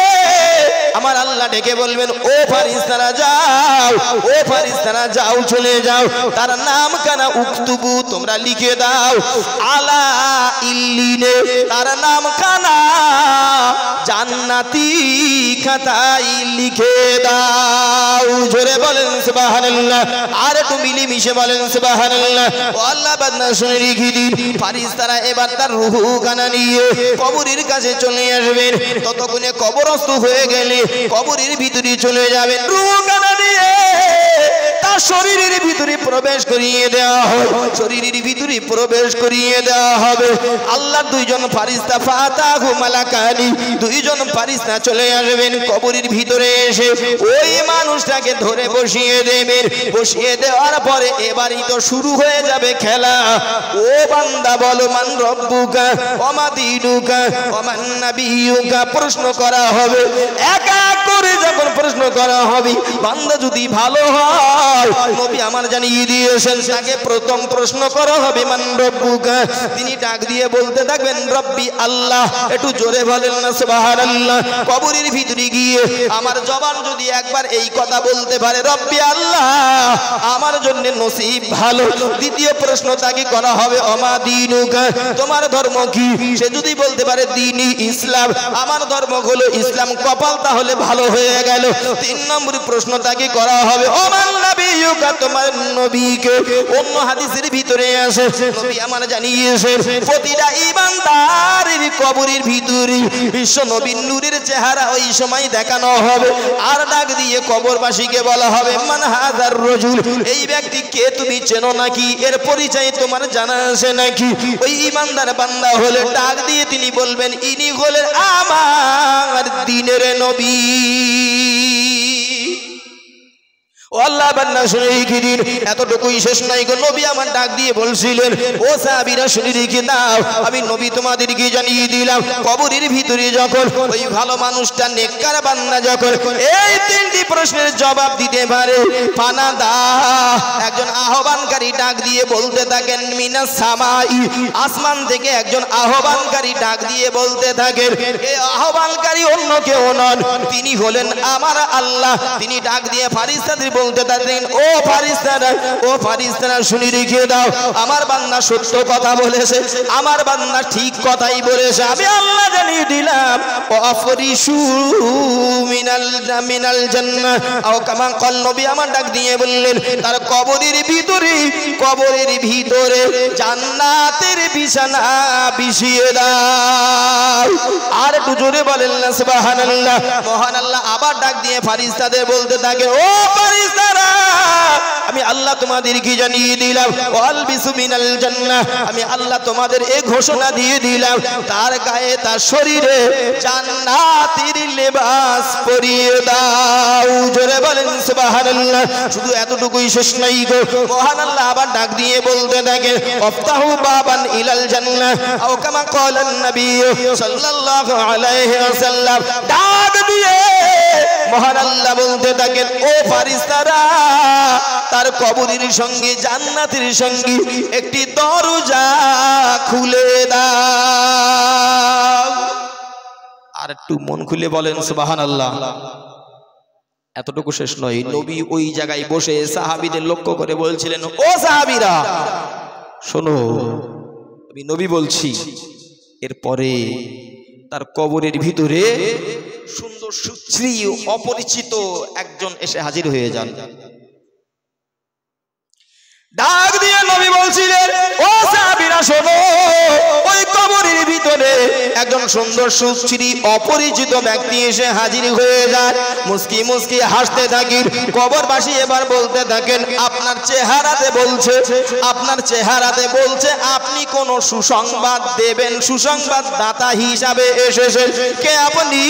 আমার আল্লাহ ডেকে বলবেন, ও ফারিস্তারা যাও, ও ফারিস্তারা যাও, চলে যাও, তার নাম কানা উক্তুবু, তোমরা লিখে দাও, আলা ইল্লিনে, তার নাম কানা জান্নাতি খাতায় লিখে দাও। জোরে বলেন সুবহানাল্লাহ, আর একটু মিলেমিশে বলেন সুবহানাল্লাহ। ও আল্লাহ বান্দা শুনে রেখে দিন, ফারিস্তারা এবার তার রূহ কানা নিয়ে কবরের কাছে চলে আসবেন, ততক্ষণে কবরস্থ হয়ে গেলে কবরের ভিতরে চলে যাবেন, রূহ কানা নিয়ে তার শরীরের ভিতরে প্রবেশ করিয়ে দেওয়া হবে, শরীরের ভিতরে প্রবেশ করিয়ে দেওয়া হবে। আল্লাহ দুইজন ফারিস্তা, ফাতাহু মালাকানি, দুইজন ফারিস্তা চলে আসবেন কবরের ভিতরে, এসে ওই মানুষটাকে ধরে বসিয়ে দেবেন। বসিয়ে দেওয়ার পরে এবারই তো শুরু হয়ে যাবে খেলা। ও বান্দা বলো, মান রব্বুকা ওয়া মা দীনুকা ওয়া মান নাবিয়ুকা, প্রশ্ন করা হবে। এক এক করে যখন প্রশ্ন করা হবে, বান্দা যদি ভালো হয়, নবী আমার জানিয়ে দিয়েছেন, তাকে প্রথম প্রশ্ন করা হবে, মান রব্বুকা, তিনি ডাক দিয়ে বলতে থাকবেন, রব্বি আল্লাহ। একটু জোরে বলেন না সুবহানাল্লাহ। কবরের ভিতরে গিয়ে আমার জবান যদি একবার এই কথা বলতে পারে, রব্বি আল্লাহ, আমার জন্য নসিব ভালো। দ্বিতীয় প্রশ্ন তাকে করা হবে, অমা দীনুকা, তোমার ধর্ম কি? সে যদি বলতে পারে দীনি ইসলাম, আমার ধর্ম হলো ইসলাম, কপাল তাহলে ভালো হয়ে গেল। তিন নম্বর প্রশ্ন তাকে করা হবে, অমান নবিয়ুকা, তোমার নবীকে? অন্য হাদিসের ভিতরে আছে, নবী আমার জানিয়েছেন, প্রতিটা ঈমানদারের কবরের ভিতরে বিশ্ব নবীর নূরের চেহারা ওই সময় দেখানো হবে। আর ডাক দিয়ে কবরবাসীকে বলা হবে, মান হাযার রাজুল, এই ব্যক্তি কে, তুমি চেনো নাকি? এর পরিচয় তোমার জানা আছে নাকি? ওই ঈমানদার বান্দা হলে ডাক দিয়ে তিনি বলবেন, ইনি হলেন আমার দ্বীনের নবী। ও আল্লাহ বান্দা শুনে রেখে দিন, এতটুকুই শেষ নাই গো। নবী আমার ডাক দিয়ে বলছিলেন, ও সাহাবীরা শুনে রেখে দাও, আমি নবী তোমাদেরকে জানিয়ে দিলাম, কবরের ভিতরে যখন ওই ভালো মানুষটা, নেককার বান্দা যখন এই তিনটি প্রশ্নের জবাব দিতে পারে, ফানাদা, একজন আহ্বানকারী ডাক দিয়ে বলতে থাকেন, মিনাস সামাই, আসমান থেকে একজন আহ্বানকারী ডাক দিয়ে বলতে থাকেন। এই আহ্বানকারী অন্য কেউ নন, তিনি হলেন আমার আল্লাহ। তিনি ডাক দিয়ে ফারিস্তাদের বলতে থাকেন, ও ফারিস্তারা, ও ফারিস্তারা, শুনে রেখে দাও, আমার বান্দা সত্য কথা বলেছে, আমার বান্দা ঠিক কথাই বলেছে, আমি আল্লাহ জানিয়ে দিলাম। ও আফরিশু মিনাল জান্নাহ, আও কামা ক্বাল, নবী আমার ডাক দিয়ে বললেন, তার কবরের ভিতরে, কবরের ভিতরে জান্নাতের বিছানা বিছিয়ে দাও। আর একটু জোরে বলেন না সুবহানাল্লাহ। মহান আল্লাহ আবার ডাক দিয়ে ফারিস্তাদের বলতে থাকে, ও ফারিস্তারা, আমি আল্লাহ তোমাদেরকে জানিয়ে দিলাম, ওয়াল বিসু মিনাল জান্নাহ, আমি আল্লাহ তোমাদের এই ঘোষণা দিয়ে দিলাম, তার গায়ে, তার শরীরে জান্নাতের লেবাস পরিয়ে দাও। জোরে বলেন সুবহানাল্লাহ। শুধু এতটুকুই শেষ নাই গো, মহান আল্লাহ আবার ডাক দিয়ে বলতে থাকে, আফতাহু বাবান ইলাল জান্নাহ, আও কামা ক্বালান নবী সাল্লাল্লাহু আলাইহি ওয়াসাল্লাম। ডাক দিয়ে মহান আল্লাহ বলতে থাকেন, ও ফারিস্তারা, তার কবরের সঙ্গে জান্নাতের সঙ্গে একটি দরজা খুলে দাও। আর একটু মন খুলে বলেন সুবহানাল্লাহ। এতটুকু শেষ নয়, নবী ওই জায়গায় বসে সাহাবীদের লক্ষ্য করে বলছিলেন, ও সাহাবীরা শোনো, আমি নবী বলছি। এরপরে তার কবরের ভিতরে সুন্দর সুশ্রী অপরিচিত একজন এসে হাজির হয়ে যান। ডাক দিয়ে নবী বলছিলেন, ও সাহাবীরা শোনো, ওই কবরের ভিতরে একজন সুন্দর সুশ্রী অপরিচিত ব্যক্তি এসে হাজির হয়ে যায়। মুস্কি মুস্কি হাসতে থাকেন। কবরবাসী এবার বলতে থাকেন, আপনার চেহারাতে বলছে, আপনার চেহারাতে বলছে আপনি কোন সুসংবাদ দেবেন, সুসংবাদ দাতা হিসাবে এসেছেন। কে আপনি?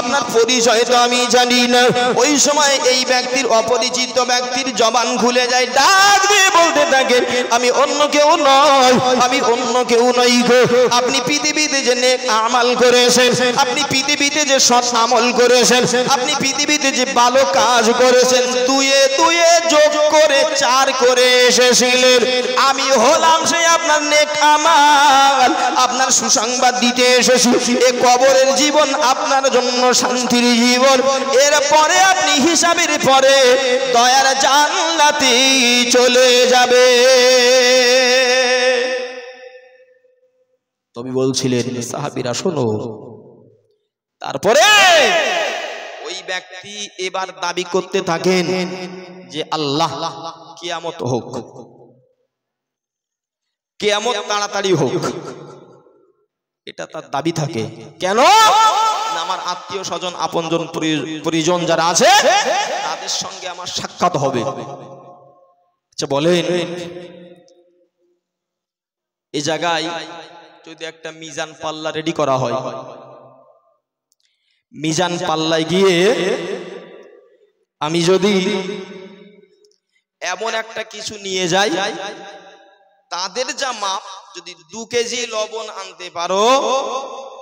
আপনার পরিচয় তো আমি জানি না। ওই সময় এই ব্যক্তির, অপরিচিত ব্যক্তির জবান খুলে যায়, ডাক দিয়ে বলতে থাকেন, আমি অন্য কেউ নয়, আমি অন্য কেউ নই গো। আপনি পৃথিবীতে যে নেক আমল করেছেন, আপনি পৃথিবীতে যে সৎ আমল করেছেন, আপনি পৃথিবীতে যে ভালো কাজ করেছেন, দুয়ে দুয়ে যোগ করে 4 করে এসেছিলেন। আমি হলাম সেই আপনার নেক আমল, আপনার সুসংবাদ দিতে এসেছি। এই কবরের জীবন আপনার জন্য শান্তির জীবন। এরপরে আপনি হিসাবের পরে দয়ার জান্নাতে চলে যাবে। তবে বলছিলেন, সাহাবীরা শোনো। তারপরে ওই ব্যক্তি এবার দাবি করতে থাকেন যে আল্লাহ কিয়ামত হোক, কিয়ামত তাড়াতাড়ি হোক, এটা তার দাবি থাকে। কেন? আমার আত্মীয় স্বজন, আপনজন, পরিজন যারা আছে তাদের সঙ্গে আমার সাক্ষাৎ হবে। আচ্ছা বলেন, এই জায়গায় যদি একটা মিজান পাল্লা রেডি করা হয়, মিজান পাল্লায় গিয়ে আমি যদি এমন একটা কিছু নিয়ে যাই, তাদের যা মাপ, যদি 2 কেজি লবণ আনতে পারো,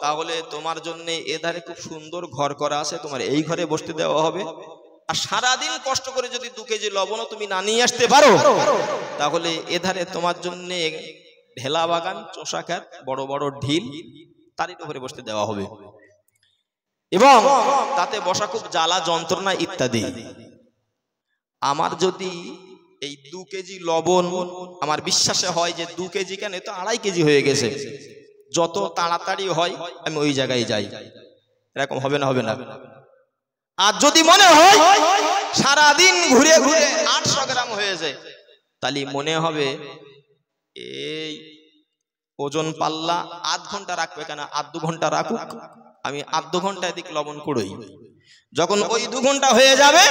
তাহলে তোমার জন্য এধারে খুব সুন্দর ঘর করা আছে, তোমার এই ঘরে বসতে দেওয়া হবে। আর সারাদিন কষ্ট করে যদি 2 কেজি লবণও তুমি না নিয়ে আসতে পারো, তাহলে এধারে তোমার জন্য ঢেলা বাগান, চোষা ক্ষেত, বড় বড় ঢিল, তারই উপরে বসতে দেওয়া হবে, এবং তাতে বসা খুব জ্বালা যন্ত্রণা ইত্যাদি। আমার যদি এই 2 কেজি লবণ, আমার বিশ্বাসে হয় যে 2 কেজি কেন, তো 2.5 কেজি হয়ে গেছে, যত তাড়াতাড়ি হয় আমি ওই জায়গায় যাই। এরকম হবে না? হবে না? আর যদি মনে হয় সারাদিন ঘুরে ঘুরে 800 গ্রাম হয়ে যায়, তাহলে মনে হবে এই ওজন পাল্লা আধ ঘন্টা রাখবে কেন, আধ 2 ঘন্টা রাখুক, আমি আধ 2 ঘন্টা এদিক লবণ কুড়োই। যখন ওই 2 ঘন্টা হয়ে যাবে,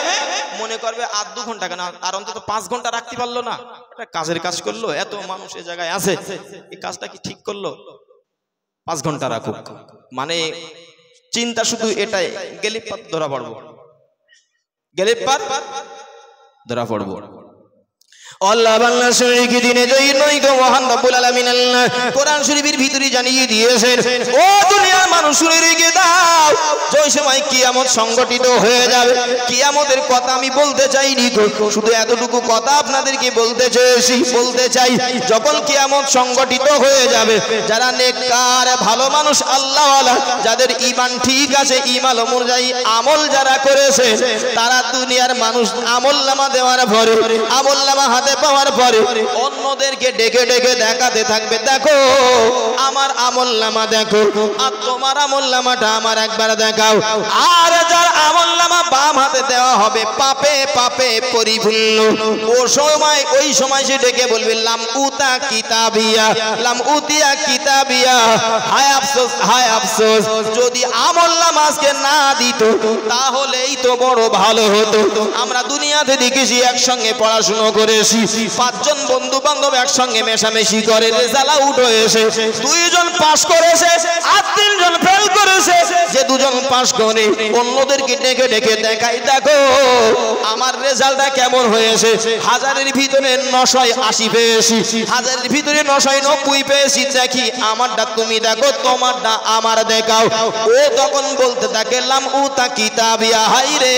মনে করবে আধ 2 ঘন্টা কেন, আর অন্তত 5 ঘন্টা রাখতে পারলো না, এটা কাজের কাজ করলো, এত মানুষ এই জায়গায় আছে, এই কাজটা কি ঠিক করলো, 5 ঘন্টা রাখুক। মানে চিন্তা শুধু এটাই, গেলিপ পাত ধরা পড়বো, গেলিপ পাত ধরা পড়বো। আল্লাহ বাংলা শরীফ দিনে জয় নই গো, মহান রব্বুল আলামিন আল্লাহ কোরআন শরীফের ভিতরে জানিয়ে দিয়েছেন, ও দুনিয়ার মানুষ শুনে রেখে দাও, যে সময় কিয়ামত সংগঠিত হয়ে যাবে, কিয়ামতের কথা আমি বলতে চাইনি গো, শুধু এতটুকু কথা আপনাদেরকে বলতে চাই, যখন কিয়ামত সংগঠিত হয়ে যাবে, যারা নেককার ভালো মানুষ, আল্লাহওয়ালা, যাদের ঈমান ঠিক আছে, ঈমান অনুযায়ী আমল যারা করেছে, তারা দুনিয়ার মানুষ আমলনামা দেওয়ার পরে, আমলনামা হাতে পাওয়ার পরে অন্যদেরকে ডেকে ডেকে দেখাতে থাকবে, দেখো আমার আমলনামা দেখো, আর তোমার আমলনামাটা আমার একবার দেখাও। আর যার আমলনামা বাম হাতে দেওয়া হবে, পাপে পাপে পরিপূর্ণ, ওই সময় সে ডেকে বলবে, লাম উতা কিতাবিয়া, লাম উতিয়া কিতাবিয়া, হায় আফসোস, হায় আফসোস, যদি আমলনামা আজকে না দিত তাহলেই তো বড় ভালো হতো। আমরা দুনিয়াতে দেখেছি, একসঙ্গে পড়াশুনো করেছি, 5 জন বন্ধু বান্ধব একসঙ্গে মেশামেশি করে, রেজাল্ট আউট হয়েছে, 2 জন পাস করেছে আর 3 জন ফেল করেছে। যে 2 জন পাস করে অন্যদেরকে ডেকে ডেকে দেখাই, দেখো আমার রেজাল্টটা কেমন হয়েছে, 1000-এর ভিতরে 980 পেয়েছি, 1000-এর ভিতরে 990 পেয়েছি, দেখি আমারটা তুমি দেখো, তোমারটা আমার দেখাও। ও তখন বলতে থাকে লাম উতা কিতাবিয়া, হাই রে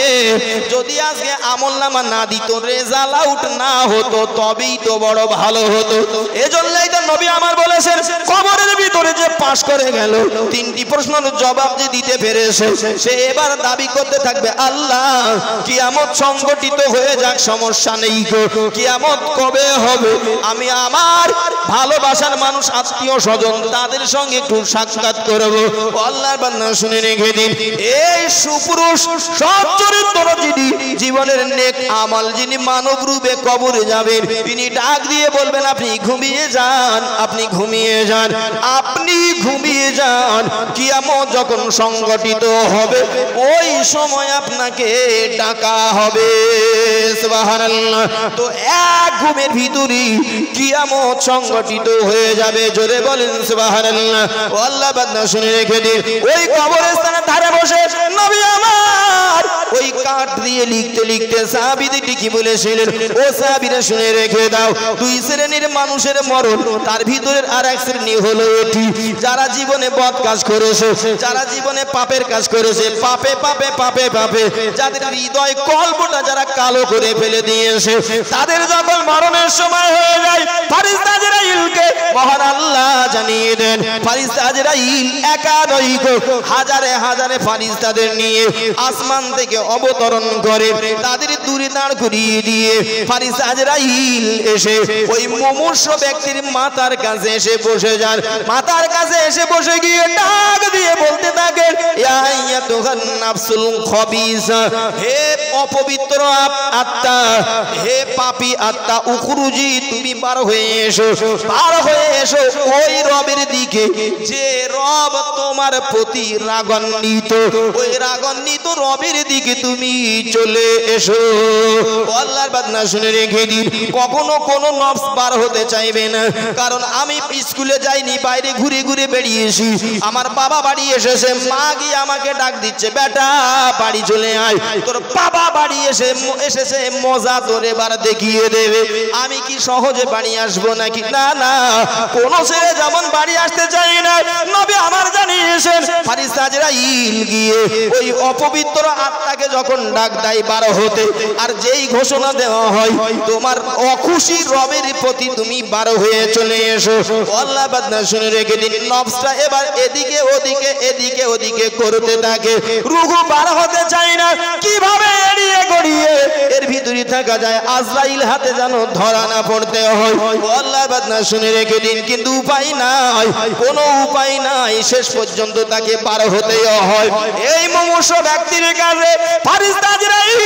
যদি আজকে আমলনামা না দিত, রেজাল্ট আউট না হতো, তবেই তো বড় ভালো হতো। এজন্যই তো নবী আমার বলেছেন কবরের ভিতরে যে পাশ করে গেল, 3টি প্রশ্নের জবাব যে দিতে পেরেছে, সে এবার দাবি করতে থাকবে আল্লাহ কিয়ামত সংগঠিত হয়ে যাক, সমস্যা নেই গো, কিয়ামত কবে হবে, আমি আমার ভালোবাসার মানুষ আত্মীয় স্বজন তাদের সঙ্গে একটু সাক্ষাৎ করবো। আল্লাহর বান্দা শুনে রেখে দিন, এই সুপুরুষ সৎ চরিত্র যিনি, জীবনের নেক আমল যিনি, মানব রূপে কবরে যাবেন, তিনি ডাক দিয়ে বলবেন আপনি ঘুমিয়ে যান, আপনি ঘুমিয়ে যান, আপনি ঘুমিয়ে যান। কিয়ামত যখন সংগঠিত হবে ওই সময় আপনাকে ডাকা হবে। সুবহানাল্লাহ। তো এক ঘুমের ভিতরেই কিয়ামত সংগঠিত হয়ে যাবে। জোরে বলেন সুবহানাল্লাহ। ও আল্লাহ বান্দা শুনে রেখে দিন, ওই কবরস্থানের ধারে বসে নবী আমার ওই কাঠ দিয়ে লিখতে লিখতে সাহাবীদের কি বলেছিলেন, ও সাহাবীরা শুনে রেখে দাও, 2 শ্রেণীর মানুষের মরণ, তার ভিতরের আরেক শ্রেণী হলো এটি, যারা জীবনে বদ কাজ করেছে, যারা জীবনে পাপের কাজ করেছে, পাপে পাপে পাপে পাপে যাদের হৃদয় কল্পটা যারা কালো করে ফেলে দিয়েছে, তাদের যখন মরণের সময় হয়ে যায়, ফেরেশতা আজরাইলকে মহান আল্লাহ জানিয়ে দেন, ফেরেশতা আজরাইল একা নয় গো, হাজারে হাজারে ফেরেশতাদের নিয়ে আসমান থেকে অবতরণ করে, তাদের দূরে দাঁড় করিয়ে দিয়ে ফেরেশতা আজরাইল এসে ওই মুমূর্ষু ব্যক্তির মাথার কাছে এসে বসে যান। মাথার কাছে এসে বসে গিয়ে ডাক দিয়ে বলতে থাকেন, ইয়া আইয়াতুহান নাফসুল খাবিসা, হে অপবিত্র আত্মা, হে পাপী আত্মা, উখরুজি, তুমি বার হয়ে এসো, বার হয়ে এসো ওই রবের দিকে যে রব তোমার প্রতি রাগান্বিত, ওই রাগান্বিত রবের দিকে তুমি চলে এসো। আল্লাহর বান্দা শুনে রেখে দিন, কখনো কোনো নফস বার হতে চাইবে না, কারণ আমি স্কুলে যাইনি, বাইরে ঘুরে ঘুরে বেরিয়েছি, আমার বাবা বাড়ি এসেছে, মা গিয়ে আমাকে ডাক দিচ্ছে, বেটা বাড়ি চলে আয়, তোর বাবা বাড়ি এসেছে, মজা তোর এবার দেখিয়ে দেবে। আমি কি সহজে বাড়ি আসবো নাকি? না না, কোন ছেলে যেমন বাড়ি আসতে চাই না, নবী আমার জানিয়েছেন ফেরেশতা আজরাইল গিয়ে ওই অপবিত্র আত্মাকে যখন ডাক দেয় বার হতে, আর যেই ঘোষণা দেওয়া হয় তোমার অখুশি রবের প্রতি তুমি বার হয়ে চলে এসো, আল্লাহ বান্দা শুনে রেখে দিন, নফসটা এবার এদিকে ওদিকে এদিকে ওদিকে করতে থাকে, রুহু বার হতে চায় না, কিভাবে এড়িয়ে গড়িয়ে এর ভিতরে থাকা যায়, আজরাইল হাতে যেন ধরা না পড়তে হয়। আল্লাহ বান্দা শুনে রেখে দিন, কিন্তু উপায় নাই, কোনো উপায় নাই, শেষ পর্যন্ত তাকে বার হতে হয়। এই মুমূর্ষু ব্যক্তির কাছে ফেরেশতা আজরাইল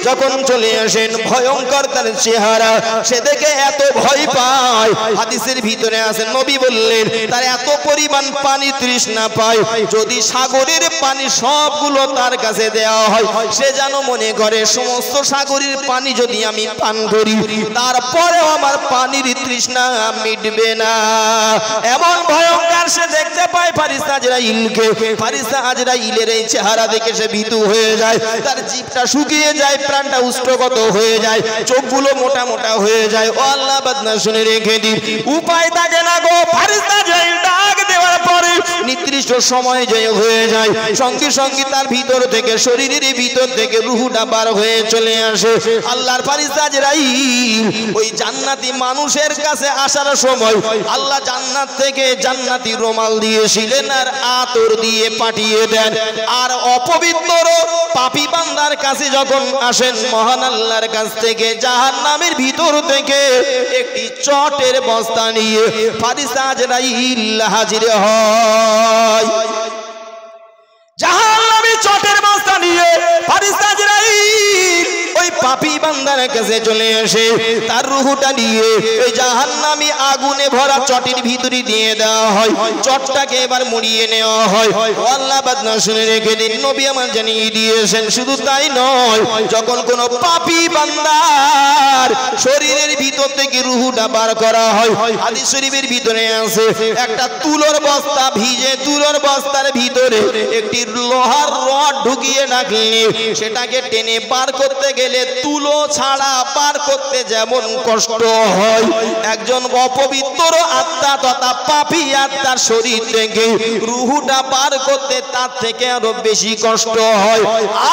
যখন চলে আসেন, ভয়ঙ্কর তার চেহারা, সে দেখে এত ভয় পায়, হাদিসের ভিতরে আছে নবী বললেন তার এত পরিমাণ পানি তৃষ্ণা পায়, যদি সাগরের পানি সবগুলো তার কাছে দেওয়া হয়, সে যেন মনে করে সমস্ত সাগরের পানি যদি আমি পান করি, তারপরেও আমার পানির তৃষ্ণা মিটবে না। এমন ভয়ঙ্কর সে দেখতে পায় ফেরেশতা আজরাইলকে। ফেরেশতা আজরাইলের এই চেহারা দেখে সে ভীতু হয়ে যায়, তার জিভটা শুকিয়ে যায়, প্রাণটা উষ্ঠগত হয়ে যায়, চোখগুলো মোটা মোটা হয়ে যায়। ও আল্লাহ বান্দা শুনে রেখে দিন, উপায় থাকে না গো, ফেরেশতা আজরাইল ডাক দেওয়ার পরে নির্দিষ্ট সময় জয় হয়ে যায়, সঙ্গে সঙ্গে তার ভিতর থেকে, শরীরের ভিতর থেকে রুহুটা বার হয়ে চলে আসে। আল্লাহর ফেরেশতা আজরাইল ওই জান্নাতি মানুষের কাছে আসার সময় আল্লাহ জান্নাত থেকে জান্নাতি রুমাল দিয়েছিলেন আর আতর দিয়ে পাঠিয়ে দেন, আর অপবিত্র পাপী বান্দার কাছে যখন আসেন, মহান আল্লাহর কাছ থেকে জাহান্নামের ভিতর থেকে একটি চটের বস্তা নিয়ে ফেরেশতা আজরাইল হাজির হয়। জাহান্নামী চটের বস্তা নিয়ে ফেরেশতা আজরাইল ওই পাপী বান্দার বান্দার কাছে চলে আসে, তার রূহটা নিয়ে এই জাহান্নামী আগুনে ভরা চটের ভিতরে দিয়ে দেওয়া হয়। চটটাকে এবার মুড়িয়ে নেওয়া হয়। আল্লাহ বান্দা শুনে রেখে দিন, নবী আমার জানিয়ে দিয়েছেন শুধু তাই নয়, যখন কোন পাপী বান্দার শরীরের ভিতর থেকে রূহটা বার করা হয়, হাদিস শরীফের ভিতরে আছে একটা তুলোর বস্তা, ভিজে তুলোর বস্তার ভিতরে একটি লোহার রড ঢুকিয়ে রাখলে সেটাকে টেনে বার করতে গেলে তুলো ছাড়া বার করতে যেমন কষ্ট হয়, একজন অপবিত্র আত্মা তথা পাপী আত্মার শরীর থেকে রূহটা বার করতে তার থেকে আরো বেশি কষ্ট হয়।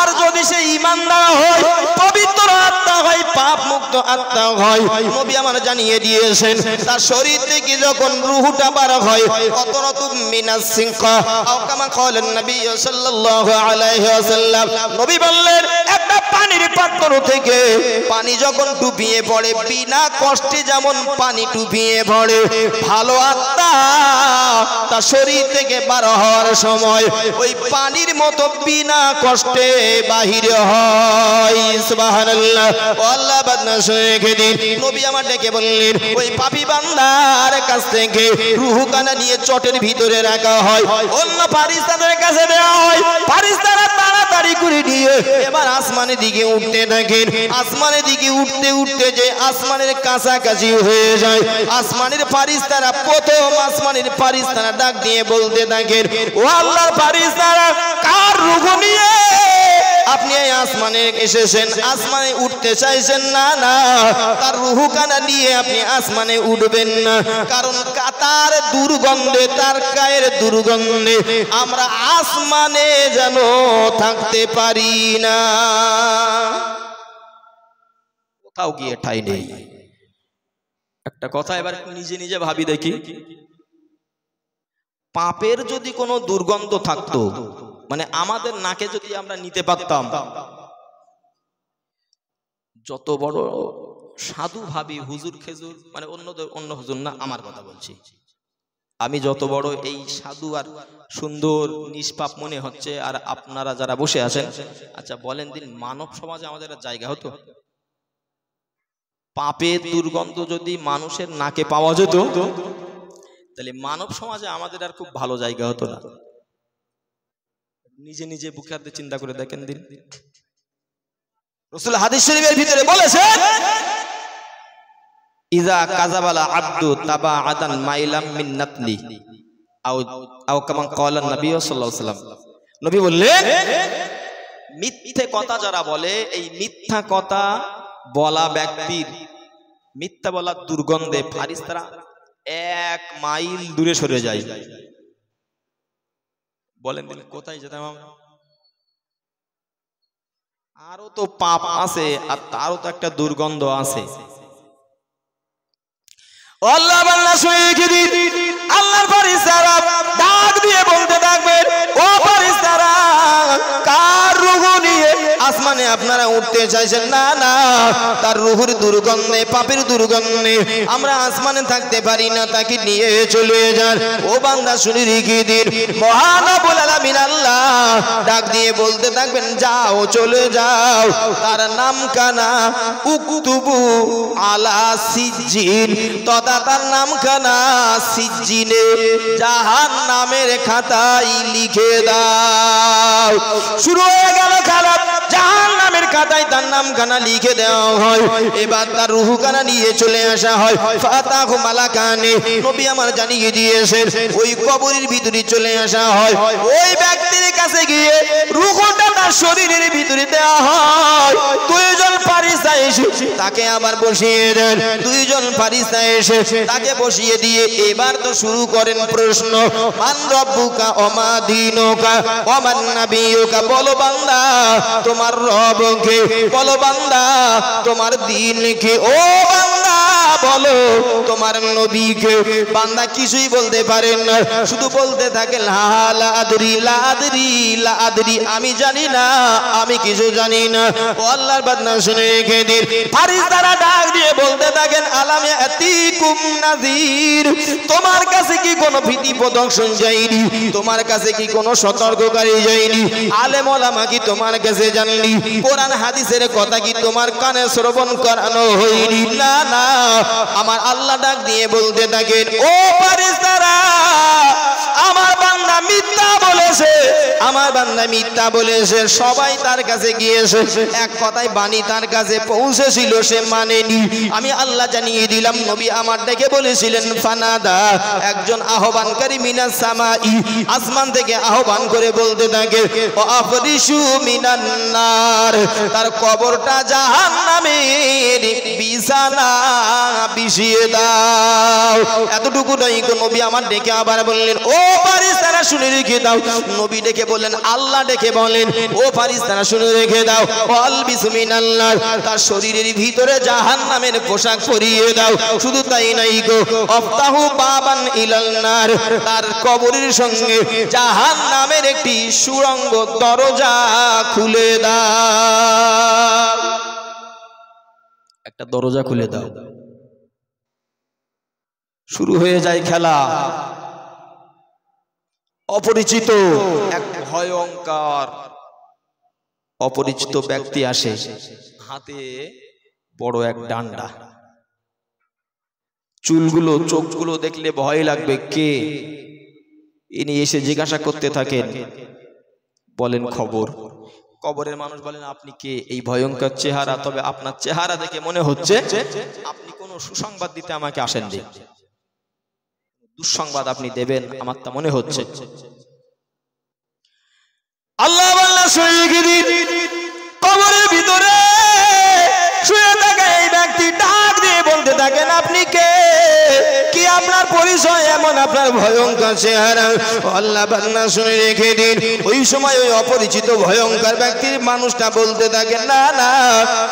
আর যদি সে ঈমানদার হয়, পবিত্র আত্মা হয়, পাপ মুক্ত আত্মা হয়, নবী আমার জানিয়ে দিয়েছেন তার শরীর থেকে যখন রূহটা বার হয়, কতরতুম মিনাস সিনকা আও কামা ক্বালান নবী সাল্লাল্লাহু আলাইহি ওয়াসাল্লাম, নবী বললেন একটা পানির পাত্র থেকে পানি যখন ডুবিয়ে পড়ে বিনা কষ্টে যেমন পানি ডুবিয়ে পড়ে, ভালো আত্মা তার শরীর থেকে বার হওয়ার সময় ওই পানির মতো বিনা কষ্টে বাহির হয়। সুবহানাল্লাহ। আল্লাহ বান্দা শুনে রেখে দিন, নবী আমার ডেকে বললেন ওই পাপী বান্দার কাছ থেকে রূহ কানা নিয়ে চটের ভিতরে রাখা হয়, অন্য ফারিস্তাদের কাছে দেওয়া হয়। ফারিস্তারা তাড়াতাড়ি করে নিয়ে এবার আসমানের দিকে উঠতে থাকেন। আসমানের দিকে উঠতে উঠতে যে আসমানের কাছাকাছি হয়ে যায়, আসমানের ফারিস্তারা প্রথম আসমানের ফারিস্তারা ডাক দিয়ে বলতে থাকেন, ও আল্লাহর ফারিস্তারা, কার রূহ নিয়ে আপনি এই আসমানে এসেছেন? আসমানে উঠতে চাইছেন না? না, তার রূহ কানা নিয়ে আপনি আসমানে উঠবেন না, কারণ তার দুর্গন্ধে, তার গায়ের দুর্গন্ধে আমরা আসমানে যেন থাকতে পারি না। কোথাও গিয়ে ঠাঁই নেই। একটা কথা এবার নিজে নিজে ভাবি দেখি, পাপের যদি কোনো দুর্গন্ধ থাকতো, মানে আমাদের নাকে যদি আমরা নিতে পারতাম, যত বড় সাধু ভাবি, হুজুর খেজুর, মানে অন্য হুজুর না, আমার কথা বলছি, আমি যত বড় এই সাধু আর সুন্দর নিষ্পাপ মনে হচ্ছে, আর আপনারা যারা বসে আছেন, আচ্ছা বলেন দিন, মানব সমাজে আমাদের জায়গা হতো? পাপের দুর্গন্ধ যদি মানুষের নাকে পাওয়া যেত, তাহলে মানব সমাজে আমাদের আর খুব ভালো জায়গা হতো না। নিজে নিজে বুকে হাতে চিন্তা করে দেখেন দিন। রাসূল হাদিস শরীফের ভিতরে বলেছেন, ইজা কাযাবালা আব্দু তাবাআদান মাইলাম মিন নাতলি আও কামা ক্বালা নবী সাল্লাল্লাহু আলাইহি ওয়াসাল্লাম, নবী বললেন মিথ্যে কথা যারা বলে, এই মিথ্যা কথা বলা ব্যক্তির, মিথ্যা বলার দুর্গন্ধে ফারিস্তারা 1 মাইল দূরে সরে যায়। বলেন দিন কোথায় যেতাম আমরা? আরো তো পাপ আছে, আর তারও তো একটা দুর্গন্ধ আছে। আল্লাহ বান্দা শুয়ে দিন, আল্লাহর ফেরেশতারা ডাক দিয়ে বলতে থাকবেন, ও ফেরেশতারা, কার রূহ নিয়ে আসমানে আপনারা উঠতে চাইছেন? না, না, তার রূহের দুর্গন্ধে, পাপের দুর্গন্ধে আমরা আসমানে থাকতে পারি না, তাকে নিয়ে চলে যান। ও বান্দা শুনে রেখে দিন, মহান রব্বুল আলামিন আল্লাহ ডাক দিয়ে বলতে থাকবেন, যাও, চলে যাও, তার নাম কানা উকতুবু আলা সিজ্জিন, তথা তার নাম কানা সিজ্জিনে জাহান্নামের খাতায় লিখে দাও। শুরু হয়ে গেল খারাপ, জাহান্নামের খাতায় তার নাম কানা লিখে দেওয়া হয়। এবার তার রূহ কানা নিয়ে চলে আসা হয়। ফাতাহু মালাকানে, নবী আমার জানিয়ে দিয়েছেন ওই কবরের ভিতরে চলে আসা হয়। ওই ব্যক্তির কাছে গিয়ে রূহটা তার শরীরের ভিতরে দেওয়া হয়। দুইজন ফারিস্তা এসে তাকে আবার বসিয়ে দেন। দুইজন ফারিস্তা এসে তাকে বসিয়ে দিয়ে এবার তো শুরু করেন প্রশ্ন, মান রব্বুকা ওমা দীনুকা ওমান নাবিয়ুকা, বলো বান্দা তোমার রব কে, বলো বান্দা তোমার দ্বীন কি। ও বান্দা বলো তোমার নবীকে। বান্দা কিছুই বলতে পারেন না, শুধু বলতে থাকে লা আদরি লা আদরি লা আদরি, আমি জানি না, আমি কিছু জানি না। ও আল্লাহর বান্দা শুনে রেখে দিন, ফারিস্তারা ডাক দিয়ে বলতে থাকেন আলামে আতিকুম নাযীর, তোমার কাছে কি কোনো ভীতি প্রদর্শন যায়নি? তোমার কাছে কি কোনো সতর্ককারী যায়নি? আলেম ওলামা কি তোমার কাছে জাননি? কোরআন হাদিসের কথা কি তোমার কানে শ্রবণ করানো হয়নি? না না, আমার আল্লাহ ডাক দিয়ে বলতে থাকেন ও ফারিস্তারা, আমার বান্দা মিথ্যা বলেছে, আমার বান্দা মিথ্যা বলেছে। সবাই তার কাছে গিয়েছে, এক কথায় বাণী তার কাছে পৌঁছেছিল, সে মানেনি। আমি আল্লাহ জানিয়ে দিলাম, নবী আমার ডেকে বলেছিলেন ফানাদা, একজন আহ্বানকারী মিনাস সামাই, আসমান থেকে আহ্বান করে বলতে থাকে ও আফরিশু মিনান নার, তার কবরটা জাহান্নামের বিছানা বিছিয়ে দাও। এতটুকু নয়, নবী আমার ডেকে আবার বললেন ও ফারিস্তারা শুনে রেখে দাও। নবী ডেকে বললেন, আল্লাহ ডেকে বলেন ও ফারিস্তারা শুনে রেখে দাও, আলবিসু মিনান নার, তার শরীরের ভিতরে জাহান্নামের পোশাক পরিয়ে দাও। শুধু তাই নাই গো, আফতাহু বাবান ইলাল নার, তার কবরের সঙ্গে জাহান্নামের একটি সুড়ঙ্গ দরজা খুলে দাও। একটা দরজা খুলে দাও। শুরু হয়ে যায় খেলা। অপরিচিত এক ভয়ঙ্কর অপরিচিত ব্যক্তি আসে, হাতে বড় এক ডান্ডা, চুলগুলো চোখগুলো দেখলে ভয় লাগবে। কে ইনি? এসে জিজ্ঞাসা করতে থাকেন, বলেন খবর। কবরের মানুষ বলেন আপনি কে? এই ভয়ঙ্কর চেহারা, তবে আপনার চেহারা দেখে মনে হচ্ছে আপনি কোনো সুসংবাদ দিতে আমাকে আসেননি, দুঃসংবাদ আপনি দেবেন আমার তা মনে হচ্ছে। আল্লাহ আল্লাহ কবরের ভিতরে শুয়ে থাকা এই ব্যক্তি ডাক দিয়ে বলতে থাকেন আপনি কে? কি আপনার পরিচয়? এমন আপনার ভয়ঙ্কর চেহারা। আল্লাহ বান্দা শুনে রেখে দিন, ওই সময় ওই অপরিচিত ভয়ঙ্কর ব্যক্তির মানুষটা বলতে থাকে না না,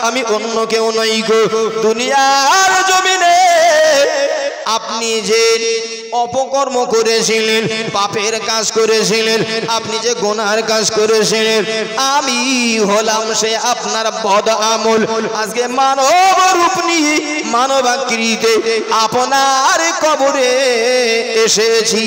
আমি অন্য কেউ নই গো, দুনিয়ার জমিনে আপনি যে অপকর্ম করেছিলেন, পাপের কাজ করেছিলেন, আপনি যে গুনার কাজ করেছিলেন, আমি হলাম সে আপনার বদ আমল। আজকে মানব রূপ নিয়ে মানব আকৃতিতে আপনার কবরে এসেছি।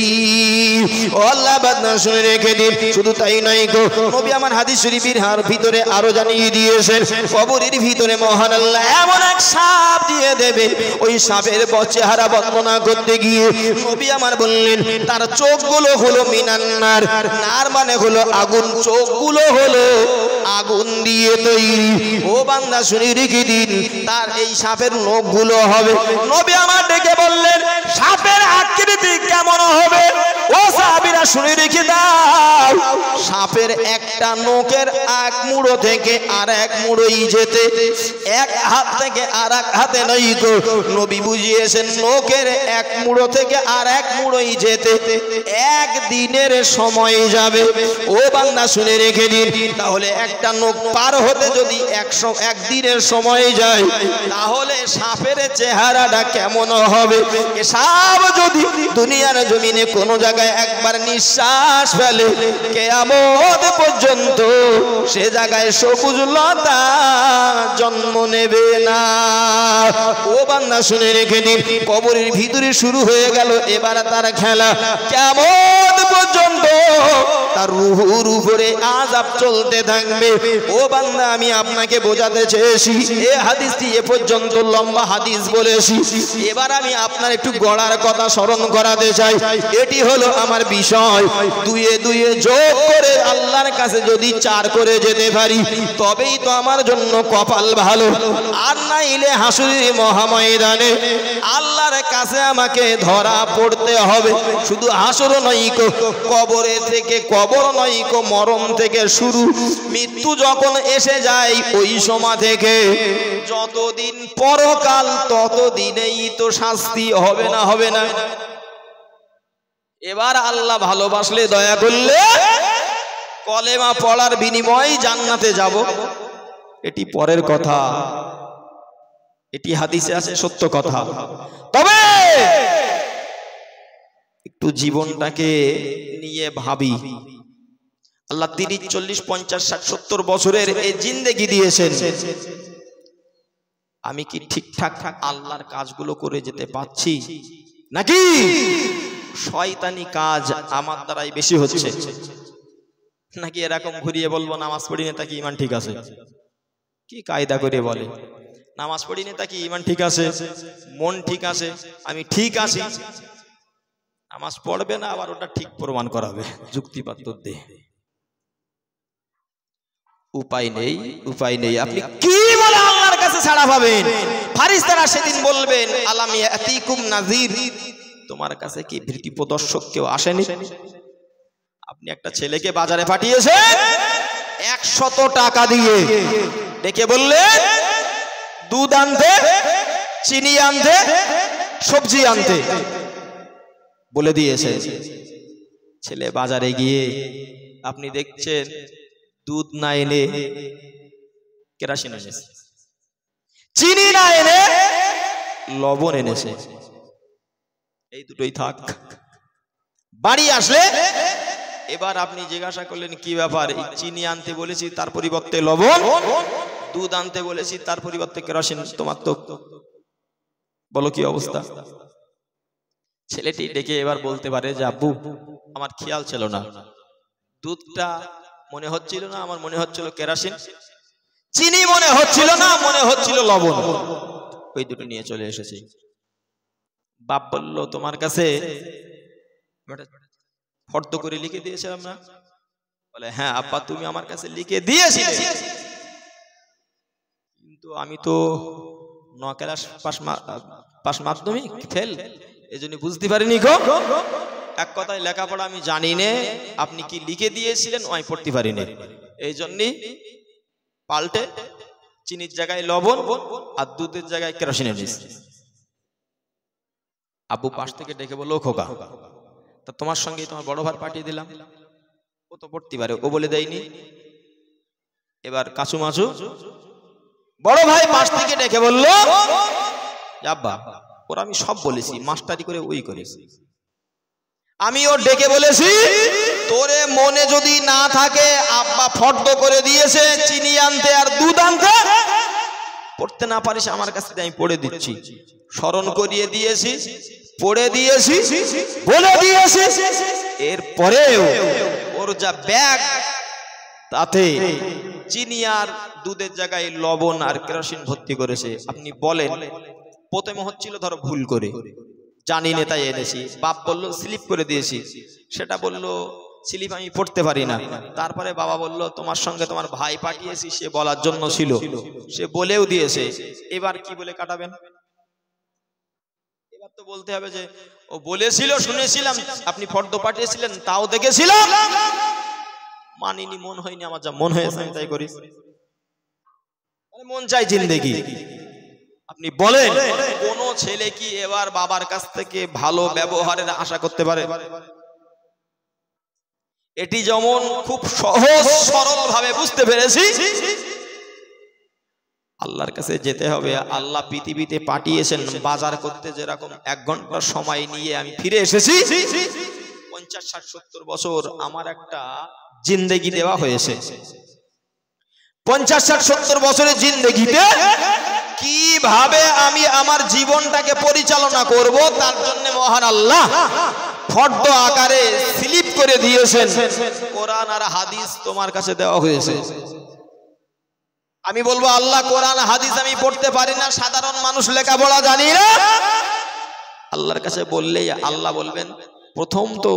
আল্লাহ বান্দা শুনে রেখে দিন, শুধু তাই নয় গো, নবী আমার হাদিস শরীফের ভিতরে আরো জানিয়ে দিয়েছেন, কবরের ভিতরে মহান আল্লাহ এমন এক সাপ দিয়ে দেবে, ওই সাপের চেহারা বর্ণনা করতে গিয়ে নবী আমার বললেন তার চোখগুলো হলো মিনান নার, নার মানে হলো আগুন, চোখগুলো হলো আগুন দিয়ে তৈরি। ও বান্দা শুনে রেখে দিন, তার এই সাপের নখগুলো হবে। নবী আমার ডেকে বললেন সাপের আকৃতি কেমন হবে? ও সাহাবীরা শুনে রেখে দাও, সাপের একটা নখের এক মুড়ো থেকে আর এক মুড়োই যেতে, এক হাত থেকে আর এক হাতে নয় গো, নবী বুঝিয়েছেন নখের এক মুড়ো থেকে আর এক মুড়োই যেতে একদিনের সময় যাবে। ও বান্দা শুনে রেখে দিন, তাহলে একটা নখ পার হতে যদি একদিনের সময় যায়, তাহলে সাপের চেহারাটা কেমন হবে? সাপ যদি দুনিয়ার জমিনে কোন জায়গায় একবার নিঃশ্বাস ফেলে, কিয়ামত পর্যন্ত সে জায়গায় সবুজ লতা জন্ম নেবে না। ও বান্দা শুনে রেখে দিন, কবরের ভিতরে শুরু হয়ে গেল এবার তার খেলা। কিয়ামত পর্যন্ত তার রূহের উপরে আযাব চলতে থাকবে। ও বান্দা আমি আপনাকে বোঝাতে চেয়েছি, এই হাদিসটি এ পর্যন্ত লম্বা হাদিস বলেছি, এবার আমি আপনার একটু গড়ার কথা স্মরণ করাতে চাই। এটি হলো আমার বিষয়, দুয়ে দুয়ে যোগ করে আল্লাহর কাছে যদি 4 করে যেতে পারি তবেই তো আমার জন্য কপাল ভালো, আর নাইলে হাসুরের মহাময়দানে আল্লাহর কাছে আমাকে ধরা পড়তে হবে। শুধু হাসর নয় গো, কবরে থেকে কবর নয় গো, মরণ থেকে শুরু। মৃত্যু যখন এসে যায় ওই সময় থেকে যতদিন পরকাল ততদিনেই তো শাস্তি হবে না, হবে না? এবার আল্লাহ ভালোবাসলে দয়া করলে কলেমা পড়ার বিনিময়ে জান্নাতে যাব, এটি পরের কথা। এটি হাদিসে আছে, সত্য কথা। তবে একটু জীবনটাকে নিয়ে ভাবি। আল্লাহ 30, 40, 50, 60, 70 বছরের এই জিন্দেগি দিয়েছেন। আমি কি ঠিকঠাক আল্লাহর কাজগুলো করে যেতে পারছি, নাকি শয়তানি কাজ আমার দ্বারাই বেশি হচ্ছে? নাকি এরকম ঘুরিয়ে বলবো নামাজ পড়ি না তাকে ইমান ঠিক আছে? কি কায়দা করে বলে নামাজ পড়ি না তাকে ইমান ঠিক আছে, মন ঠিক আছে, আমি ঠিক আছি। নামাজ পড়বে না, আবার ওটা ঠিক প্রমাণ করাবে যুক্তিপাত্র দিয়ে। উপায় নেই, উপায় নেই। আপনি কি বলে আল্লাহর কাছে ছাড়া পাবেন? ফারিস্তারা সেদিন বলবেন আলাম ইয়াতিকুম নাযির, তোমার কাছে কি ভীতি প্রদর্শক কেউ আসেনি? আপনি একটা ছেলেকে বাজারে পাঠিয়েছেন 100 টাকা দিয়ে, ডেকে বললেন দুধ আনতে, চিনি আনতে, সবজি আনতে বলে দিয়েছে। ছেলে বাজারে গিয়ে আপনি দেখছেন দুধ না এনে কেরোসিন এনেছে, চিনি না এনে লবণ এনেছে। এই দুটোই থাক। বাড়ি আসলে এবার আপনি জিজ্ঞাসা করলেন কি ব্যাপার, চিনি আনতে বলেছি তার পরিবর্তে লবণ, দুধ আনতে বলেছি তার পরিবর্তে কেরোসিন, তোমার তো বলো কি অবস্থা? ছেলেটি ডেকে এবার বলতে পারে যে আব্বু আমার খেয়াল ছিল না, দুধটা মনে হচ্ছিল না, আমার মনে হচ্ছিল কেরোসিন, চিনি মনে হচ্ছিল না, মনে হচ্ছিল লবণ, ওই দুটো নিয়ে চলে এসেছি। বাপ বলল তোমার কাছে ফর্দ করে লিখে দিয়েছিলাম না? বলে হ্যাঁ আব্বা তুমি আমার কাছে লিখে দিয়েছিলে, কিন্তু আমি তো 9 ক্লাস পাস মাধ্যমিক ফেল, এজন্য বুঝতে পারিনি গো। এক কথায় লেখাপড়া আমি জানি না, আপনি কি লিখে দিয়েছিলেন আমি পড়তে পারিনি, এই জন্যই পাল্টে চিনির জায়গায় লবণ আর দুধের জায়গায় কেরোসিন এনেছি। আব্বু পাশ থেকে ডেকে বললো খোকা তা তোমার সঙ্গে তোমার বড় ভাই পাঠিয়ে দিলাম, ও তো পড়তে পারে, ও বলে দেয়নি। এবার কাছু মাছু বড় ভাই পাশ থেকে ডেকে বললো আব্বা ওরা আমি সব বলেছি, মাস্টারি করে ওই করেছি, আমি ওর ডেকে বলেছি তোরে মনে যদি না থাকে আব্বা ফর্দ করে দিয়েছে চিনি আনতে আর দুধ আনতে, পড়তে না পারিস আমার কাছে আমি পড়ে দিচ্ছি, স্মরণ করিয়ে দিয়েছি, পড়ে দিয়েছি, বলে দিয়েছি। এরপরেও ওর যা ব্যাগ তাতে চিনি আর দুধের জায়গায় লবণ আর কেরোসিন ভর্তি করেছে। আপনি বলেন প্রথমে হচ্ছিল ধরো ভুল করে, জানি না তাই এনেছি, বাপ বললো স্লিপ করে দিয়েছি, সেটা বললো স্লিপ আমি পড়তে পারি না। তারপরে বাবা বলল তোমার সঙ্গে তোমার ভাই পাঠিয়েছি, সে বলার জন্য ছিল, সে বলেও দিয়েছে, এবার কি বলে কাটাবেন? এবার তো বলতে হবে যে ও বলেছিল শুনেছিলাম, আপনি ফর্দ পাঠিয়েছিলেন তাও দেখেছিলাম, মানিনি, মন হয়নি, আমার যা মন হয়েছে আমি তাই করি, মন চাই জিন্দেগি। আপনি বলেন কোন ছেলে কি এবার বাবার কাছ থেকে ভালো ব্যবহারের আশা করতে পারে? এটি যেমন খুব সহজ সরল ভাবে বুঝতে পেরেছি, আল্লাহর কাছে যেতে হবে। আল্লাহ পৃথিবীতে পাঠিয়েছেন বাজার করতে, যেরকম 1 ঘন্টা সময় নিয়ে আমি ফিরে এসেছি, 50, 60, 70 বছর আমার একটা জিন্দেগি দেওয়া হয়েছে। 50, 60, 70 বছরের জিন্দেগিতে কিভাবে আমি আমার জীবনটাকে পরিচালনা করব তার জন্য মহান আল্লাহ ফর্দ আকারে স্লিপ করে দিয়েছেন, কোরআন আর হাদিস তোমার কাছে দেওয়া হয়েছে। আমি বলবো আল্লাহ কোরআন হাদিস আমি পড়তে পারি না, সাধারণ মানুষ লেখাপড়া জানি না, আল্লাহর কাছে বললেই আল্লাহ বলবেন প্রথম তো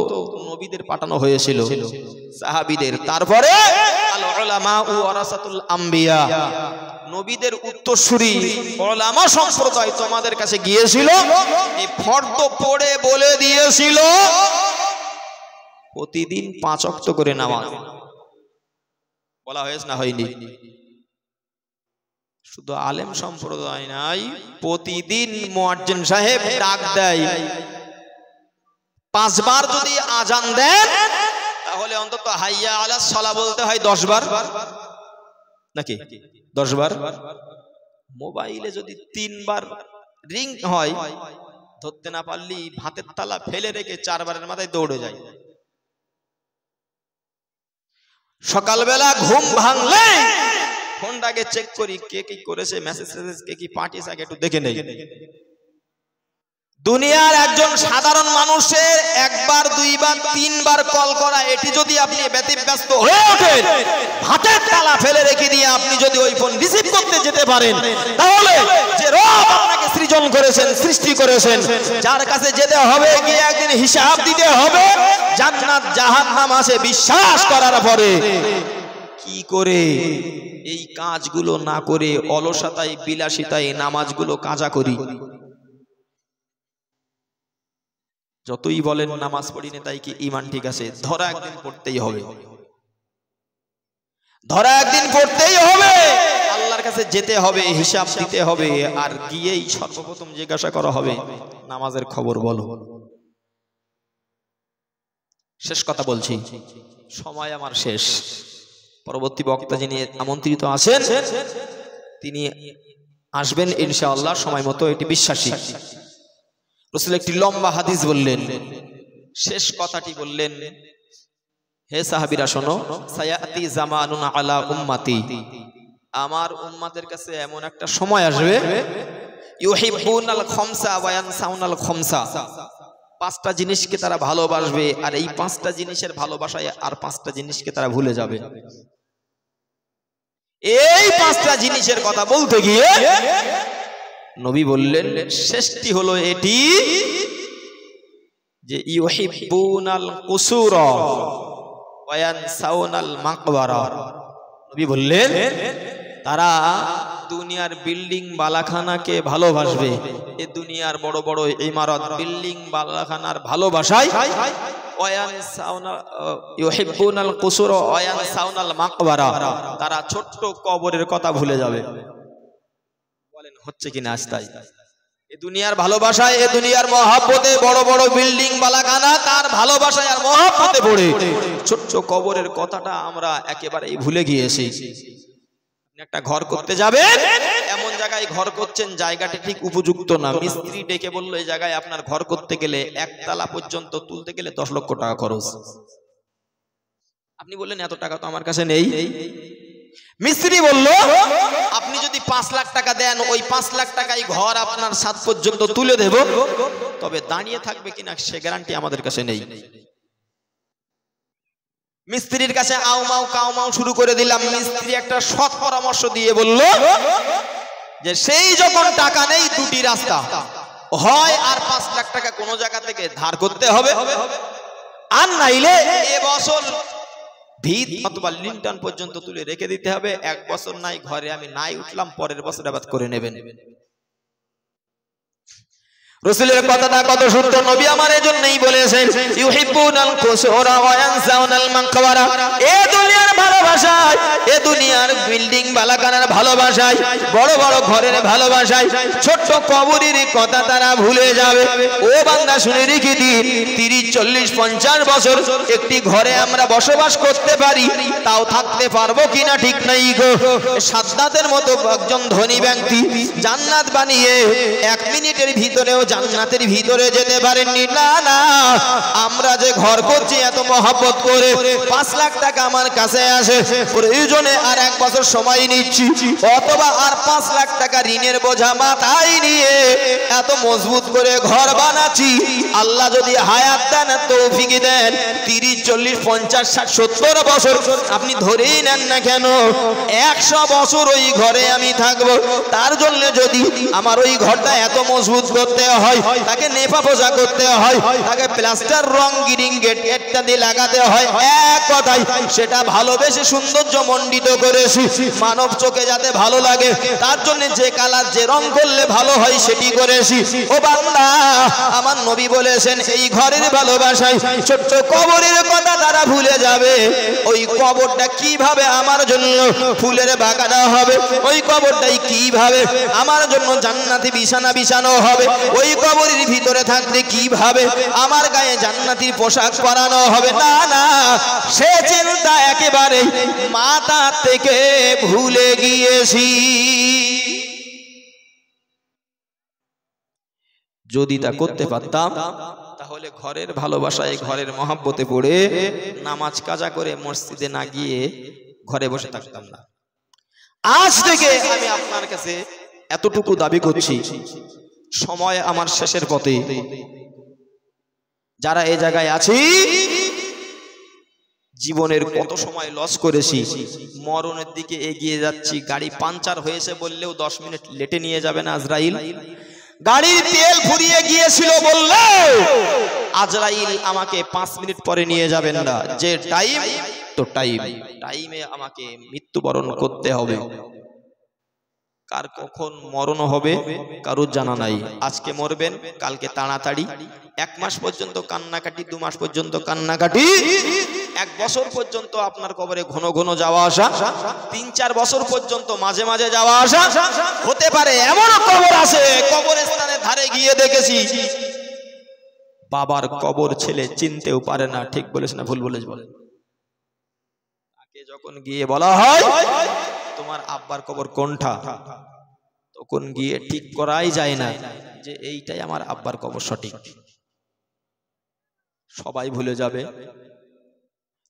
নবীদের পাঠানো হয়েছিল, সাহাবীদের, তারপরে আল উলামা ওয়ারাসাতুল আম্বিয়া, নবীদের উত্তরসূরি উলামা সম্প্রদায় তোমাদের কাছে গিয়েছিল, এই ফর্দ পড়ে বলে দিয়েছিল প্রতিদিন 5 ওয়াক্ত করে নামাজ। বলা হয়েছে না হয়নি? শুধু আলেম সম্প্রদায় নাই, প্রতিদিন মুয়াজ্জিন সাহেব ডাক দেয়, 5 বার যদি আজান দেন তাহলে অন্তত হাইয়া আলাস সালাহ বলতে হয় 10 বার, নাকি 10 বার? মোবাইলে যদি 3 বার রিং হয়, ধরতে না পারলি ভাতের থালা ফেলে রেখে 4 বারের মাথায় দৌড়ে যায়। সকালবেলা ঘুম ভাঙলে ফোনটাকে চেক করি কে কি করেছে, মেসেজ কে কি পাঠিয়েছে আগে একটু দেখে নেই। দুনিয়ার একজন সাধারণ মানুষের 1 বার 2 বার 3 বার কল করা, এটি যদি আপনি ব্যতিব্যস্ত হয়ে ওঠেন, হাতের তালা ফেলে রেখে দিয়ে আপনি যদি ওই ফোন রিসিভ করতে যেতে পারেন, তাহলে যে রব আপনাকে সৃজন করেছেন, সৃষ্টি করেছেন, যার কাছে যেতে হবে, গিয়ে একদিন হিসাব দিতে হবে, জান্নাত জাহান্নাম আছে বিশ্বাস করার পরে কি করে এই কাজগুলো না করে অলসতায় বিলাসিতায় নামাজগুলো কাজা করি? যতই বলেন নামাজ পড়িনি তাই কি ঈমান ঠিক আছে? ধরা একদিন পড়তেই হবে, ধরা একদিন পড়তেই হবে, আল্লাহর কাছে যেতে হবে, হিসাব দিতে হবে, আর গিয়েই সর্বপ্রথম জিজ্ঞাসা করা হবে নামাজের খবর বলো। শেষ কথা বলছি, সময় আমার শেষ। পরবর্তী বক্তা যিনি আমন্ত্রিত আছেন তিনি আসবেন ইনশাআল্লাহ সময় মতো, এটি বিশ্বাসী। রাসূল একটি লম্বা হাদিস বললেন, শেষ কথাটি বললেন, হে সাহাবীরা শোনো, সায়াতি জামানুন আলা উম্মতি, আমার উম্মতের কাছে এমন একটা সময় আসবে, ইউহিব্বুনাল খামসা ওয়া ইয়ানসাউনাল খামসা, 5টা জিনিসকে তারা ভালোবাসবে, আর এই 5টা জিনিসের ভালোবাসায় আর 5টা জিনিসকে তারা ভুলে যাবে। এই 5টা জিনিসের কথা বলতে গিয়ে নবী বললেন শেষটি হলো এটি যে ইউহিব্বুনাল কুসুরা ওয়া ইয়ানসাউনাল মাকবারা। নবী বললেন তারা দুনিয়ার বিল্ডিং বালাখানাকে ভালোবাসবে, এ দুনিয়ার বড় বড় ইমারত বিল্ডিং বালাখানার ভালোবাসায় ইউহিব্বুনাল কুসুরা ওয়া ইয়ানসাউনাল মাকবারা, তারা ছোট্ট কবরের কথা ভুলে যাবে। বলেন হচ্ছে কিনা আজ তাই? এ দুনিয়ার ভালোবাসায়, এ দুনিয়ার মহব্বতে বড় বড় বিল্ডিং বালাখানা, তার ভালোবাসায় আর মহব্বতে পড়ে ছোট্ট কবরের কথাটা আমরা একেবারেই ভুলে গিয়েছি। একটা ঘর করতে যাবেন, এমন জায়গায় ঘর করছেন জায়গাটা ঠিক উপযুক্ত না, মিস্ত্রি ডেকে বললো এই জায়গায় আপনার ঘর করতে গেলে 1 তালা পর্যন্ত তুলতে গেলে 10 লক্ষ টাকা খরচ। আপনি বললেন এত টাকা তো আমার কাছে নেই। মিস্ত্রি বলল আপনি যদি 5 লাখ টাকা দেন, ওই 5 লাখ টাকায় ঘর আপনার 7 পর্যন্ত তুলে দেব, তবে দাঁড়িয়ে থাকবে কিনা সে গ্যারান্টি আমাদের কাছে নেই। মিস্ত্রির কাছে আউমাউ কাউমাউ শুরু করে দিলাম। মিস্ত্রি একটা সৎ পরামর্শ দিয়ে বলল যে সেই যখন টাকা নেই, 2টি রাস্তা, হয় আর 5 লাখ টাকা কোন জায়গা থেকে ধার করতে হবে, আর নাইলে এবছর ভিত অথবা লিন্টন পর্যন্ত তুলে রেখে দিতে হবে। 1 বছর নাই ঘরে আমি নাই উঠলাম, পরের বছর আবাদ করে নেবেন। রাসূলের কথাটা কত সত্য, নবী আমার এজন্যই বলেছেন ইউহিব্বুনাল কুসুরা ওয়া ইয়ানসাউনাল মাকবারা, এ দুনিয়ার ভালোবাসায়, এ দুনিয়ার বিল্ডিং বালাখানার ভালোবাসায়, বড় বড় ঘরের ভালোবাসায় ছোট্ট কবরের কথা তারা ভুলে যাবে। ও বান্দা শুনে রেখে দিন, 30 40 50 বছর একটি ঘরে আমরা বসবাস করতে পারি, তাও থাকতে পারবো কিনা ঠিক নাই গো। সাদ্দাতের মতো একজন ধনী ব্যক্তি জান্নাত বানিয়ে 1 মিনিটের ভিতরেও জান্নাতের ভিতরে যেতে পারেননি। না না, আমরা যে ঘর করছি এত মহব্বত করে, 5 লাখ টাকা আমার কাছে আসে, প্রয়োজনে আর 1 বছর সময় নিচ্ছি, অথবা আর 5 লাখ টাকা ঋণের বোঝা মাথায় নিয়ে এত মজবুত করে ঘর বানাচ্ছি। আল্লাহ যদি হায়াত দেন, তৌফিক দেন, 30 40 50 60 70 বছর আপনি ধরেই নেন না কেন, 100 বছর ওই ঘরে আমি থাকবো। তার জন্য যদি আমার ওই ঘরটা এত মজবুত করতে হয়, তাকে নেপা পোজা করতে হয়, তাকে প্লাস্টার রং গিরিং গেট ইত্যাদি লাগাতে হয়, এক কথাই সেটা ভালোবেসে সৌন্দর্য মণ্ডিত করেছি, মানব চোখে যাতে ভালো লাগে, তার জন্য যে কালার যে রং করলে ভালো হয় সেটি করেছি। ও বান্দা, আমার নবী বলেছেন এই ঘরের ভালোবাসায় ছোট্ট কবরের কথা তারা ভুলে যাবে। ওই কবরটা কিভাবে আমার জন্য ফুলের বাগান হবে, ওই কবরটাই কিভাবে আমার জন্য জান্নাতি বিছানা বিছানো হবে, ওই কবরের ভিতরে থাকতে কিভাবে আমার গায়ে জান্নাতির পোশাক পরানো হবে। না না, সে চিন্তা একেবারে মাথা থেকে ভুলে গিয়েছি। যদি তা করতে পারতাম তাহলে ঘরের ভালোবাসায় ঘরের মহব্বতে পড়ে নামাজ কাজা করে মসজিদে না গিয়ে ঘরে বসে থাকতাম না। আজ থেকে আমি আপনার কাছে এতটুকু দাবি করছি, সময় আমার শেষের পথে, যারা এই জায়গায় আছি জীবনের কত সময় লস করেছি, মরণের দিকে এগিয়ে যাচ্ছি। গাড়ি পাঞ্চার হয়েছে বললেও 10 মিনিট লেটে নিয়ে যাবে না আজরাইল। গাড়ির তেল ফুরিয়ে গিয়েছিল বললেও আজরাইল আমাকে 5 মিনিট পরে নিয়ে যাবেন না। যে টাইম তো টাইমে আমাকে মৃত্যুবরণ করতে হবে। কার কখন মরণ হবে কারোর জানা নাই। আজকে মরবেন, কালকে তাড়াতাড়ি। 1 মাস পর্যন্ত কান্নাকাটি, 2 মাস পর্যন্ত কান্নাকাটি, 1 বছর পর্যন্ত আপনার কবরে ঘন ঘন যাওয়া আসা, 3-4 বছর পর্যন্ত মাঝে মাঝে যাওয়া আসা হতে পারে। এমন কবর আছে, কবরস্থানের ধারে গিয়ে দেখেছি বাবার কবর ছেলে চিনতেও পারে না। ঠিক বলেছ না ভুল বলেছ? বলেন। তাকে যখন গিয়ে বলা হয় তোমার আব্বার কবর কোনটা, তখন গিয়ে ঠিক করাই যায় না যে এইটাই আমার আব্বার কবর সঠিক। সবাই ভুলে যাবে,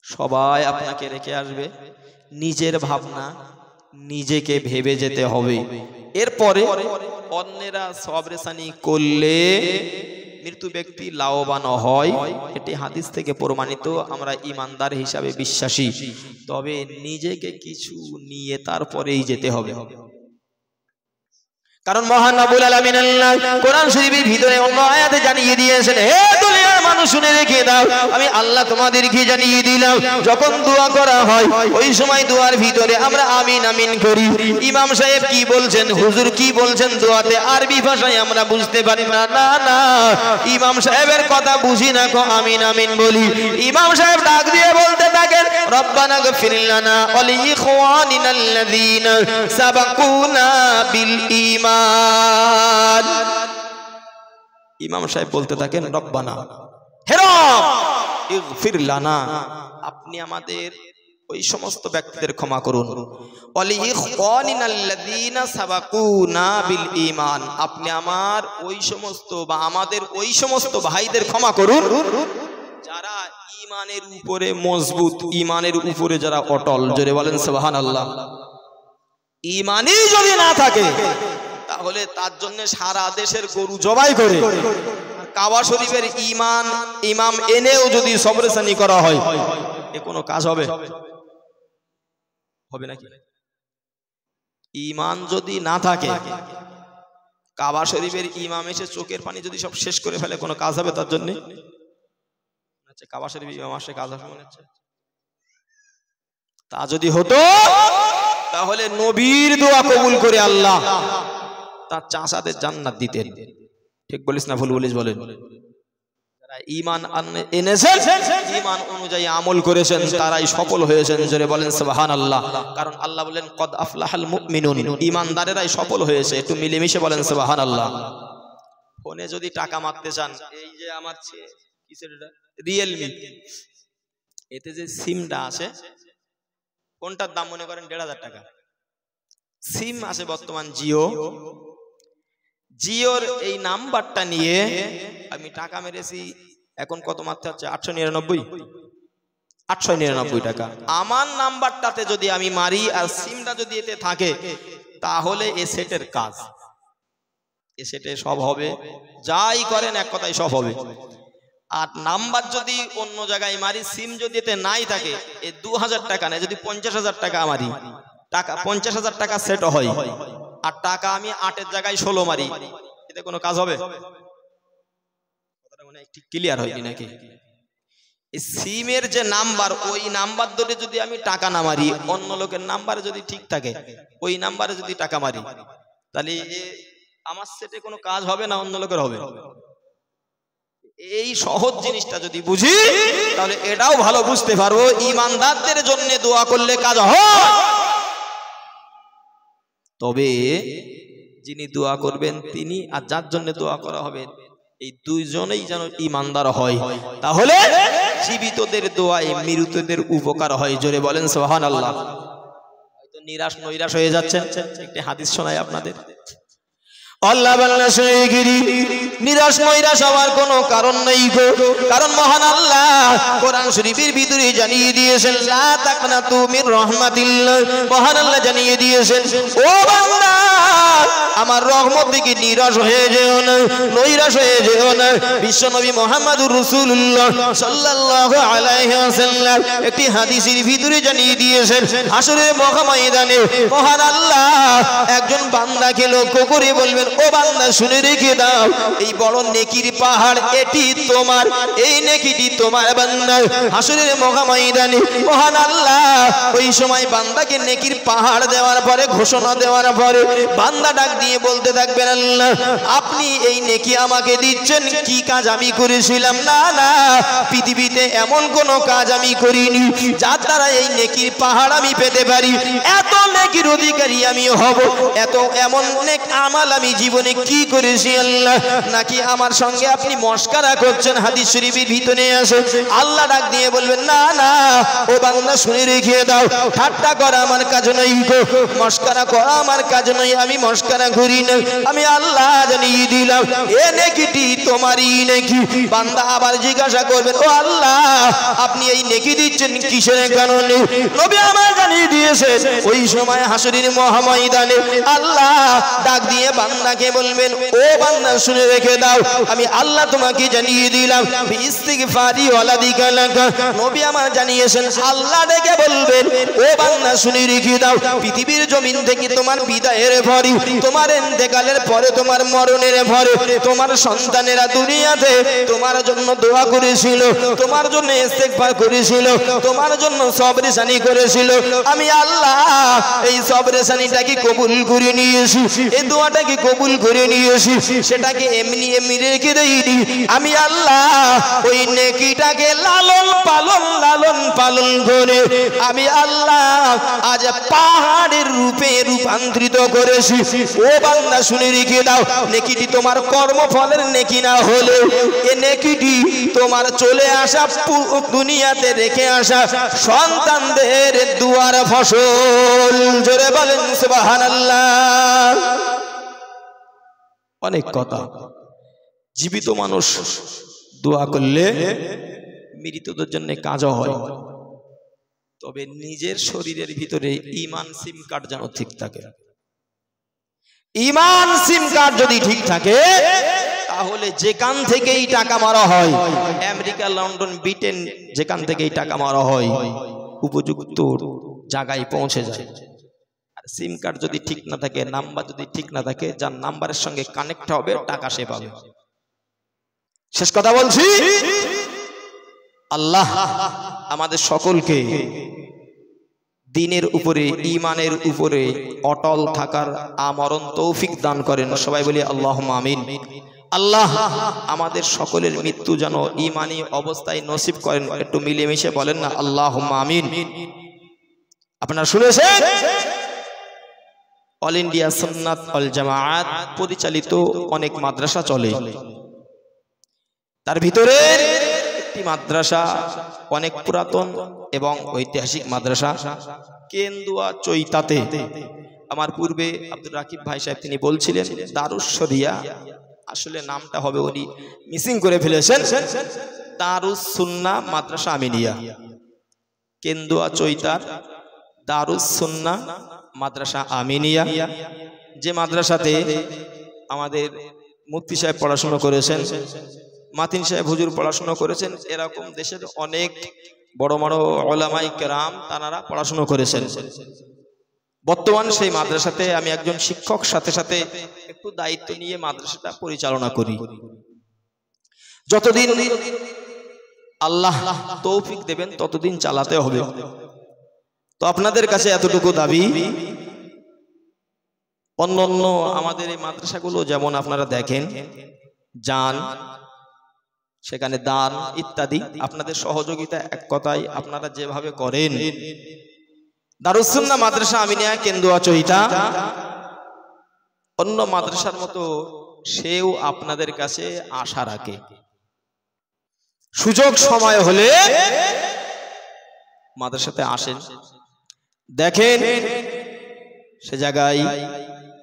সবাই আপনাকে রেখে আসবে। নিজের ভাবনা নিজেকে ভেবে যেতে হবে। এরপরে অন্যেরা সবরেসানি করলে মৃত্যু ব্যক্তি লাভবান হয়, এটি হাদিস থেকে প্রমাণিত। আমরা ইমানদার হিসাবে বিশ্বাসী, তবে নিজেকে কিছু নিয়ে তারপরেই যেতে হবে। কারণ মহান রব্বুল আলামিন আল্লাহ কোরআন শরীফের ভিতরে অন্য আয়াতে জানিয়ে দিয়েছেন, হে দুনিয়ার মানুষ শুনে রেখে দাও, আমি আল্লাহ তোমাদেরকে জানিয়ে দিলাম যখন দোয়া করা হয় ওই সময় দোয়ার ভিতরে আমরা আমিন আমিন করি। ইমাম সাহেব কি বলছেন, হুজুর কি বলছেন দোয়াতে, আরবি ভাষায় আমরা বুঝতে পারি না। না না, ইমাম সাহেবের কথা বুঝি না কো আমিন আমিন বলি। ইমাম সাহেব ডাক দিয়ে বলতে থাকেন, রব্বানা গফির লানা ওয়া লিইখওয়ানিনাল্লাযীনা সাবাকুনা বিল ঈমান। ইমাম সাহেব বলতে থাকেন, রব্বানা, হে রব ইগফির লানা, আপনি আমাদের ওই সমস্ত ব্যক্তিদের ক্ষমা করুন, ওয়া লিইখওয়ানিনাল্লাযীনা সাবাকুনা বিল ঈমান, আপনি আমার ওই সমস্ত বা আমাদের ওই সমস্ত ভাইদের ক্ষমা করুন যারা ঈমানের উপরে মজবুত, ঈমানের উপরে যারা অটল। জোরে বলেন সুবহানাল্লাহ। ঈমানই যদি না থাকে তাহলে তার জন্য সারা দেশের গরু জবাই করে কাবা শরীফের ইমাম এনেও যদি সবরেসানি করা হয়, এ কোনো কাজ হবে? হবে নাকি? ঈমান যদি না থাকে, কাবা শরীফের ইমাম এসে চোখের পানি যদি সব শেষ করে ফেলে, কোনো কাজ হবে তার জন্য? কাবা শরীফ ইমাম আসে কাজ হবে মনে হচ্ছে? তা যদি হতো তাহলে নবীর দোয়া কবুল করে আল্লাহ তার চাচাদের জান্নাত দিতেন। ঠিক বলিস না ভুল বলিস? বলেন। যারা ঈমান এনেছেন, ঈমান অনুযায়ী আমল করেছেন, তারাই সফল হয়েছেন। জোরে বলেন সুবহানাল্লাহ। কারণ আল্লাহ বলেন কদ আফলাহাল মুমিনুন, ঈমানদারেরাই সফল হয়েছে। একটু মিলেমিশে বলেন সুবহানাল্লাহ। ফোনে যদি টাকা মারতে চান, এই যে আমার কিসের এটা, রিয়েলমি, এতে যে সিমটা আছে, কোনটার দাম মনে করেন 1,500 টাকা। সিম আছে বর্তমান জিওর এই নাম্বারটা নিয়ে আমি টাকা মেরেছি। এখন কত মারতে হচ্ছে? 899 টাকা। আমার নাম্বারটাতে যদি আমি মারি আর সিমটা যদি এতে থাকে, তাহলে এ সেটের কাজ, এ সেটে সব হবে। যাই করেন এক কথায় সব হবে। আর নাম্বার যদি অন্য জায়গায় মারি, সিম যদি এতে নাই থাকে, এ 2000 টাকা নেয়। যদি 50,000 টাকা মারি, টাকা 50,000 টাকা সেট হয়, আর টাকা আমি 8-এর জায়গায় 16 মারি, এতে কোনো কাজ হবে? কথাটা মনে হয় ঠিক ক্লিয়ার হয়নি নাকি? এই সিমের যে নাম্বার, ওই নাম্বার ধরে যদি আমি টাকা না মারি, অন্য লোকের নাম্বারে যদি ঠিক থাকে, ওই নাম্বারে যদি টাকা মারি, তাহলে আমার সেটে কোনো কাজ হবে না, অন্য লোকের হবে? এই সহজ জিনিসটা যদি বুঝি, তাহলে এটাও ভালো বুঝতে পারবো ঈমানদারদের জন্য দোয়া করলে কাজ হয়। তবে যিনি দোয়া করবেন তিনি আর যার জন্য দোয়া করা হবে, এই দুইজনেই যেন ঈমানদার হয়, তাহলে জীবিতদের দোয়ায় মৃতদের উপকার হয়। জোরে বলেন সুবহানাল্লাহ। হয়তো নিরাশ নৈরাশ হয়ে যাচ্ছেন, একটি হাদিস শোনাই আপনাদের। আল্লাহ বান্দা শুনে গিরি নিরাশ নৈরাশ হওয়ার কোনো কারণ নেই গো, কারণ মহান আল্লাহ কোরআন শরীফের ভিতরে জানিয়ে দিয়েছেন লা তাকনাতু মির রাহমাতিল্লাহ। মহান আল্লাহ জানিয়ে দিয়েছেন ও বান্দা আমার রহমত থেকে নিরাশ হয়ে যেও না, নৈরাশ হয়ে যেও না। বিশ্বনবী মুহাম্মদুর রাসূলুল্লাহ সাল্লাল্লাহু আলাইহি ওয়াসাল্লাম একটি হাদিসের ভিতরে জানিয়ে দিয়েছেন হাসরের ময়দানে মহান আল্লাহ একজন বান্দাকে লক্ষ্য করে বলবেন ও বান্দা শুনে রেখে দাও, এই বড় নেকির পাহাড় এটি তোমার, এই নেকিটি তোমার বান্দা। হাসরের ময়দানে মহান আল্লাহ ওই সময় বান্দাকে নেকির পাহাড় দেওয়ার পরে, ঘোষণা দেওয়ার পরে বান্দা ডাক দিয়ে বলতে থাকবেন আল্লাহ আপনি এই নেকি আমাকে দিচ্ছেন, কি কাজ আমি করেছিলাম? না না, পৃথিবীতে এমন কোন কাজ আমি করিনি যার দ্বারা এই নেকির পাহাড় আমি পেতে পারি, এত নেকির অধিকারী আমি হব, এত এমন নেক আমাল আমি জীবনে কি করেছি আল্লাহ? নাকি আমার সঙ্গে আপনি মস্কারা করছেন? হাদিস শরীফের ভিতরে আছে আল্লাহ ডাক দিয়ে বলবেন না না ও বান্দা শুনে রেখে দাও, ঠাট্টা করা আমার কাজ নয় গো, মস্কারা করা আমার কাজ নয়, আমি মস্কারা করি না, আমি আল্লাহ জানিয়ে দিলাম এ নেকিটি তোমারই নেকি। বান্দা আবার জিজ্ঞাসা করবেন ও আল্লাহ আপনি এই নেকি দিচ্ছেন কিসের কারণে? নবী আমার জানিয়ে দিয়েছে ওই সময় হাসরের ময়দানে আল্লাহ ডাক দিয়ে বান্দাকে বলবেন ও বান্দা শুনে রেখে দাও, আমি আল্লাহ তোমাকে জানিয়ে দিলাম ইস্তিগফারি ওয়ালাদিকা লাকা। নবী আমার জানিয়েছেন আল্লাহ ডেকে বলবেন ও বান্দা শুনে রেখে দাও, পৃথিবীর জমিন থেকে তোমার বিদায়ের পরে, তোমার ইন্তেকালের পরে, তোমার মরণের পরে তোমার সন্তানেরা দুনিয়াতে তোমার জন্য দোয়া করেছিল, তোমার জন্য ইস্তেগফার করেছিল, তোমার জন্য সবরেসানি করেছিল, আমি আল্লাহ এই সবরেসানিটাকে কবুল করে নিয়েছি, এই দোয়াটাকে কবুল করে নিয়েছি, সেটাকে এমনি এমনি রেখে দেইনি, আমি আল্লাহ ওই নেকিটাকে লালন পালন করে আমি আল্লাহ আজ পাহাড়ের রূপে রূপান্তরিত করেছি। ও বান্দা শুনে রেখে দাও, নেকিটি তোমার কর্মফলের নেকি না হলে এ নেকিটি তোমার চলে আসা দুনিয়াতে রেখে আসা সন্তানদের দুয়ার ফসল। জোরে বলেন সুবহানাল্লাহ। অনেক কথা, জীবিত মানুষ দোয়া করলে মৃতদের জন্য কাজও হয়, তবে নিজের শরীরের ভিতরে ঈমান সিম কার্ড যেন ঠিক থাকে। ঈমান সিম কার্ড যদি ঠিক থাকে তাহলে যেখান থেকেই টাকা মারা হয়, আমেরিকা, লন্ডন, ব্রিটেন, যেখান থেকেই টাকা মারা হয় উপযুক্ত জায়গায় পৌঁছে যায়। আর সিম কার্ড যদি ঠিক না থাকে, নাম্বার যদি ঠিক না থাকে, যার নাম্বারের সঙ্গে কানেক্ট হবে টাকা সে পাবে। শেষ কথা বলছি, আল্লাহ আমাদের সকলকে দ্বীনের উপরে, ঈমানের উপরে অটল থাকার আমরণ তৌফিক দান করেন। সবাই বলি আল্লাহুম্মা আমিন। আল্লাহ আমাদের সকলের মৃত্যু যেন ঈমানি অবস্থায় নসিব করেন। একটু মিলেমিশে বলেন না আল্লাহুম্মা আমিন। আপনারা শুনেছেন অল ইন্ডিয়া সুন্নাত ওয়াল জামাআত পরিচালিত অনেক মাদ্রাসা চলে, তার ভিতরে একটি মাদ্রাসা অনেক পুরাতন এবং ঐতিহাসিক মাদ্রাসা কেন্দুয়া চৈতাতে। আমার পূর্বে আব্দুর রাকিব ভাই সাহেব তিনি বলছিলেন দারুস শরিয়া, আসলে নামটা হবে উনি মিসিং করে ফেলেছেন, দারুস সুন্নাহ মাদ্রাসা আমিনিয়া, কেন্দুয়া চৈতার দারুস সুন্নাহ মাদ্রাসা আমিনিয়া, যে মাদ্রাসাতে আমাদের মুফতি সাহেব পড়াশোনা করেছেন, মাতিন সাহেব হুজুর পড়াশোনা করেছেন, এরকম দেশের অনেক বড় বড় উলামায়ে কেরাম তারা পড়াশোনা করেছেন। বর্তমান সেই মাদ্রাসাতে আমি একজন শিক্ষক, সাথে সাথে একটু দায়িত্ব নিয়ে মাদ্রাসাটা পরিচালনা করি। যতদিন আল্লাহ তৌফিক দেবেন ততদিন চালাতে হবে। তো আপনাদের কাছে এতটুকু দাবি, অন্য আমাদের এই মাদ্রাসাগুলো যেমন আপনারা দেখেন যান, সেখানে দান ইত্যাদি, আপনাদের সহযোগিতা এক কথায় আপনারা যেভাবে করেন, দারুস সুন্নাহ মাদ্রাসা আমিনিয়া কেন্দুয়া চৈতা অন্য মাদ্রাসার মতো সেও আপনাদের কাছে আশা রাখে। সুযোগ সময় হলে মাদ্রাসাতে আসেন, দেখেন সে জায়গায়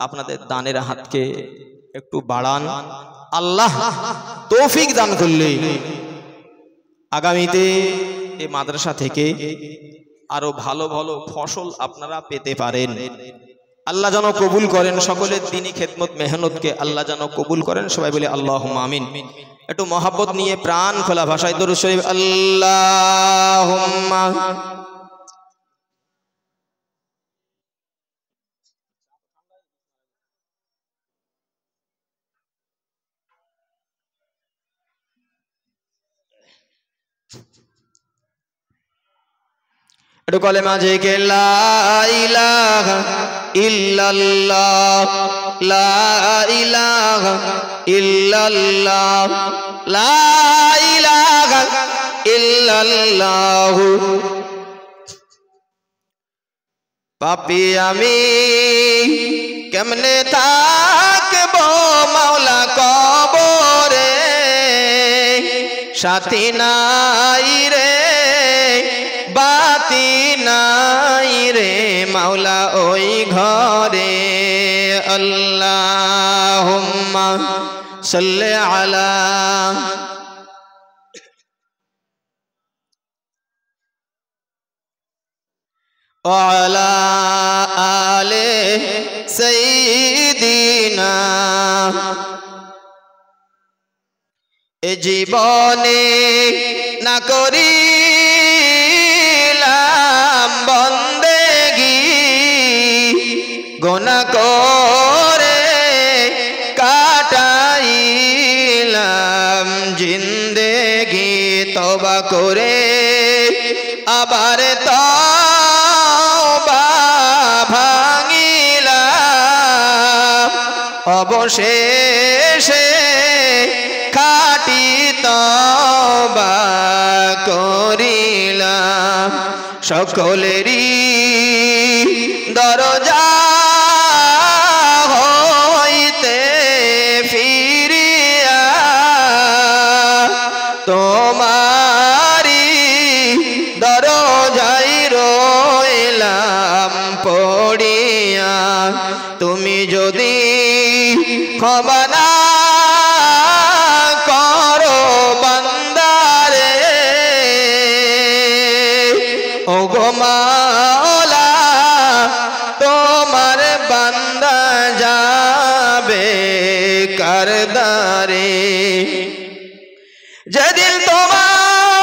আপনাদের দানের হাতকে একটু বাড়ান। আল্লাহ তৌফিক দান করলে আগামীতে এই মাদ্রাসা থেকে আরো ভালো ভালো ফসল আপনারা পেতে পারেন। আল্লাহ যেন কবুল করেন সকলের দিনী খেদমত মেহনতকে আল্লাহ যেন কবুল করেন। সবাই বলে আল্লাহুম্মা আমিন। একটু মহব্বত নিয়ে প্রাণ খোলা ভাষায় দরুদ শরীফ আল্লাহুম্মা। একটু কলেমা যে লা ইলাহা ইল্লাল্লাহ, লা ইলাহা ইল্লাল্লাহ, লা ইলাহা ইল্লাল্লাহ। পাপী আমি কেমনে থাকবো মাওলা কবরে, সাথী নাই রে বাতি নাই রে মাওলা ওই ঘরে। আল্লাহুম্মা সাল্লি আলা ওয়ালা আলে সাইয়্যিদিনা। এ জীবনে না করিলাম বন্দেগি, গুনাহ করে কাটাইলাম জিন্দেগি, তওবা করে আবার তওবা ভাঙিলাম, অবশেষে খাঁটি তওবা করিলাম। সকলেরই দরজা হইতে ফিরিয়া তোমারি দরজায় রইলাম পড়িয়া। তুমি যদি ক্ষমা না করো বান্দারে, ও গো মাওলা তোমার বান্দা যাবে কারদারে। যেদিন তোমার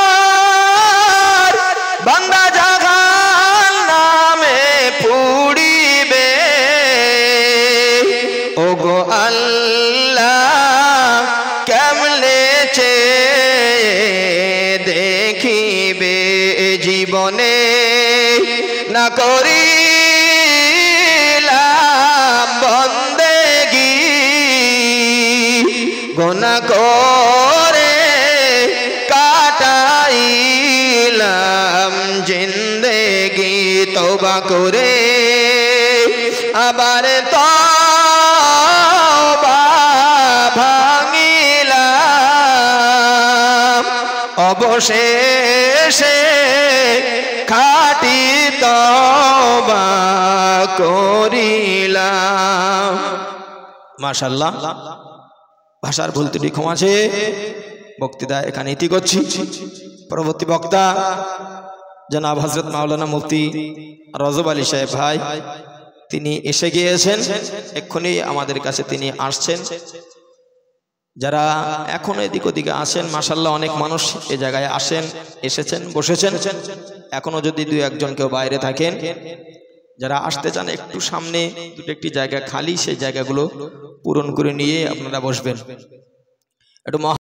বান্দা জাহান্নামে পুড়িবে, ও গো আল্লাহ কেমনে চেয়ে দেখিবে। জীবনে না করিলাম বন্দেগি, গুনাহ করে কাটাইলাম জিন্দেগি, তওবা করে আবার তওবা ভাঙিলাম, অবশেষে খাঁটি তওবা করিলাম। মাশাআল্লাহ, ভাষার ভুল ত্রুটি ক্ষমা আছে। বক্তৃতা এখানে ইতি করছি। পরবর্তী বক্তা জনাব হযরত মাওলানা মুফতি রজব আলী সাহেব ভাই, তিনি এসে গিয়েছেন, এক্ষুনি আমাদের কাছে তিনি আসছেন। যারা এখনো এদিক ওদিকে আসেন, মাশাআল্লাহ অনেক মানুষ এই জায়গায় আসেন, এসেছেন, বসেছেন। এখনো যদি দুই একজন কেউ বাইরে থাকেন, যারা আসতে চান একটু সামনে দুটো একটি জায়গা খালি, সেই জায়গাগুলো পূরণ করে নিয়ে আপনারা বসবেন। একটু